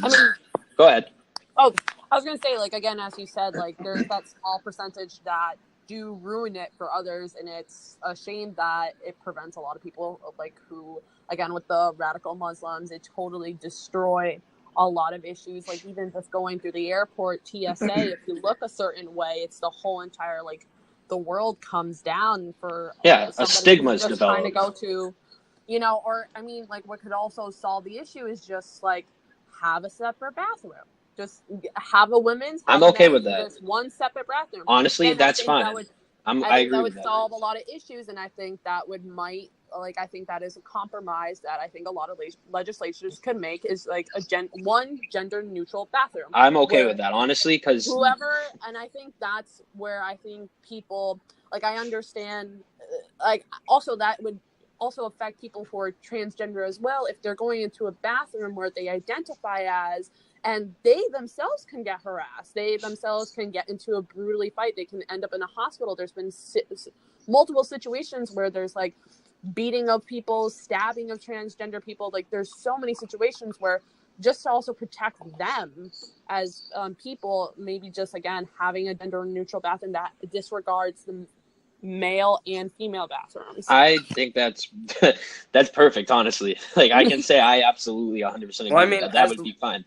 Go ahead. Oh, I was going to say, like, again, as you said, like, there's that small percentage that do ruin it for others, and it's a shame that it prevents a lot of people, like, who, again, with the radical Muslims, it totally destroy a lot of issues. Like, even just going through the airport, TSA, if you look a certain way, it's the whole entire, like, the world comes down for a stigma is developed. Trying to go to, or, I mean, like, what could also solve the issue is just, like, have a separate bathroom. Just have a women's. I'm okay with that. Just one separate bathroom. Honestly, that's fine. I agree that would solve a lot of issues, and I think that I think that is a compromise that I think a lot of legislatures could make is like one gender neutral bathroom. I'm okay with that, honestly, because and I think that's where I think people like I understand like also that would also affect people who are transgender as well if they're going into a bathroom where they identify as. And they themselves can get harassed. They themselves can get into a brutally fight. They can end up in a hospital. There's been multiple situations where there's like beating of people, stabbing of transgender people. Like there's so many situations where just to also protect them as people, maybe just again having a gender neutral bathroom that disregards the male and female bathrooms. I think that's perfect. Honestly, like I can say I absolutely 100% agree. Well, that would be fine.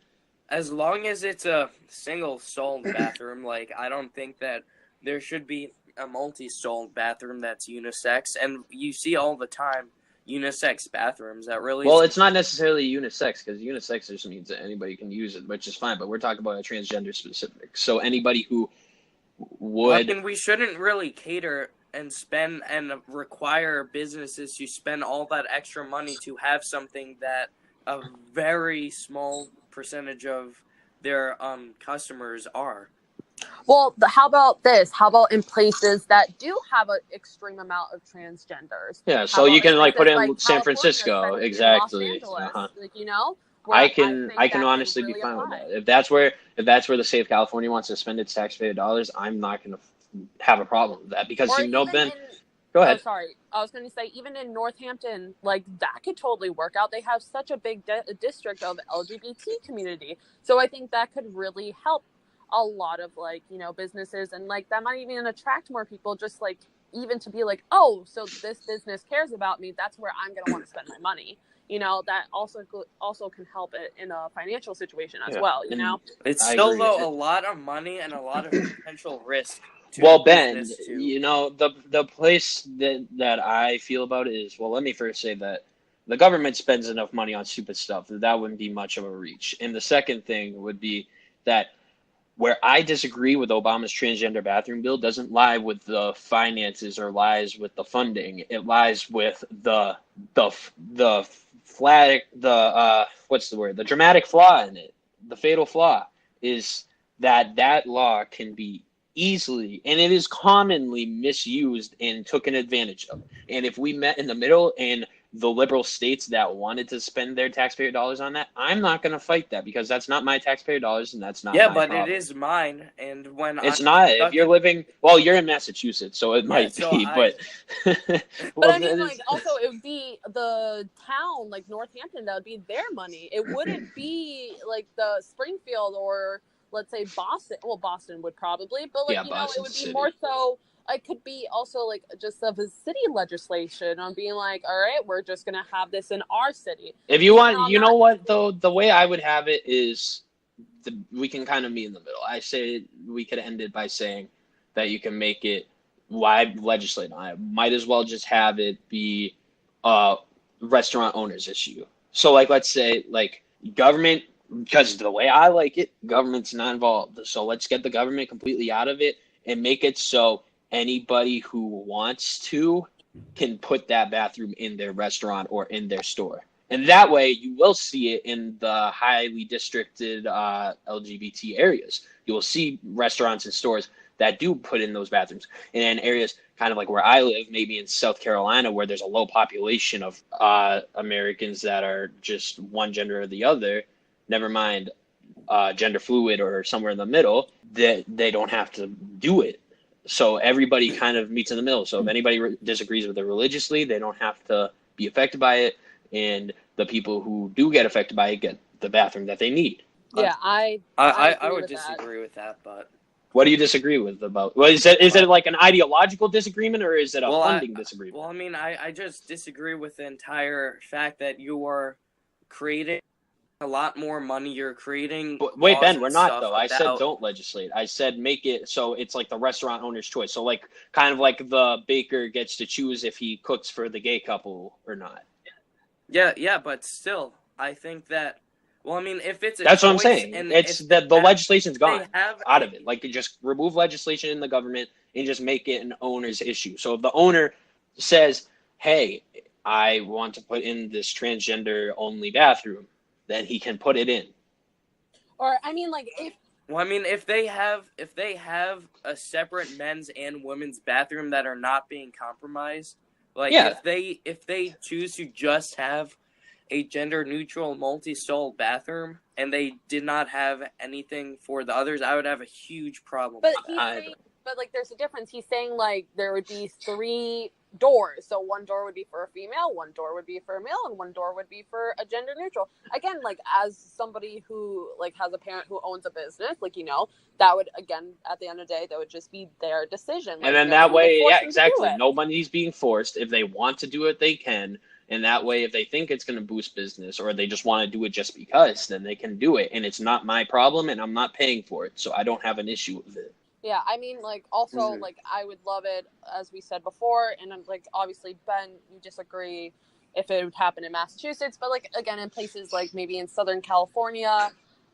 As long as it's a single-stalled bathroom, like, I don't think that there should be a multi-stalled bathroom that's unisex. And you see all the time unisex bathrooms that really... Well, it's not necessarily unisex, because unisex just means that anybody can use it, which is fine. But we're talking about a transgender specific. So anybody who would... we shouldn't really cater and spend and require businesses to spend all that extra money to have something that a very small percentage of their customers are. Well, how about this? How about in places that do have an extreme amount of transgenders? Yeah, so you can like put in like San Francisco, exactly. Like, I can honestly be fine with that. If that's where the state of California wants to spend its taxpayer dollars, I'm not going to have a problem with that because Go Oh, ahead. sorry. I was going to say, even in Northampton, like, that could totally work out. They have such a big district of LGBT community. So I think that could really help a lot of, like, you know, businesses. And, like, that might even attract more people, just, like, even to be like, oh, so this business cares about me. That's where I'm going to want to spend my money. You know, that also can help it in a financial situation as well, you know? It's I still, agree. though, a lot of money and a lot of potential risk. Well, Ben, business to- you know, the place that I feel about it is, well, let me first say that the government spends enough money on stupid stuff that wouldn't be much of a reach. And the second thing would be that where I disagree with Obama's transgender bathroom bill doesn't lie with the finances or lies with the funding. It lies with the flag, what's the word? The dramatic flaw in it. The fatal flaw is that law can be easily, and it is commonly misused and taken advantage of. And if we met in the middle and the liberal states that wanted to spend their taxpayer dollars on that, I'm not going to fight that, because that's not my taxpayer dollars and that's not my but problem. it is mine. And when it's not, if you're living, well, you're in Massachusetts, so it might so be, but but I mean, like, also it would be the town, like Northampton, that would be their money. It wouldn't be like the Springfield or, let's say, Boston. Well, Boston would probably, but, like, Yeah, you know, it would be City. more so. It could be also, like, just of a city legislation on being like, all right, we're just going to have this in our city. If you want, you know what, though, the way I would have it is we can kind of meet in the middle. I say we could end it by saying that you can make it wide legislate. I might as well just have it be a restaurant owners issue. So, like, let's say, like, government, because the way I like it, government's not involved. So let's get the government completely out of it and make it so anybody who wants to can put that bathroom in their restaurant or in their store. And that way you will see it in the highly districted LGBT areas. You will see restaurants and stores that do put in those bathrooms. And in areas kind of like where I live, maybe in South Carolina, where there's a low population of Americans that are just one gender or the other, never mind gender fluid or somewhere in the middle, that they don't have to do it. So everybody kind of meets in the middle. So if anybody disagrees with it religiously, they don't have to be affected by it. And the people who do get affected by it get the bathroom that they need. Yeah, I would disagree with that, but what do you disagree with about? Well, is it like an ideological disagreement, or is it a funding disagreement? Well, I mean, I just disagree with the entire fact that you are creating a lot more money. You're creating. Wait, Ben, we're not though. I said don't legislate. I said make it so it's like the restaurant owner's choice. So like kind of like the baker gets to choose if he cooks for the gay couple or not. Yeah, but still, I think that. Well, I mean, if it's that's what I'm saying. It's the legislation's gone out of it. Like, you just remove legislation in the government and just make it an owner's issue. So if the owner says, "Hey, I want to put in this transgender only bathroom," then he can put it in. Or I mean, like if they have a separate men's and women's bathroom that are not being compromised, like if they choose to just have a gender-neutral multi-stall bathroom and they did not have anything for the others, I would have a huge problem with that. But like, there's a difference. He's saying, like, there would be 3 doors. So one door would be for a female, one door would be for a male, and one door would be for a gender neutral. Again, like, as somebody who, like, has a parent who owns a business, like, you know, that would, again, at the end of the day, that would just be their decision. Like, and then that way, yeah, exactly. Nobody's being forced. If they want to do it, they can. And that way, if they think it's going to boost business or they just want to do it just because, then they can do it. And it's not my problem, and I'm not paying for it. So I don't have an issue with it. Yeah, I mean, like, also, like, I would love it, as we said before, and, like, obviously, Ben, you disagree if it would happen in Massachusetts, but, like, again, in places like maybe in Southern California,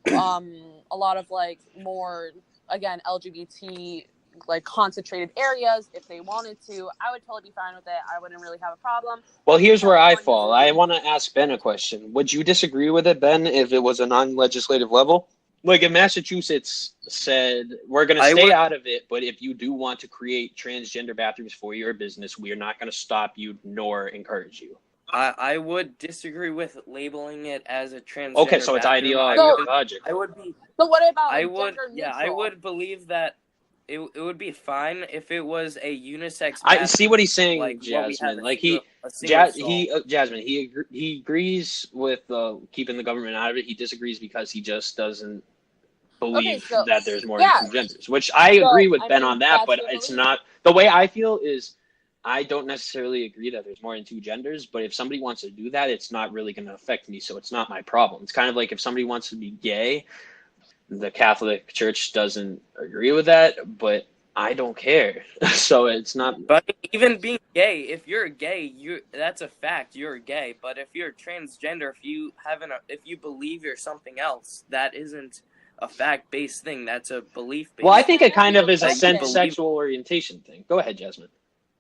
a lot of, like, more, again, LGBT, like, concentrated areas, if they wanted to, I would totally be fine with it. I wouldn't really have a problem. Well, here's where I fall. I want to ask Ben a question. Would you disagree with it, Ben, if it was a non-legislative level? Like, if Massachusetts said, we're going to stay out of it, but if you do want to create transgender bathrooms for your business, we are not going to stop you nor encourage you. I would disagree with labeling it as a transgender Okay, so it's ideological. I would be. But what about I would believe that it would be fine if it was a unisex I bathroom, see what he's saying, like what we have Jasmine. a Like single stall. Jasmine. He agrees with keeping the government out of it. He disagrees because he just doesn't believe so that there's more yeah, than two genders. Which I agree with Ben on that, but it's not the way I feel. Is I don't necessarily agree that there's more than two genders. But if somebody wants to do that, it's not really going to affect me, so it's not my problem. It's kind of like if somebody wants to be gay. The Catholic Church doesn't agree with that, but I don't care. So it's not. But even being gay, if you're gay, that's a fact. You're gay. But if you're transgender, if you believe you're something else, that isn't a fact-based thing. That's a belief-based. Well, I think it kind of is a question. sexual orientation thing. Go ahead, Jasmine.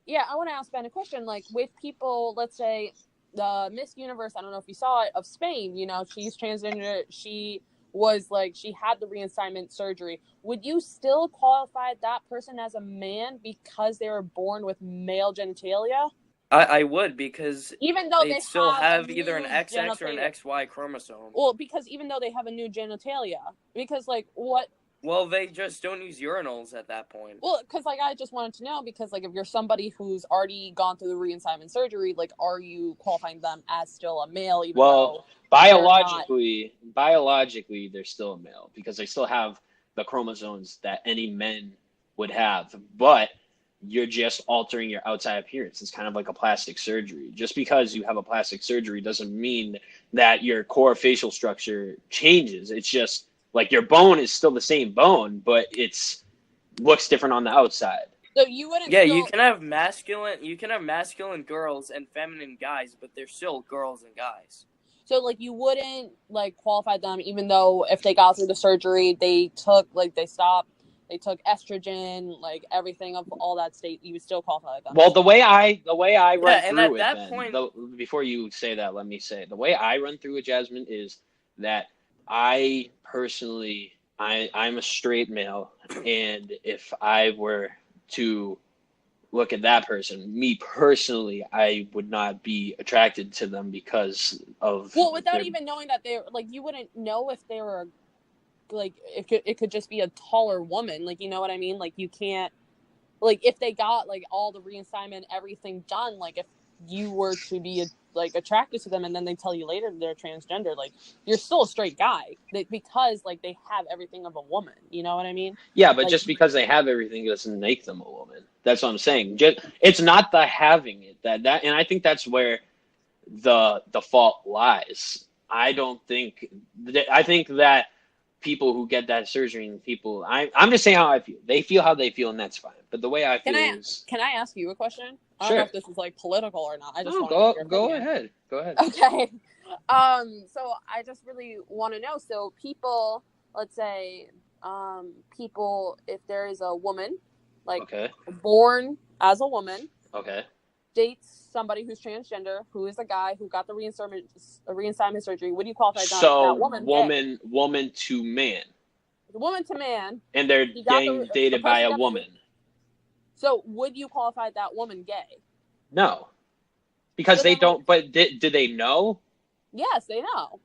Yeah, I want to ask Ben a question. Like with people, let's say the Miss Universe. I don't know if you saw it, of Spain. You know, she's transgender. She had the reassignment surgery. Would you still qualify that person as a man because they were born with male genitalia? I would, because even though they still have a either an XX genitalia. or an XY chromosome. Well, because even though they have a new genitalia, because like what? Well, they just don't use urinals at that point. Well, because like I just wanted to know, because like if you're somebody who's already gone through the reassignment surgery, like are you qualifying them as still a male? Even though biologically, they're still a male because they still have the chromosomes that any men would have, but you're just altering your outside appearance. It's kind of like a plastic surgery. Just because you have a plastic surgery doesn't mean that your core facial structure changes. It's just like your bone is still the same bone, but it's looks different on the outside. So you wouldn't. Yeah, you can have masculine girls and feminine guys, but they're still girls and guys. So like you wouldn't like qualify them, even though if they got through the surgery, they took estrogen, like everything of all that state, you would still qualify them. Well, the way I run and through at it, that Ben, point, before you say that, let me say the way I run through it, Jasmine, is that I personally, I'm a straight male, and if I were to look at that person, me personally, I would not be attracted to them because of. Well, without even knowing that they're like, you wouldn't know if they were like it could just be a taller woman, like, you know what I mean? Like you can't, like if they got like all the reassignment, everything done, like if you were to be like attracted to them and then they tell you later they're transgender, like you're still a straight guy because like they have everything of a woman, you know what I mean? Yeah, but like, just because they have everything doesn't make them a woman. That's what I'm saying. It's not the having it that and I think that's where the fault lies. I think that people who get that surgery and I'm just saying how I feel. They feel how they feel, and that's fine. But the way I feel is. Can I ask you a question? I Sure. don't know if this is like political or not. I just want go to ahead. Go ahead. Okay. So I just really want to know. So people, let's say, if there is a woman, like born as a woman, dates somebody who's transgender, who is a guy who got the reassignment surgery, would you qualify that woman? Woman to man. Woman to man. And they're getting dated by a woman. So would you qualify that woman gay? No. Because they don't, but do they know? Yes, they know.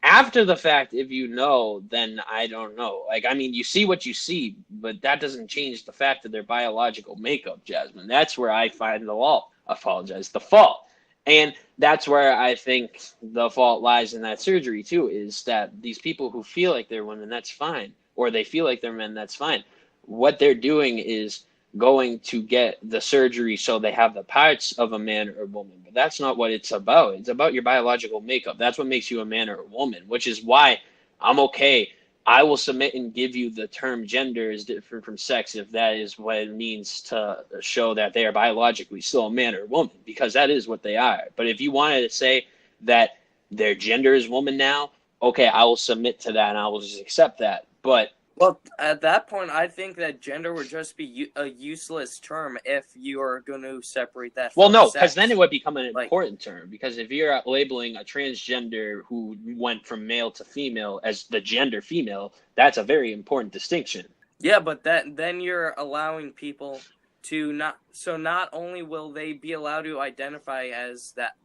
After the fact, if you know, then I don't know. Like, I mean, you see what you see, but that doesn't change the fact of their biological makeup, Jasmine. That's where I find the fault. And that's where I think the fault lies in that surgery, too, is that these people who feel like they're women, that's fine. Or they feel like they're men, that's fine. What they're doing is going to get the surgery so they have the parts of a man or a woman. But that's not what it's about. It's about your biological makeup. That's what makes you a man or a woman, which is why I'm okay. I will submit and give you the term gender is different from sex if that is what it means to show that they are biologically still a man or a woman, because that is what they are. But if you wanted to say that their gender is woman now, okay, I will submit to that and I will just accept that. But well, at that point, I think that gender would just be a useless term if you are going to separate that from no, sex. because then it would become an important term. Because if you're labeling a transgender who went from male to female as the gender female, that's a very important distinction. Yeah, but then you're allowing people to not only will they be allowed to identify as that,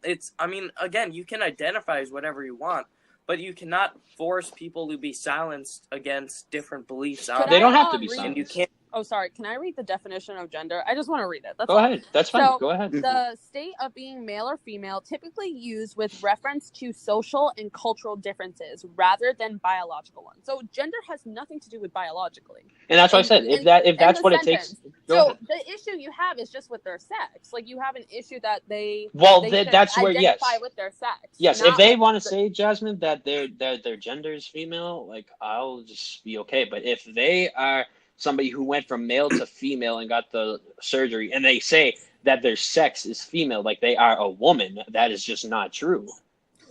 again, you can identify as whatever you want, but you cannot force people to be silenced against different beliefs. They don't have to be silenced. And you can't. Oh, sorry. Can I read the definition of gender? I just want to read it. That's Go all. ahead. That's fine. So, Go ahead. the state of being male or female, typically used with reference to social and cultural differences rather than biological ones. So gender has nothing to do with biologically. And that's what I said. If that's what it takes. So the issue you have is just with their sex. Like, you have an issue that they that's where identify with their sex. Yes, if they want to say, Jasmine, that their gender is female, like, I'll just be okay. But if they are somebody who went from male to female and got the surgery, and they say that their sex is female, like they are a woman, that is just not true.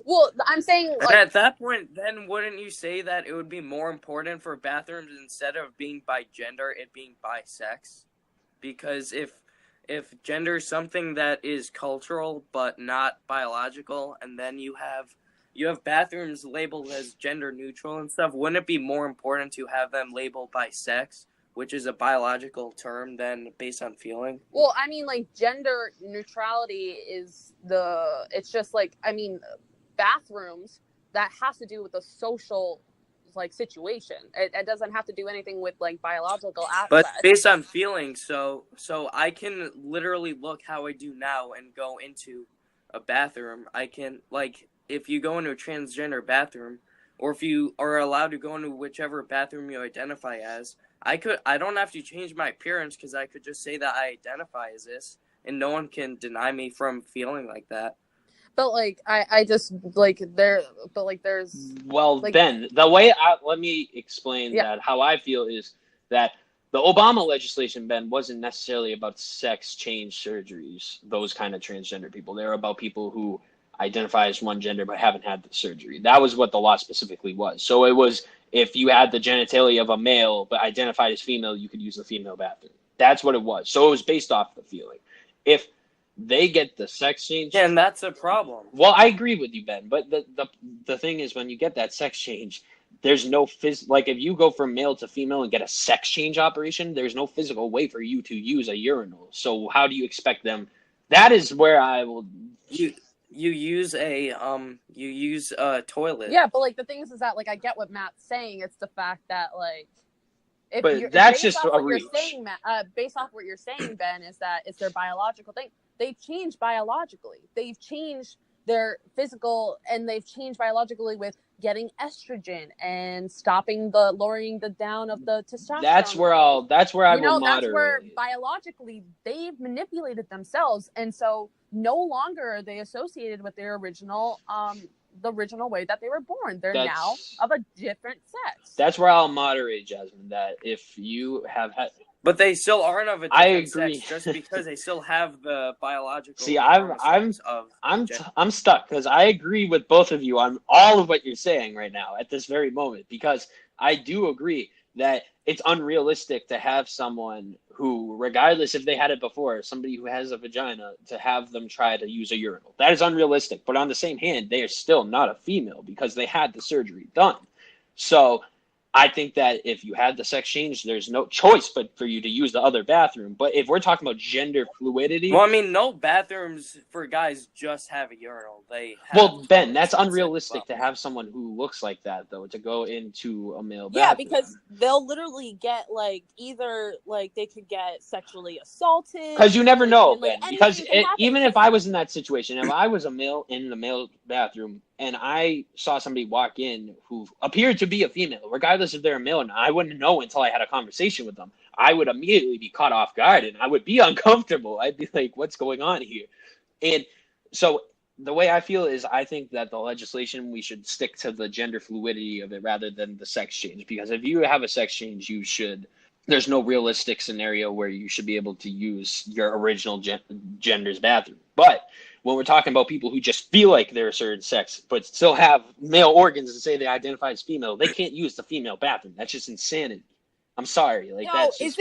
Well, I'm saying, like, at that point, then wouldn't you say that it would be more important for bathrooms, instead of being by gender, it being by sex? Because if gender is something that is cultural but not biological, and then you have bathrooms labeled as gender neutral and stuff, wouldn't it be more important to have them labeled by sex, which is a biological term, than based on feeling? Well, I mean, like, gender neutrality is it's just like, I mean, bathrooms, that has to do with the social, like, situation. It doesn't have to do anything with, like, biological aspects. But based on feelings, so I can literally look how I do now and go into a bathroom. I can, like, if you go into a transgender bathroom, or if you are allowed to go into whichever bathroom you identify as, I don't have to change my appearance, because I could just say that I identify as this, and no one can deny me from feeling like that. But, like, I just, like, there's... Well, like, Ben, let me explain that. How I feel is that the Obama legislation, Ben, wasn't necessarily about sex change surgeries, those kind of transgender people. They were about people who identify as one gender but haven't had the surgery. That was what the law specifically was. So it was, if you had the genitalia of a male but identified as female, you could use the female bathroom. That's what it was. So it was based off the feeling. If they get the sex change, and that's a problem. Well, I agree with you, Ben, but the thing is, when you get that sex change, there's no like, if you go from male to female and get a sex change operation, there's no physical way for you to use a urinal. So how do you expect them? That is where I will. You use a toilet. Yeah, but, like, the thing is that, like, I get what Matt's saying. It's the fact that, like, but that's just a reach. Based off what you're saying, Ben, is that it's their biological thing. They've changed biologically. They've changed their physical, and they've changed biologically with getting estrogen and lowering the down of the testosterone. That's where I will moderate. That's where biologically they've manipulated themselves, and so no longer are they associated with their original the original way that they were born. They're now of a different sex. That's where I'll moderate, Jasmine, that if you have had... But they still aren't of a different sex, just because they still have the biological... See, I'm stuck, because I agree with both of you on all of what you're saying right now at this very moment, because I do agree that it's unrealistic to have someone who, regardless if they had it before, somebody who has a vagina, to have them try to use a urinal. That is unrealistic. But on the same hand, they are still not a female because they had the surgery done. So I think that if you had the sex change, there's no choice but for you to use the other bathroom. But if we're talking about gender fluidity... Well, I mean, no bathrooms for guys just have a urinal. Ben, that's unrealistic to have someone who looks like that, though, to go into a male bathroom. Yeah, because they'll literally get, like, either, like, they could get sexually assaulted. Because you never know, Ben. Because even if I was in that situation, if I was a male in the male bathroom, and I saw somebody walk in who appeared to be a female, regardless if they're a male or not, I wouldn't know until I had a conversation with them. I would immediately be caught off guard, and I would be uncomfortable. I'd be like, what's going on here? And so the way I feel is, I think that the legislation, we should stick to the gender fluidity of it rather than the sex change. Because if you have a sex change, there's no realistic scenario where you should be able to use your original gender's bathroom. But when we're talking about people who just feel like they're a certain sex, but still have male organs and say they identify as female, they can't use the female bathroom. That's just insanity. I'm sorry. Like, that's just...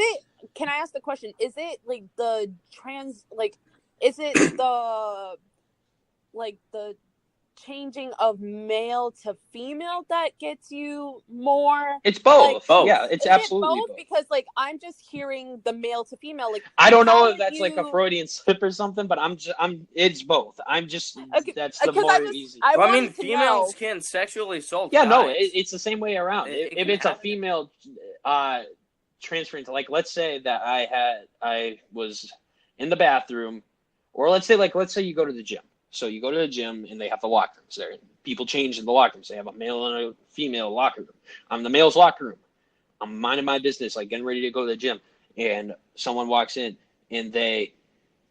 Can I ask the question? Is it, like, the trans, like, is it the, like, the changing of male to female that gets you more? It's both. Like, both. Yeah, it's absolutely both. Because, like, I'm just hearing the male to female. Like, I don't know if that's like a Freudian slip or something, but it's both. That's the more easy. I mean, females can sexually assault guys. No, it's the same way around. If it's a female transferring to, like, let's say that I was in the bathroom, or let's say you go to the gym. So you go to the gym and they have the locker rooms there. People change in the locker rooms. They have a male and a female locker room. I'm in the male's locker room. I'm minding my business, like getting ready to go to the gym, and someone walks in and they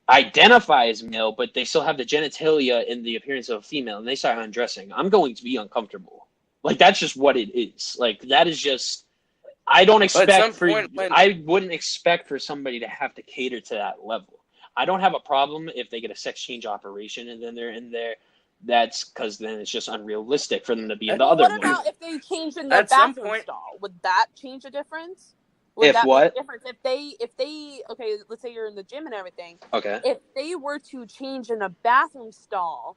identify as male, but they still have the genitalia and the appearance of a female, and they start undressing. I'm going to be uncomfortable. Like, that's just what it is. Like, that is just, I don't expect I wouldn't expect for somebody to have to cater to that level. I don't have a problem if they get a sex change operation and then they're in there. That's because then it's just unrealistic for them to be in the other one. What about if they changed in their bathroom stall? Would that change a difference? Would that what? Make a difference? If they okay, let's say you're in the gym and everything. Okay. If they were to change in a bathroom stall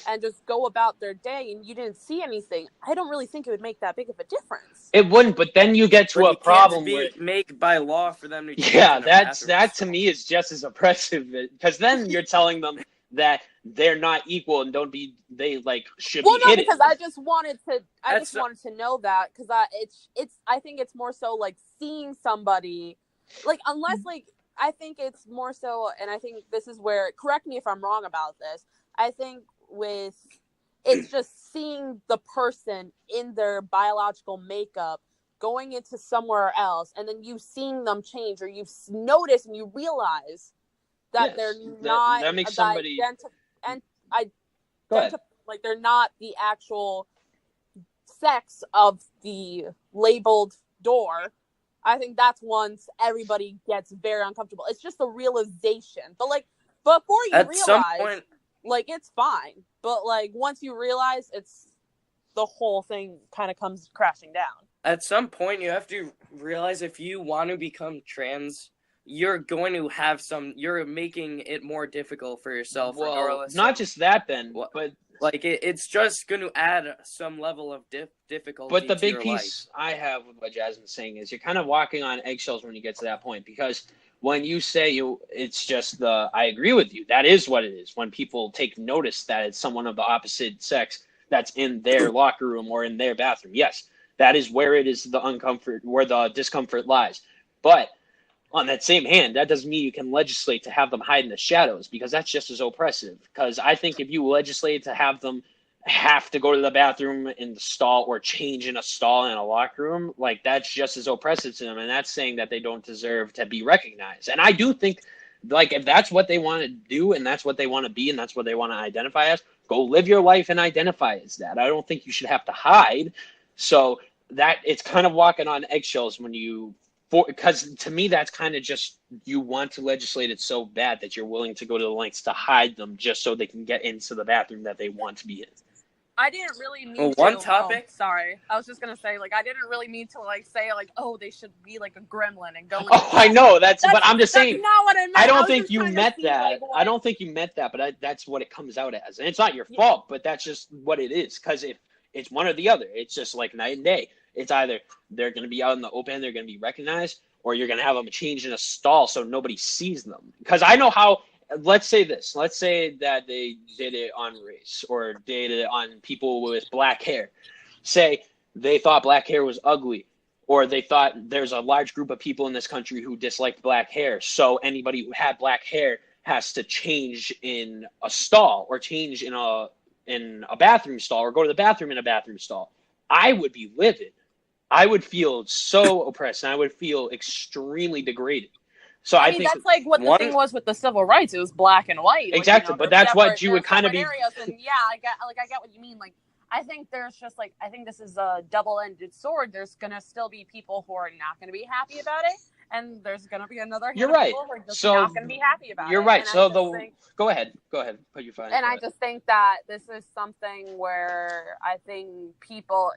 and just go about their day and you didn't see anything, I don't really think it would make that big of a difference. It wouldn't, but then you get to a problem where make by law for them to change that to me is just as oppressive, because then you're telling them that they're not equal and should be hidden. Because I just wanted to know that, because I think it's more so like seeing somebody, like, unless, like, I think it's more so, and I think this is where, correct me if I'm wrong about this, I think it's just seeing the person in their biological makeup going into somewhere else, and then you seeing them change, or you notice and you realize that they're not that makes somebody like they're not the actual sex of the labeled door. I think that's once everybody gets very uncomfortable. It's just the realization. But, like, before you realize, like, it's fine. But, like, once you realize, it's the whole thing kind of comes crashing down. At some point, you have to realize if you want to become trans, you're going to have you're making it more difficult for yourself. Well, not just that then, but like it's just going to add some level of difficulty. But the big your piece life. I have with what Jasmine's saying is you're kind of walking on eggshells when you get to that point, because when you say it's just I agree with you. That is what it is. When people take notice that it's someone of the opposite sex that's in their locker room or in their bathroom. Yes, that is where it is where the discomfort lies. But on that same hand, that doesn't mean you can legislate to have them hide in the shadows, because that's just as oppressive. Because I think if you legislate to have them have to go to the bathroom in the stall or change in a stall in a locker room, like, that's just as oppressive to them. And that's saying that they don't deserve to be recognized. And I do think, like, if that's what they want to do and that's what they want to be and that's what they want to identify as, go live your life and identify as that. I don't think you should have to hide. So that it's kind of walking on eggshells because to me, that's kind of just, you want to legislate it so bad that you're willing to go to the lengths to hide them just so they can get into the bathroom that they want to be in. I didn't really mean one topic. Oh, sorry. I was just going to say, like, I didn't really mean to, like, say, like, oh, they should be like a gremlin and go. Oh, I know. But I'm just saying. That's not what I meant. I don't think you meant that. I don't think you meant that, but that's what it comes out as. And it's not your fault, but that's just what it is. Because if it's one or the other, it's just like night and day. It's either they're going to be out in the open, they're going to be recognized, or you're going to have them change in a stall so nobody sees them. Because I know how, let's say that they did it on race or did it on people with black hair. Say they thought black hair was ugly, or they thought there's a large group of people in this country who disliked black hair. So anybody who had black hair has to change in a stall or change in a bathroom stall or go to the bathroom in a bathroom stall. I would be livid. I would feel so oppressed, and I would feel extremely degraded. So I think that's like what the thing was with the civil rights. It was black and white. Exactly, but that's what you would kind of be. And yeah, I get what you mean. Like, I think there's just like, I think this is a double-ended sword. There's gonna still be people who are not gonna be happy about it, and there's gonna be another hand of people who are just not gonna be happy about it. You're right. So go ahead, put your phone. And I just think that this is something where I think people,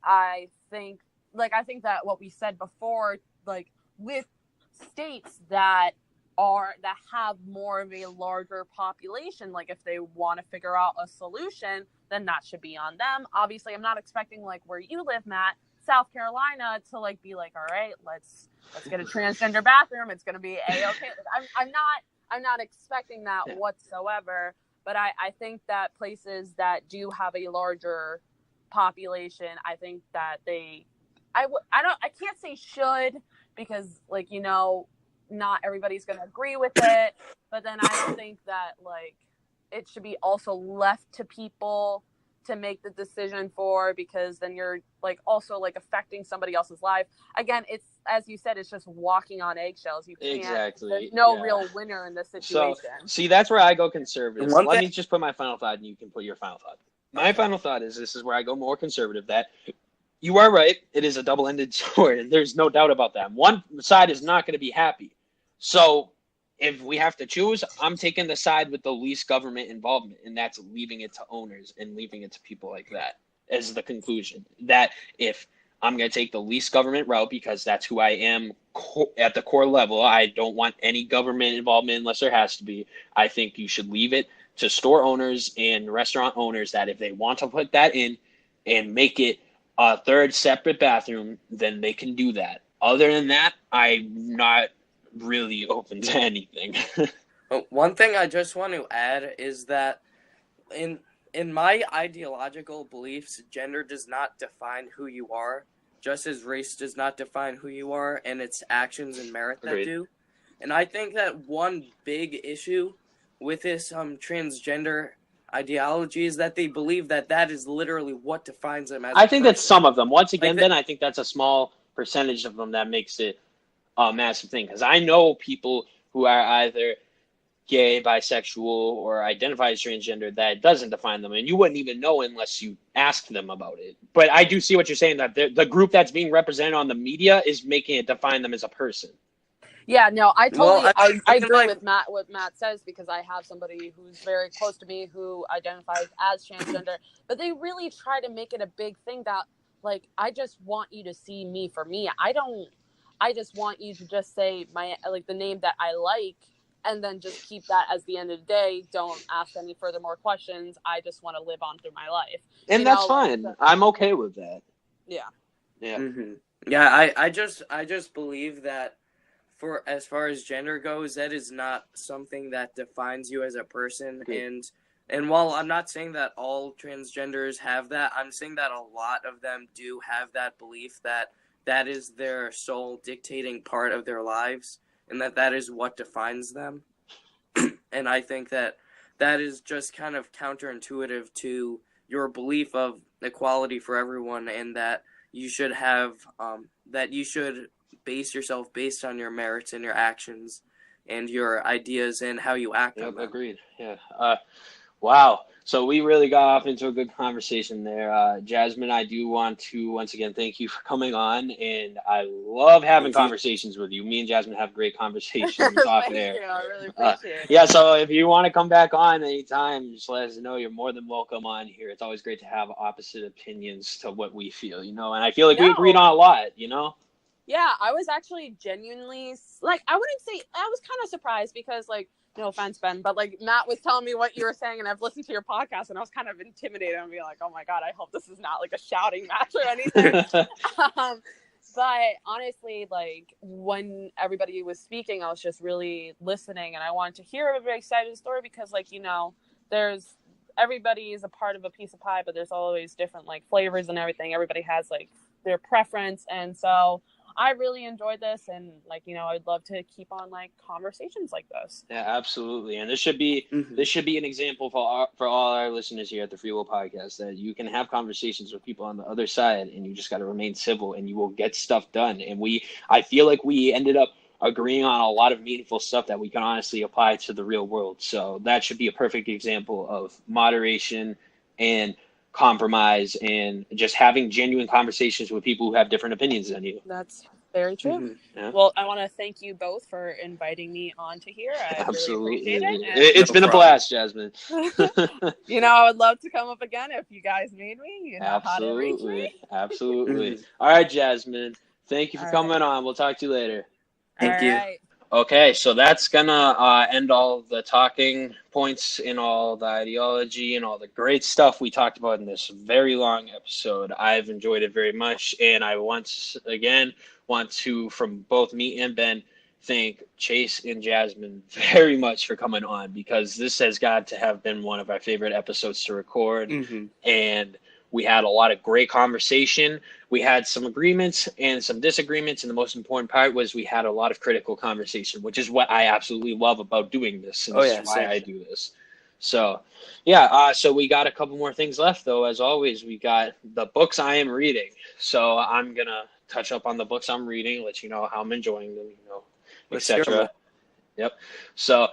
I think that what we said before, like, with states that have more of a larger population, like, if they want to figure out a solution, then that should be on them. Obviously, I'm not expecting, like, where you live, Matt, South Carolina, to, like, be like, all right, let's get a transgender bathroom. It's going to be A-okay. I'm not expecting that whatsoever. But I think that places that do have a larger population, I think that I can't say should, because, like, not everybody's going to agree with it. But then I don't think that, like, it should be also left to people to make the decision for, because then you're, like, also, like, affecting somebody else's life. Again, it's, as you said, it's just walking on eggshells. You can't. Exactly. There's no real winner in this situation. So, see, that's where I go conservative. So One let thing- me just put my final thought, and you can put your final thought. My final thought is, this is where I go more conservative, that you are right. It is a double-ended sword, and there's no doubt about that. One side is not going to be happy. So if we have to choose, I'm taking the side with the least government involvement, and that's leaving it to owners and leaving it to people like that as the conclusion. That if I'm going to take the least government route, because that's who I am at the core level, I don't want any government involvement unless there has to be. I think you should leave it to store owners and restaurant owners, that if they want to put that in and make it a third separate bathroom, then they can do that. Other than that, I'm not really open to anything. One thing I just want to add is that in my ideological beliefs, gender does not define who you are, just as race does not define who you are, and it's actions and merit that Agreed. do. And I think that one big issue with this transgender ideology is that they believe that that is literally what defines them as I a think that's person. some of them. Once again, Like then I think that's a small percentage of them that makes it a massive thing. Because I know people who are either gay, bisexual, or identify as transgender that doesn't define them, and you wouldn't even know unless you asked them about it. But I do see what you're saying, that the group that's being represented on the media is making it define them as a person. Yeah, no, I totally, Well, I agree like- with Matt, what Matt says, because I have somebody who's very close to me who identifies as transgender, but they really try to make it a big thing that, like, I just want you to see me for me. I just want you to just say the name that I like, and then just keep that as the end of the day. Don't ask any more questions. I just want to live on through my life. And that's fine. I'm okay with that. Yeah. Yeah. Mm-hmm. Yeah, I just believe that for as far as gender goes, that is not something that defines you as a person. Good. And while I'm not saying that all transgenders have that, I'm saying that a lot of them do have that belief that that is their sole dictating part of their lives, and that is what defines them. And I think that is just kind of counterintuitive to your belief of equality for everyone, and that you should have that you should base yourself based on your merits and your actions and your ideas and how you act on Yep, them. agreed. Yeah. Wow. So we really got off into a good conversation there. Jasmine, I do want to once again thank you for coming on, and I love having Thank you. conversations with you. Me and Jasmine have great conversations off Thank air. you. I really appreciate it. Yeah, so if you want to come back on anytime, just let us know. You're more than welcome on here. It's always great to have opposite opinions to what we feel, and I feel like we agreed on a lot, Yeah, I was actually genuinely, like, I wouldn't say, I was kind of surprised because, like, no offense, Ben, but, like, Matt was telling me what you were saying, and I've listened to your podcast, and I was kind of intimidated and being like, oh my God, I hope this is not, like, a shouting match or anything. But honestly, like, when everybody was speaking, I was just really listening, and I wanted to hear everybody's side of the story because, like, everybody is a part of a piece of pie, but there's always different, like, flavors and everything. Everybody has, like, their preference, and so I really enjoyed this, and, like, I'd love to keep on, like, conversations like this. Yeah, absolutely. And this should be an example for all our listeners here at the Free Will Podcast, that you can have conversations with people on the other side, and you just got to remain civil, and you will get stuff done. And I feel like we ended up agreeing on a lot of meaningful stuff that we can honestly apply to the real world. So that should be a perfect example of moderation and compromise, and just having genuine conversations with people who have different opinions than you. That's very true. Mm-hmm. Yeah. Well, I want to thank you both for inviting me onto here. I Absolutely. really appreciate it. It's been a blast, Jasmine. I would love to come up again if you guys need me. You know how to reach me. Absolutely. All right, Jasmine. Thank you for coming on. We'll talk to you later. Thank you. Right. Okay, so that's gonna end all the talking points and all the ideology and all the great stuff we talked about in this very long episode. I've enjoyed it very much, and I once again want to, from both me and Ben, thank Chase and Jasmine very much for coming on, because this has got to have been one of our favorite episodes to record. Mm-hmm. And We had a lot of great conversation. We had some agreements and some disagreements, and the most important part was we had a lot of critical conversation, which is what I absolutely love about doing this, and this is why I do this. So, yeah, so we got a couple more things left, though. As always, we got the books I am reading. So I'm going to touch up on the books I'm reading, let you know how I'm enjoying them, etc. Yep. So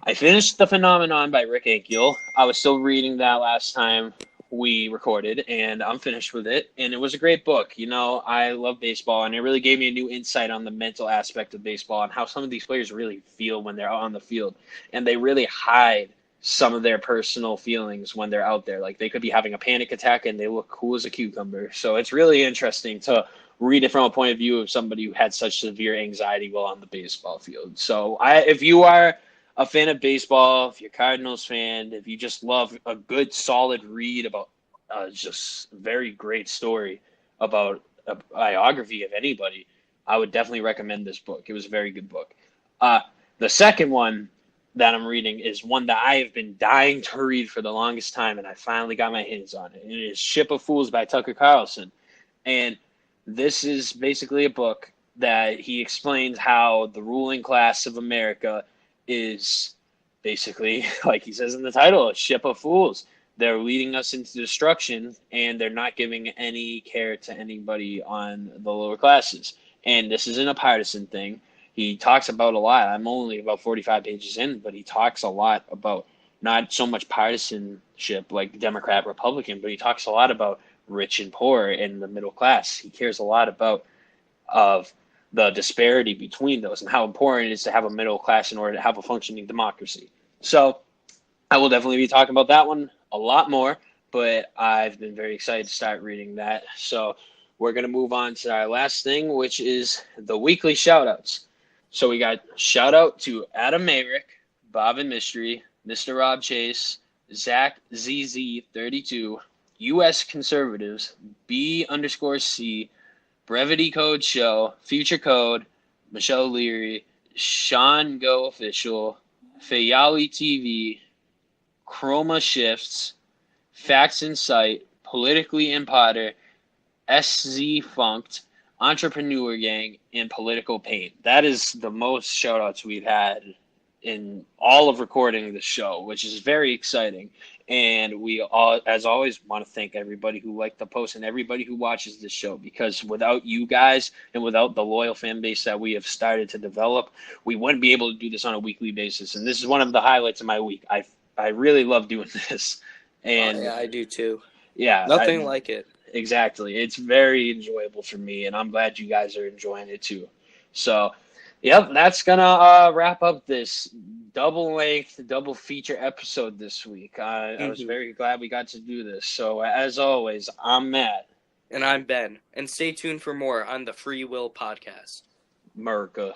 I finished The Phenomenon by Rick Ankiel. I was still reading that last time we recorded, and I'm finished with it. And it was a great book. I love baseball, and it really gave me a new insight on the mental aspect of baseball and how some of these players really feel when they're out on the field. And they really hide some of their personal feelings when they're out there. Like, they could be having a panic attack and they look cool as a cucumber. So it's really interesting to read it from a point of view of somebody who had such severe anxiety while on the baseball field. So if you are a fan of baseball, if you're a Cardinals fan, if you just love a good, solid read about just very great story about a biography of anybody, I would definitely recommend this book. It was a very good book. The second one that I'm reading is one that I have been dying to read for the longest time, and I finally got my hands on it. And it is Ship of Fools by Tucker Carlson. And this is basically a book that he explains how the ruling class of America is basically, like he says in the title, a ship of fools. They're leading us into destruction, and they're not giving any care to anybody on the lower classes. And this isn't a partisan thing. He talks about a lot. I'm only about 45 pages in, but he talks a lot about not so much partisanship like Democrat, Republican, but he talks a lot about rich and poor and the middle class. He cares a lot about the disparity between those and how important it is to have a middle class in order to have a functioning democracy. So I will definitely be talking about that one a lot more, but I've been very excited to start reading that. So we're going to move on to our last thing, which is the weekly shout-outs. So we got shout out to Adam Mayrick, Bob and Mystery, Mr. Rob Chase, Zach ZZ32, U.S. Conservatives, B_C, Brevity Code Show, Future Code, Michelle Leary, Sean Go Official, Fayali TV, Chroma Shifts, Facts in Sight, Politically Impotter, SZ Funked, Entrepreneur Gang, and Political Pain. That is the most shout-outs we've had in all of recording the show, which is very exciting. And we all, as always, want to thank everybody who liked the post and everybody who watches this show, because without you guys and without the loyal fan base that we have started to develop, we wouldn't be able to do this on a weekly basis. And this is one of the highlights of my week. I really love doing this. And yeah, I do too. Yeah. Nothing like it. Exactly. It's very enjoyable for me, and I'm glad you guys are enjoying it too. So, yep, that's going to wrap up this double-length, double-feature episode this week. I was very glad we got to do this. So, as always, I'm Matt. And I'm Ben. And stay tuned for more on the Free Will Podcast. Merca.